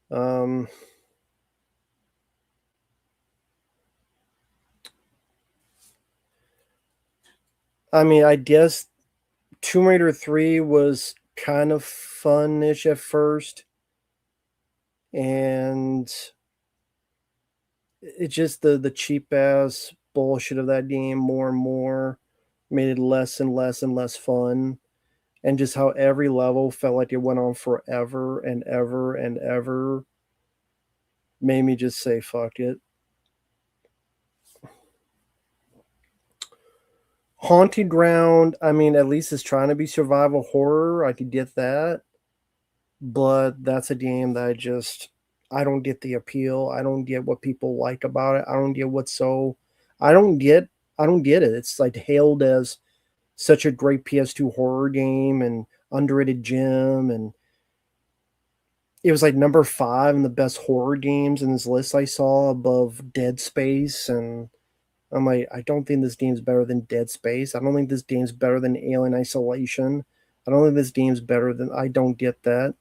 I mean, I guess Tomb Raider 3 was kind of fun-ish at first. And It's just the cheap ass bullshit of that game more and more made it less and less and less fun. And just how every level felt like it went on forever and ever and ever made me just say fuck it. Haunted Ground, I mean, at least it's trying to be survival horror. I could get that. But that's a game that I don't get the appeal. I don't get what people like about it. I don't get what's so I don't get it. It's like hailed as such a great PS2 horror game and underrated gem, and it was like number 5 in the best horror games in this list I saw above Dead Space. And I'm like, I don't think this game's better than Dead Space. I don't think this game's better than Alien Isolation. I don't think this game's better than I don't get that.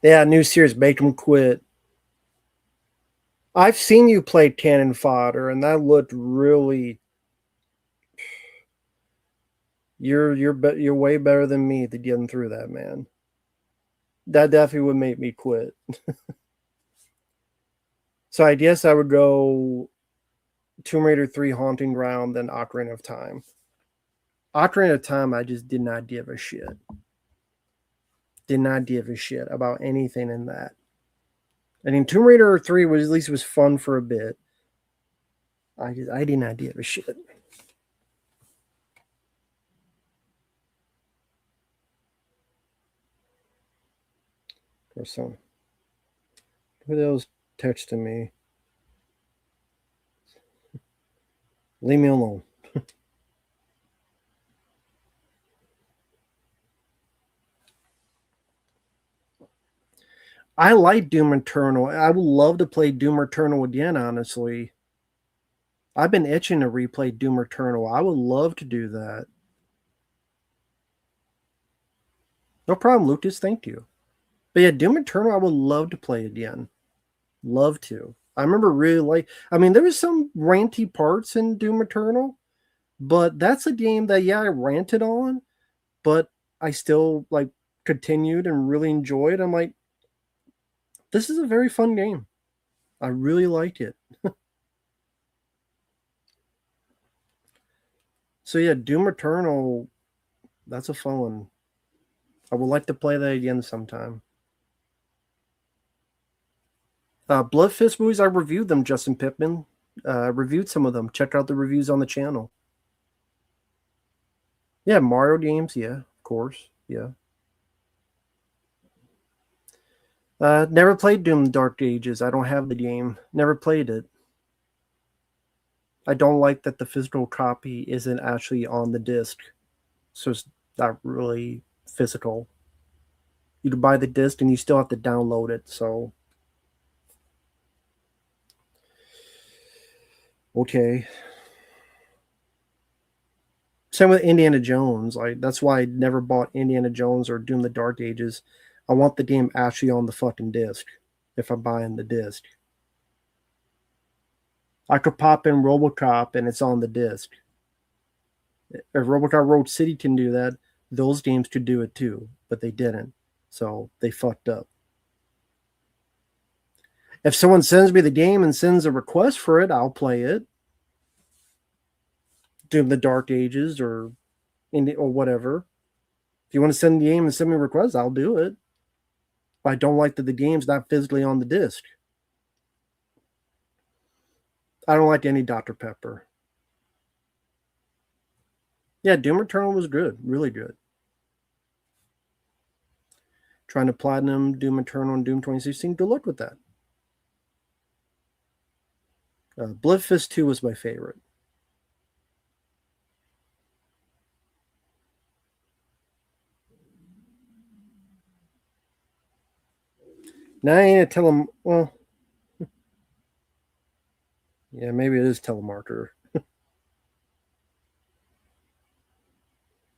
Yeah, new series, make them quit. I've seen you play Cannon Fodder, and that looked really. You're way better than me to getting through that, man. That definitely would make me quit. So I guess I would go Tomb Raider 3 Haunting Ground, then Ocarina of Time. Ocarina of Time, I just did not give a shit. Did not give a shit about anything in that. I mean, Tomb Raider 3 was at least was fun for a bit. I did not give a shit. Or some. Who the hell's texting me? Leave me alone. I like Doom Eternal. I would love to play Doom Eternal again, honestly. I've been itching to replay Doom Eternal. I would love to do that. No problem, Lucas. Thank you. But yeah, Doom Eternal, I would love to play again. Love to. I remember really there was some ranty parts in Doom Eternal, but that's a game that, yeah, I ranted on, but I still continued and really enjoyed. I'm like, this is a very fun game. I really liked it. So yeah, Doom Eternal, that's a fun one. I would like to play that again sometime. Blood Fist movies, I reviewed them, Justin Pittman. Reviewed some of them. Check out the reviews on the channel. Yeah, Mario games, yeah, of course, yeah. Never played Doom Dark Ages. I don't have the game. Never played it. I don't like that the physical copy isn't actually on the disc. So it's not really physical. You can buy the disc and you still have to download it, so. Okay. Same with Indiana Jones. That's why I never bought Indiana Jones or Doom the Dark Ages. I want the game actually on the fucking disc if I'm buying the disc. I could pop in RoboCop and it's on the disc. If RoboCop Road City can do that, those games could do it too, but they didn't. So they fucked up. If someone sends me the game and sends a request for it, I'll play it. Doom the Dark Ages or whatever. If you want to send the game and send me a request, I'll do it. But I don't like that the game's not physically on the disc. I don't like any Dr. Pepper. Yeah, Doom Eternal was good. Really good. Trying to platinum Doom Eternal and Doom 2016. Good luck with that. Blood Fist 2 was my favorite. Now I ain't tell him. Well, yeah, maybe it is telemarketer.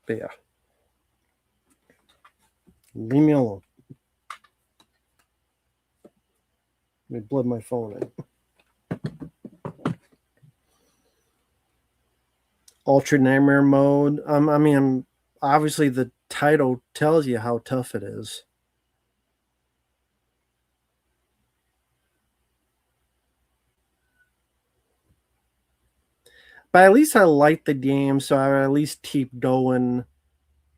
But yeah, leave me alone. Let me plug my phone in. Ultra Nightmare mode. I obviously the title tells you how tough it is. But at least I like the game, so I at least keep going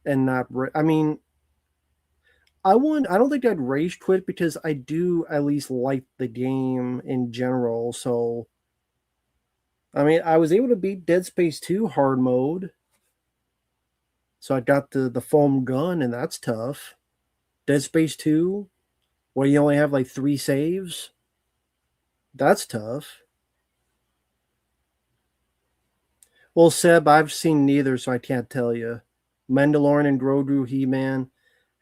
and not. I mean, I don't think I'd rage quit because I do at least like the game in general. So, I mean, I was able to beat Dead Space 2 hard mode. So I got the foam gun, and that's tough. Dead Space 2, where you only have like 3 saves, that's tough. Well, Seb, I've seen neither, so I can't tell you. Mandalorian and Grogu, He-Man,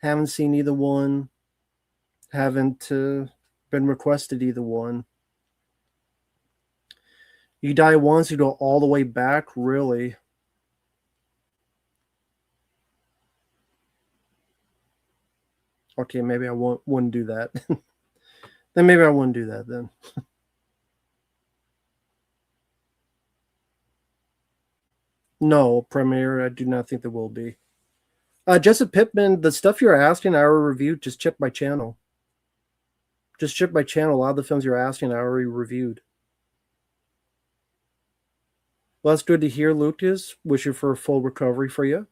haven't seen either one. Haven't been requested either one. You die once, you go all the way back, really. Okay, maybe I wouldn't do that. Then maybe I wouldn't do that then. No, Premiere, I do not think there will be. Jessica Pittman, the stuff you're asking, I already reviewed. Just check my channel. Just check my channel. A lot of the films you're asking, I already reviewed. Well, that's good to hear, Lucas. Wish you for a full recovery for you.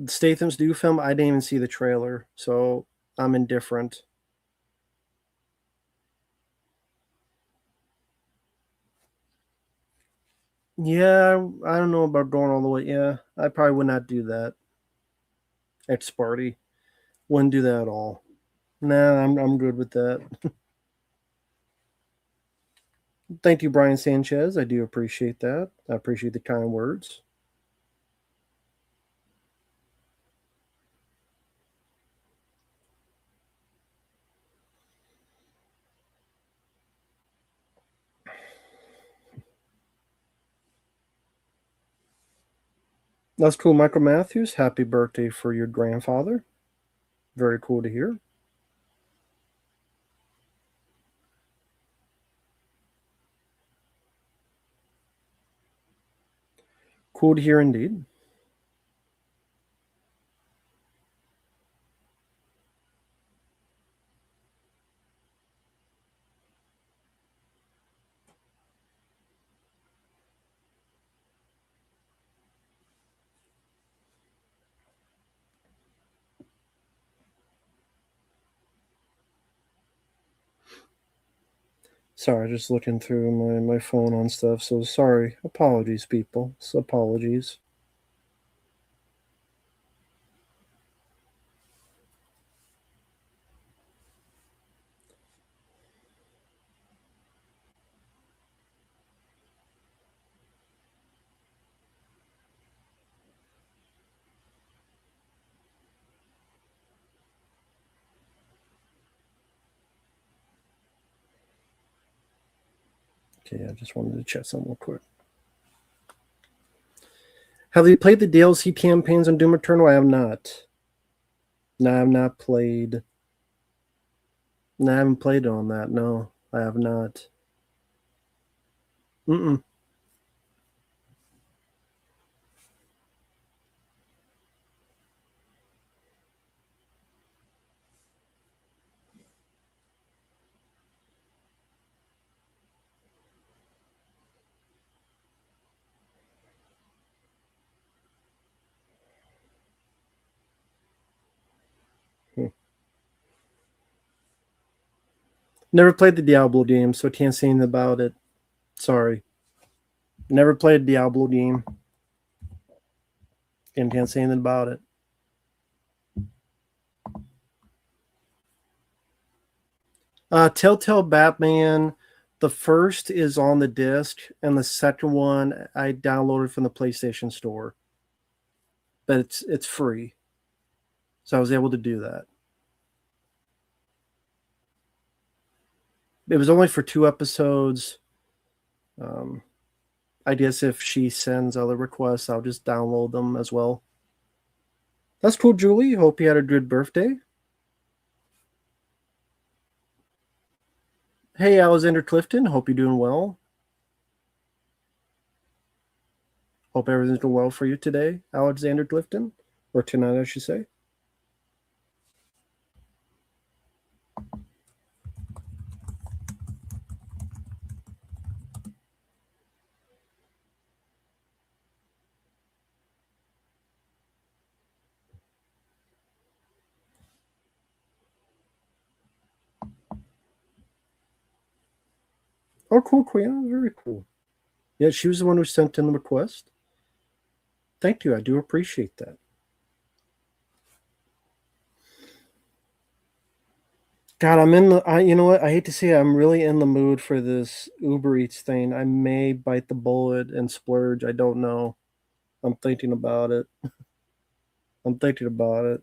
Statham's new film, I didn't even see the trailer, so I'm indifferent. Yeah, I don't know about going all the way. Yeah, I probably would not do that. X Party. Wouldn't do that at all. Nah, I'm good with that. Thank you, Brian Sanchez. I do appreciate that. I appreciate the kind words. That's cool, Michael Matthews. Happy birthday for your grandfather. Very cool to hear. Cool to hear indeed. Sorry, just looking through my phone on stuff. So sorry. Apologies, people. So apologies. Okay, I just wanted to check something real quick. Have you played the DLC campaigns on Doom Eternal? I have not. No, I have not played. No, I haven't played on that. No, I have not. Mm-mm. Never played the Diablo game, so I can't say anything about it. Sorry. Never played a Diablo game. And can't say anything about it. Telltale Batman, the first is on the disc, and the second one I downloaded from the PlayStation Store. But it's free. So I was able to do that. It was only for 2 episodes. I guess if she sends other requests, I'll just download them as well. That's cool, Julie. Hope you had a good birthday. Hey, Alexander Clifton. Hope you're doing well. Hope everything's going well for you today, Alexander Clifton, or tonight, I should say. Oh, cool, cool. Yeah, very cool. Yeah, she was the one who sent in the request. Thank you. I do appreciate that. God, I'm in the. You know what? I hate to say it, I'm really in the mood for this Uber Eats thing. I may bite the bullet and splurge. I don't know. I'm thinking about it. I'm thinking about it.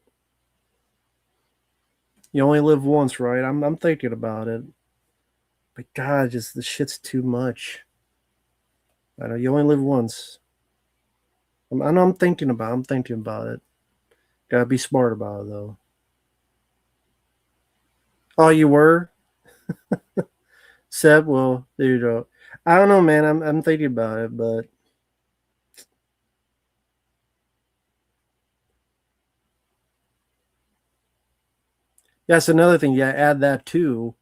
You only live once, right? I'm thinking about it. But God, just the shit's too much. I know you only live once. I know I'm thinking about. I'm thinking about it. Gotta be smart about it though. Oh, you were, Seb? Well, there you go. I don't know, man. I'm thinking about it, but that's another thing. Yeah, add that too.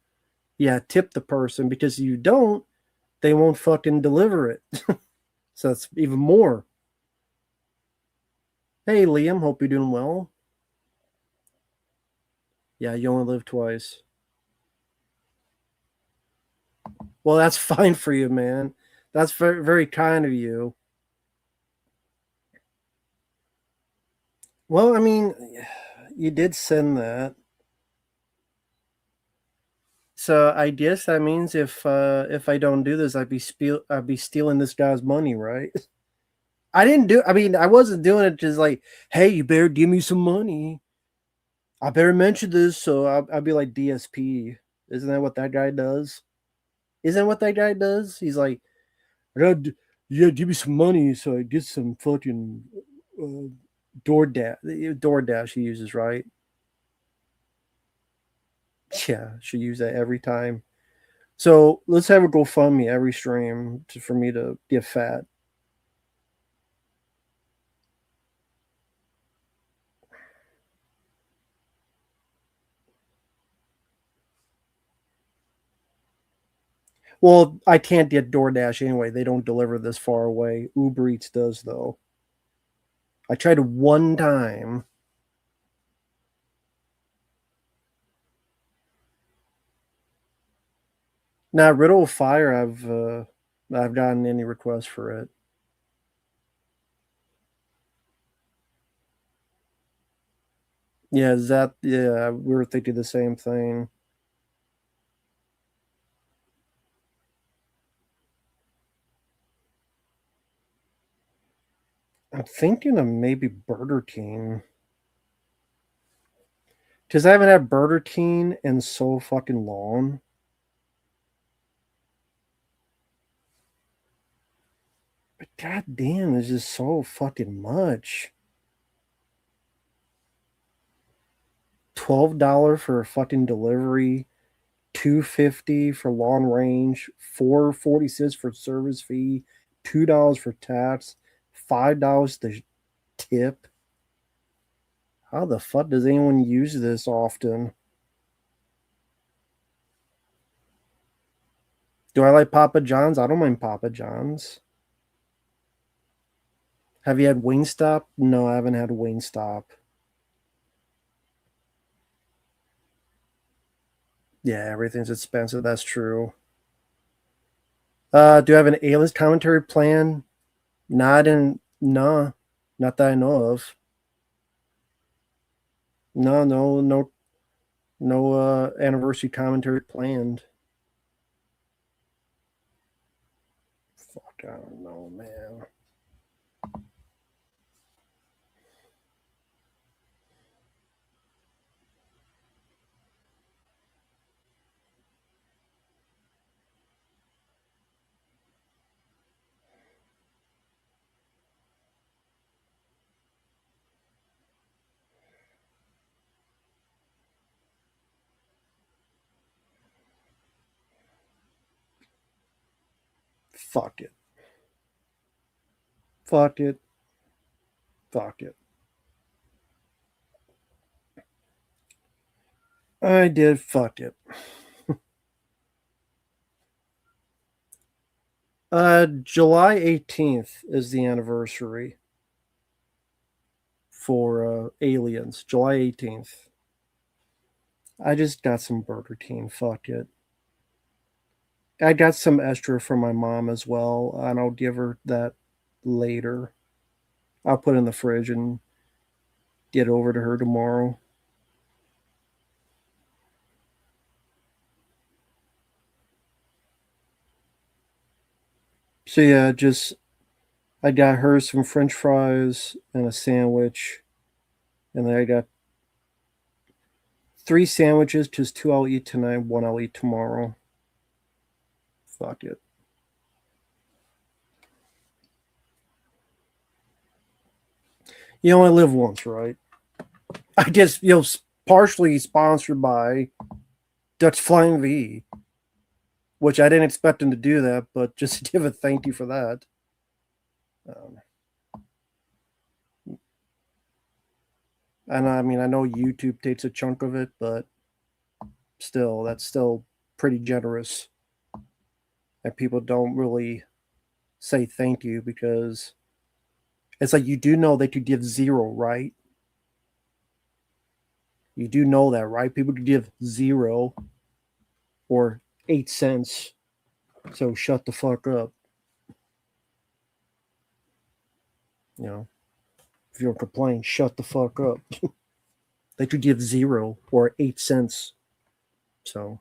Yeah, tip the person because if you don't, they won't fucking deliver it. So that's even more. Hey, Liam. Hope you're doing well. Yeah, you only live twice. Well, that's fine for you, man. That's very, very kind of you. Well, I mean, you did send that. So I guess that means if I don't do this, I'd be stealing this guy's money, right? I didn't do. I mean, I wasn't doing it just like, hey, you better give me some money. I better mention this, so I'll be like DSP. Isn't that what that guy does? Isn't what that guy does? He's like, yeah, give me some money so I get some fucking uh, DoorDash he uses, right? Yeah, should use that every time. So let's have a GoFundMe every stream for me to get fat. Well, I can't get DoorDash anyway. They don't deliver this far away. Uber Eats does though. I tried one time. Now Riddle of Fire, I've gotten any requests for it. Yeah, is that yeah? We were thinking the same thing. I'm thinking of maybe Burger King because I haven't had Burger King in so fucking long. But god damn, it's just so fucking much. $12 for a fucking delivery, $2.50 for long range, $4.46 for service fee, $2 for tax, $5 to tip. How the fuck does anyone use this often? Do I like Papa John's? I don't mind Papa John's. Have you had Wingstop? No, I haven't had Wingstop. Yeah, everything's expensive. That's true. Do I have an A-list commentary plan? No, not that I know of. No anniversary commentary planned. Fuck, I don't know, man. Fuck it. Fuck it. Fuck it. I did fuck it. July 18th is the anniversary for Aliens. July 18th. I just got some Burger King. Fuck it. I got some extra from my mom as well, and I'll give her that later. I'll put it in the fridge and get over to her tomorrow. So yeah, just I got her some French fries and a sandwich, and then I got 3 sandwiches. Just 2 I'll eat tonight, 1 I'll eat tomorrow. Fuck it. You only live once, right? I guess partially sponsored by Dutch Flying V, which I didn't expect him to do that, but just to give a thank you for that. And I mean, I know YouTube takes a chunk of it, but still, that's still pretty generous. And people don't really say thank you because it's like you do know they could give 0, right? You do know that, right? People could give 0 or 8 cents. So shut the fuck up. You know, if you're complaining, shut the fuck up. They could give 0 or 8 cents. So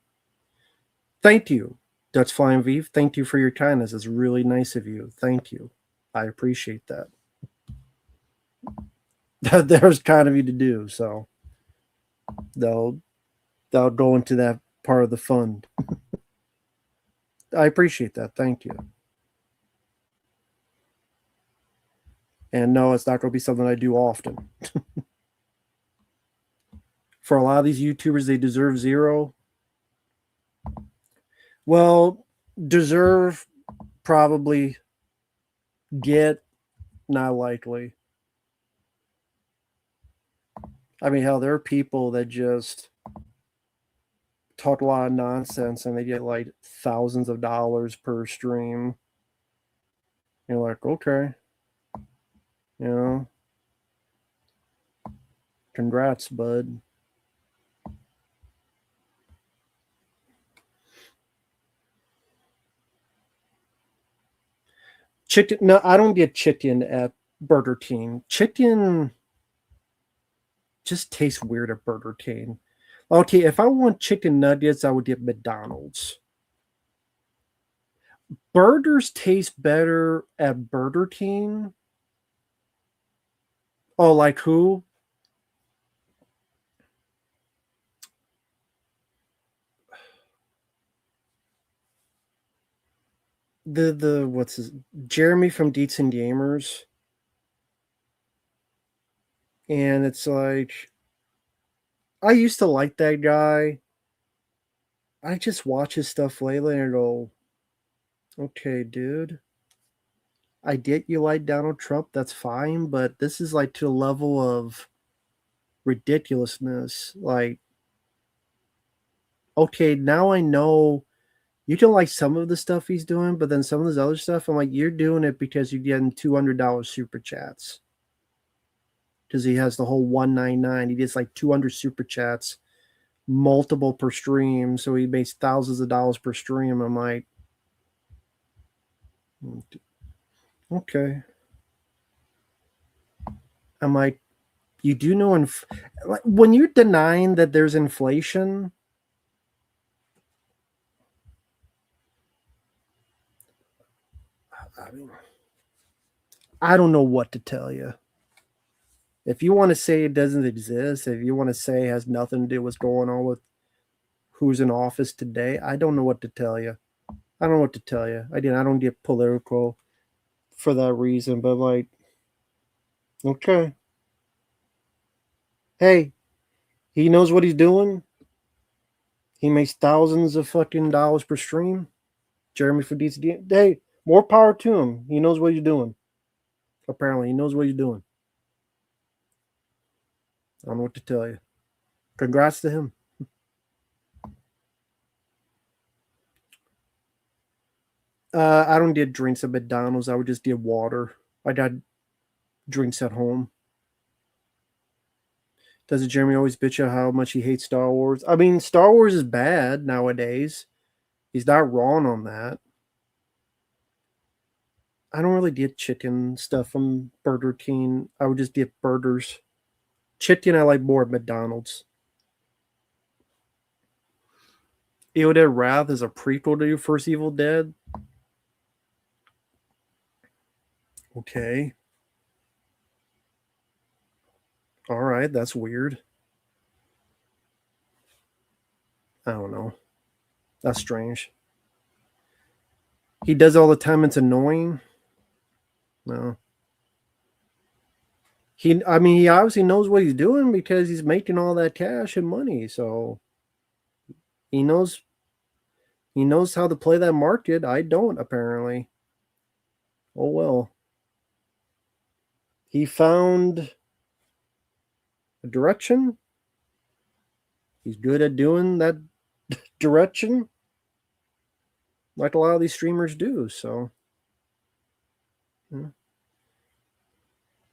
thank you, Dutch Flying V. Thank you for your kindness. It's really nice of you. Thank you. I appreciate that. That was kind of you to do. So they'll go into that part of the fund. I appreciate that. Thank you. And no, it's not going to be something I do often. For a lot of these YouTubers, they deserve 0. Well, deserve, probably, get, not likely. I mean, hell, there are people that just talk a lot of nonsense and they get like thousands of dollars per stream. You're like, okay, you know, congrats, bud. Chicken? No, I don't get chicken at Burger King. Chicken just tastes weird at Burger King. Okay, if I want chicken nuggets, I would get McDonald's. Burgers taste better at Burger King. Oh, like who? The what's his Jeremy from Deets and Gamers. And it's like I used to like that guy. I just watch his stuff lately and go, okay, dude. I get you like Donald Trump, that's fine, but this is like to the level of ridiculousness. Like, okay, now I know you can like some of the stuff he's doing, but then some of this other stuff, I'm like, you're doing it because you're getting $200 super chats. Because he has the whole 199. He gets like 200 super chats, multiple per stream, so he makes thousands of dollars per stream. I'm like, okay. I'm like, you do know like, when you're denying that there's inflation, I mean, I don't know what to tell you. If you want to say it doesn't exist, if you want to say it has nothing to do with what's going on with who's in office today, I don't know what to tell you. I don't know what to tell you. I don't get political for that reason, but like, okay. Hey, he knows what he's doing. He makes thousands of fucking dollars per stream. Jeremy for DC. Hey, More power to him. He knows what he's doing. Apparently, he knows what he's doing. I don't know what to tell you. Congrats to him. I don't get drinks at McDonald's. I would just get water. I got drinks at home. Doesn't Jeremy always bitch out how much he hates Star Wars? I mean, Star Wars is bad nowadays. He's not wrong on that. I don't really get chicken stuff from Burger King. I would just get burgers. Chicken I like more at McDonald's. Evil Dead Wrath is a prequel to your first Evil Dead. Okay. All right, that's weird. I don't know. That's strange. He does all the time. It's annoying. No. He obviously knows what he's doing because he's making all that cash and money. So he knows how to play that market. I don't, apparently. Oh well. He found a direction. He's good at doing that direction, like a lot of these streamers do. So yeah.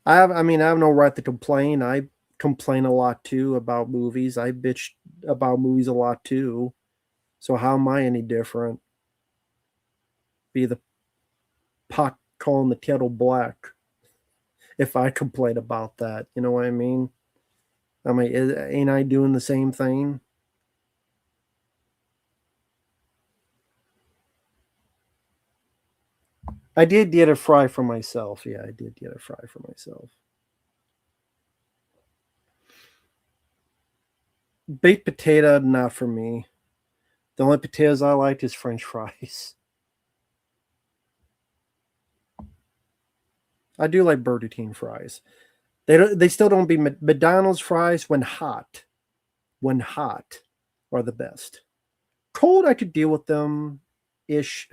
I have no right to complain. I complain a lot too about movies. I bitch about movies a lot too. So how am I any different? Be the pot calling the kettle black if I complain about that. You know what I mean? Ain't I doing the same thing? I did get a fry for myself. Yeah, I did get a fry for myself. Baked potato, not for me. The only potatoes I like is French fries. I do like Burger King fries. They still don't be McDonald's fries when hot. When hot are the best. Cold, I could deal with them ish.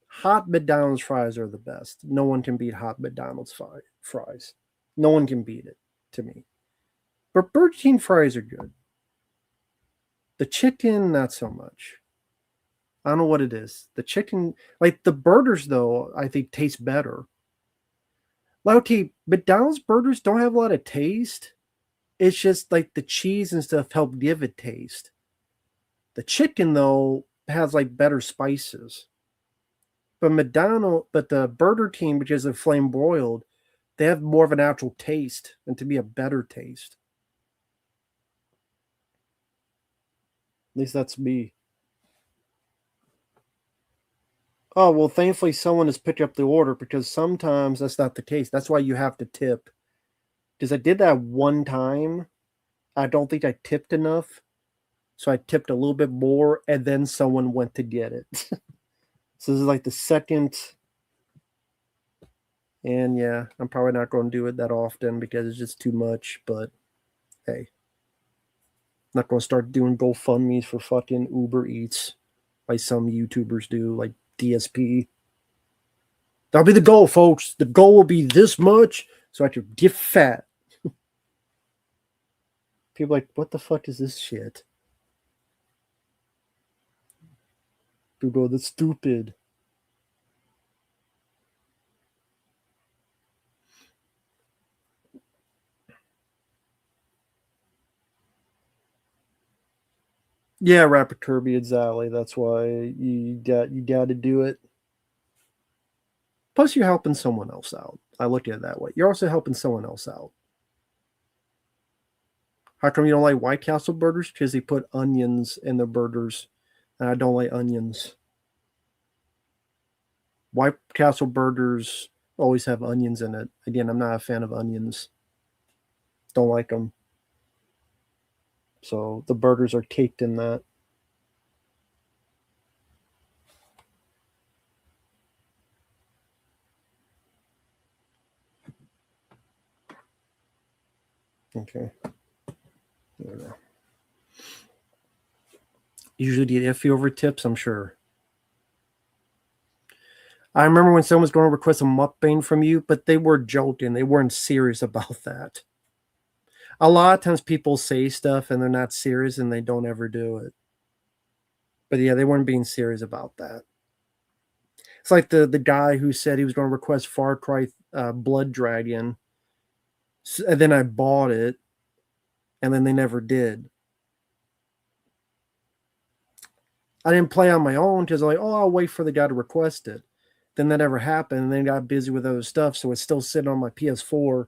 Hot McDonald's fries are the best. No one can beat hot McDonald's fries. No one can beat it to me. But Burger King fries are good. The chicken, not so much. I don't know what it is. The chicken, like the burgers, though, I think taste better. Like, okay, McDonald's burgers don't have a lot of taste. It's just like the cheese and stuff help give it taste. The chicken, though, has like better spices. But the Burger King, which is a flame broiled, they have more of an actual taste and to be a better taste. At least that's me. Oh, well, thankfully someone has picked up the order because sometimes that's not the case. That's why you have to tip. Because I did that one time. I don't think I tipped enough. So I tipped a little bit more and then someone went to get it. So this is like the second. And yeah, I'm probably not going to do it that often because it's just too much. But hey, I'm not going to start doing GoFundMe's for fucking Uber Eats like some YouTubers do, like DSP. That'll be the goal, folks. The goal will be this much so I can get fat. People are like, what the fuck is this shit? People go, that's stupid. Yeah, Rapper Kirby, exactly. That's why you got to do it. Plus, you're helping someone else out. I look at it that way. You're also helping someone else out. How come you don't like White Castle burgers? Because they put onions in the burgers, and I don't like onions. White Castle burgers always have onions in it. Again, I'm not a fan of onions. Don't like them. So the burgers are caked in that. Okay. There we go. Usually get iffy over tips, I'm sure. I remember when someone was going to request a mukbang from you, but they were joking. They weren't serious about that. A lot of times people say stuff and they're not serious and they don't ever do it. But yeah, they weren't being serious about that. It's like the guy who said he was going to request Far Cry Blood Dragon, and then I bought it, and then they never did. I didn't play on my own because I'm like, oh, I'll wait for the guy to request it. Then that never happened, and then got busy with other stuff, so it's still sitting on my PS4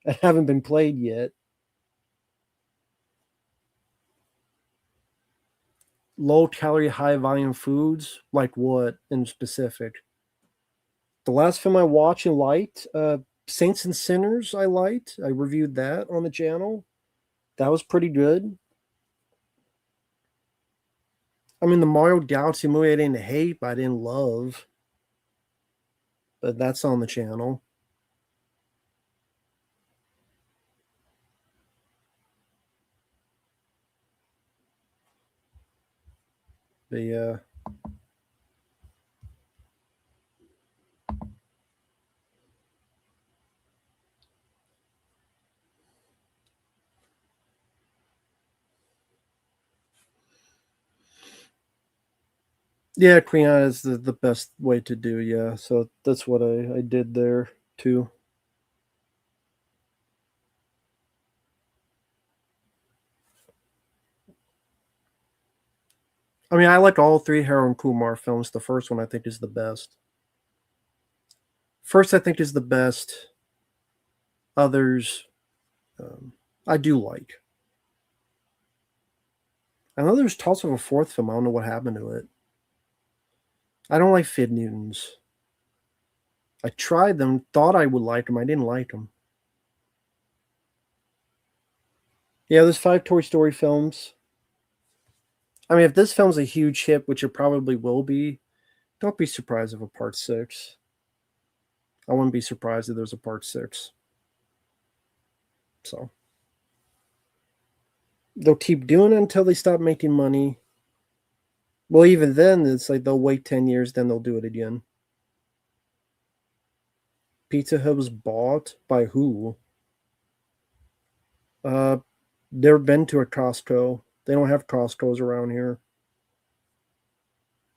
and haven't been played yet. Low calorie, high volume foods, like what in specific? The last film I watched and liked, Saints and Sinners, I liked. I reviewed that on the channel. That was pretty good. I mean, the Mario Galaxy movie I didn't hate, but I didn't love. But that's on the channel. But yeah. Yeah, Creon is the best way to do, yeah. So that's what I did there too. I mean, I like all three Harold and Kumar films. The first one I think is the best. First I think is the best. Others I do like. I know there's talks of a fourth film. I don't know what happened to it. I don't like Fid Newtons. I tried them, thought I would like them. I didn't like them. Yeah, there's 5 Toy Story films. I mean, if this film's a huge hit, which it probably will be, don't be surprised if a part 6. I wouldn't be surprised if there's a part 6. So they'll keep doing it until they stop making money. Well, even then, it's like they'll wait 10 years, then they'll do it again. Pizza Hut was bought by who? Never been to a Costco. They don't have Costco's around here.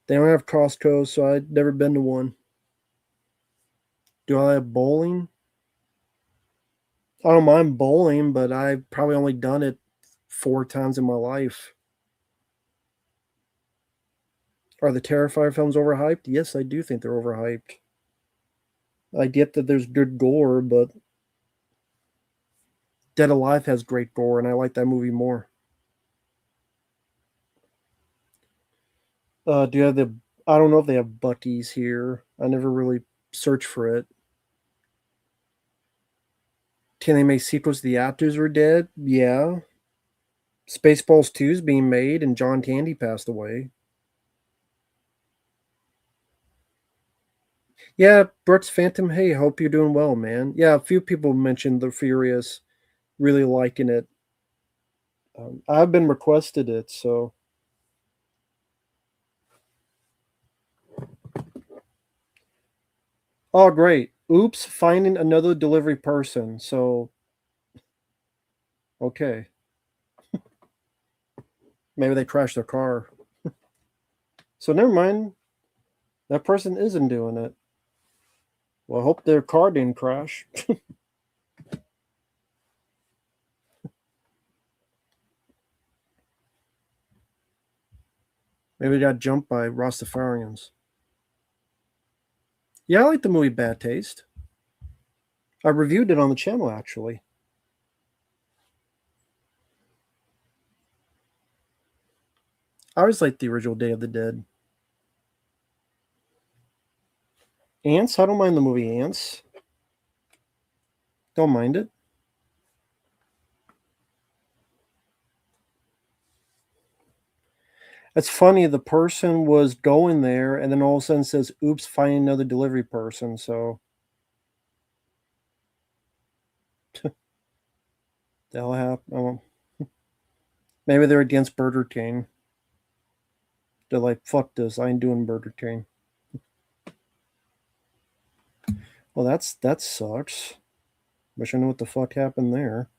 They don't have Costco's, so I've never been to one. Do I have bowling? I don't mind bowling, but I've probably only done it 4 times in my life. Are the Terrifier films overhyped? Yes, I do think they're overhyped. I get that there's good gore, but Dead Alive has great gore, and I like that movie more. Do you have the? I don't know if they have Buc-ee's here. I never really searched for it. Can they make sequels to the actors were dead? Yeah. Spaceballs 2 is being made, and John Candy passed away. Yeah, Brooks Phantom. Hey, hope you're doing well, man. Yeah, a few people mentioned The Furious, really liking it. I've been requested it, so. Oh, great. Oops, finding another delivery person. So, okay. Maybe they crashed their car. So, never mind. That person isn't doing it. Well, I hope their car didn't crash. Maybe they got jumped by Rastafarians. Yeah, I like the movie Bad Taste. I reviewed it on the channel, actually. I always liked the original Day of the Dead. Ants? I don't mind the movie Ants. Don't mind it. It's funny, the person was going there and then all of a sudden says, oops, find another delivery person. So, that'll happen. Oh, maybe they're against Burger King. They're like, fuck this, I ain't doing Burger King. Well, that sucks. Wish I knew what the fuck happened there.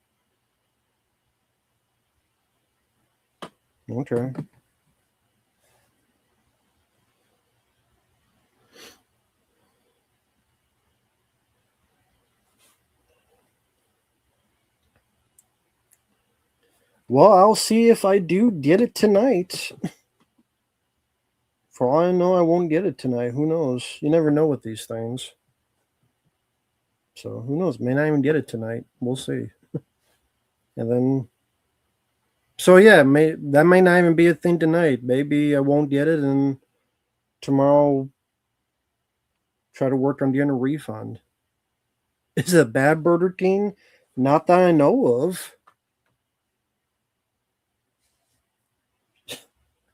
Okay. Well, I'll see if I do get it tonight. For all I know, I won't get it tonight. Who knows? You never know with these things. So who knows? May not even get it tonight. We'll see. And then, so yeah, that may not even be a thing tonight. Maybe I won't get it, and tomorrow I'll try to work on getting a refund. Is it a bad Burger King? Not that I know of.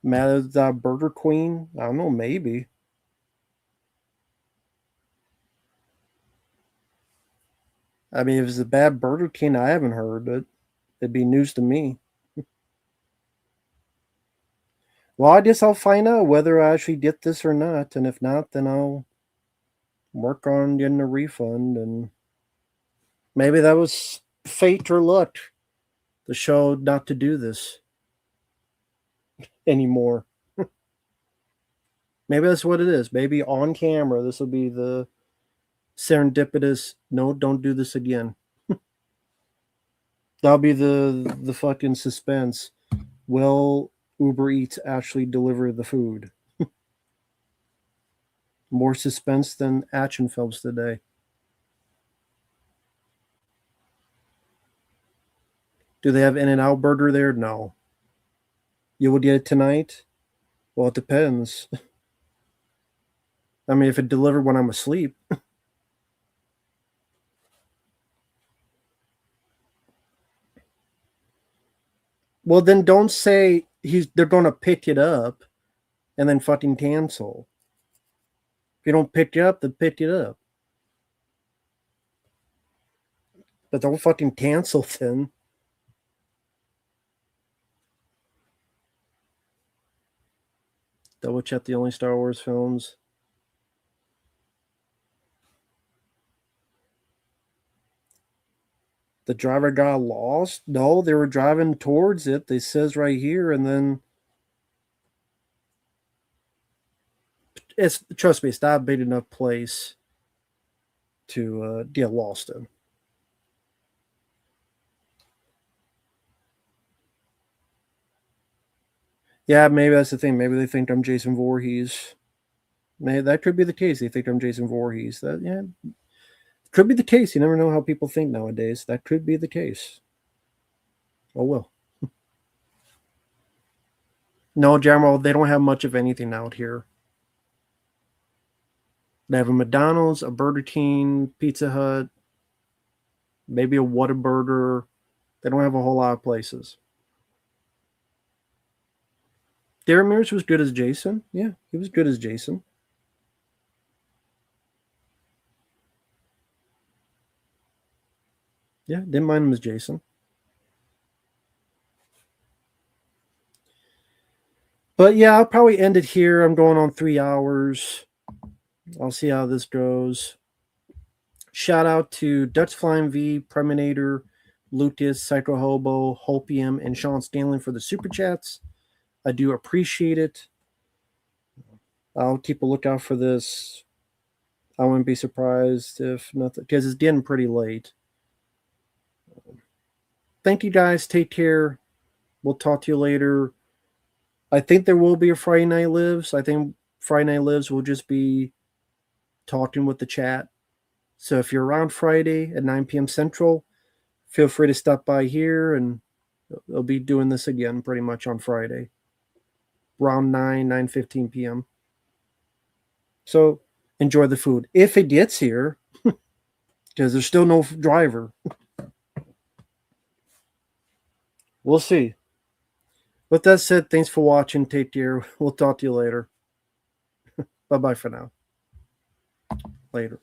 Mad at that Burger Queen? I don't know, maybe. I mean, if it's a bad Burger King, I haven't heard it. It'd be news to me. Well, I guess I'll find out whether I actually get this or not, and if not, then I'll work on getting a refund, and maybe that was fate or luck. The show not to do this anymore. Maybe that's what it is. Maybe on camera, this will be the serendipitous. No, don't do this again. That'll be the fucking suspense. Will Uber Eats actually deliver the food? More suspense than action films today. Do they have In-N-Out Burger there? No. You will get it tonight? Well, it depends. I mean, if it delivered when I'm asleep. Well, then don't say they're going to pick it up and then fucking cancel. If you don't pick it up, then pick it up. But don't fucking cancel then. Double check the only Star Wars films. The driver got lost? No, they were driving towards it. It says right here, and then trust me, it's not a big enough place to get lost in. Yeah, maybe that's the thing. Maybe they think I'm Jason Voorhees. Maybe that could be the case. They think I'm Jason Voorhees. That could be the case. You never know how people think nowadays. That could be the case. Oh well. No, Jamal, they don't have much of anything out here. They have a McDonald's, a Burger King, Pizza Hut, maybe a Whataburger. They don't have a whole lot of places. Darren Mears was good as Jason. Yeah, he was good as Jason. Yeah, didn't mind him as Jason. But yeah, I'll probably end it here. I'm going on 3 hours. I'll see how this goes. Shout out to Dutch Flying V, Preminator, Lucas, Psycho Hobo, Hopium, and Sean Stanley for the super chats. I do appreciate it. I'll keep a lookout for this. I wouldn't be surprised if nothing, because it's getting pretty late. Thank you guys. Take care. We'll talk to you later. I think there will be a Friday Night Lives. I think Friday Night Lives will just be talking with the chat. So if you're around Friday at 9 p.m. Central, feel free to stop by here, and I'll be doing this again pretty much on Friday. Around 9:15 p.m. So enjoy the food. If it gets here, because there's still no driver. We'll see. With that said, thanks for watching. Take care. We'll talk to you later. Bye-bye for now. Later.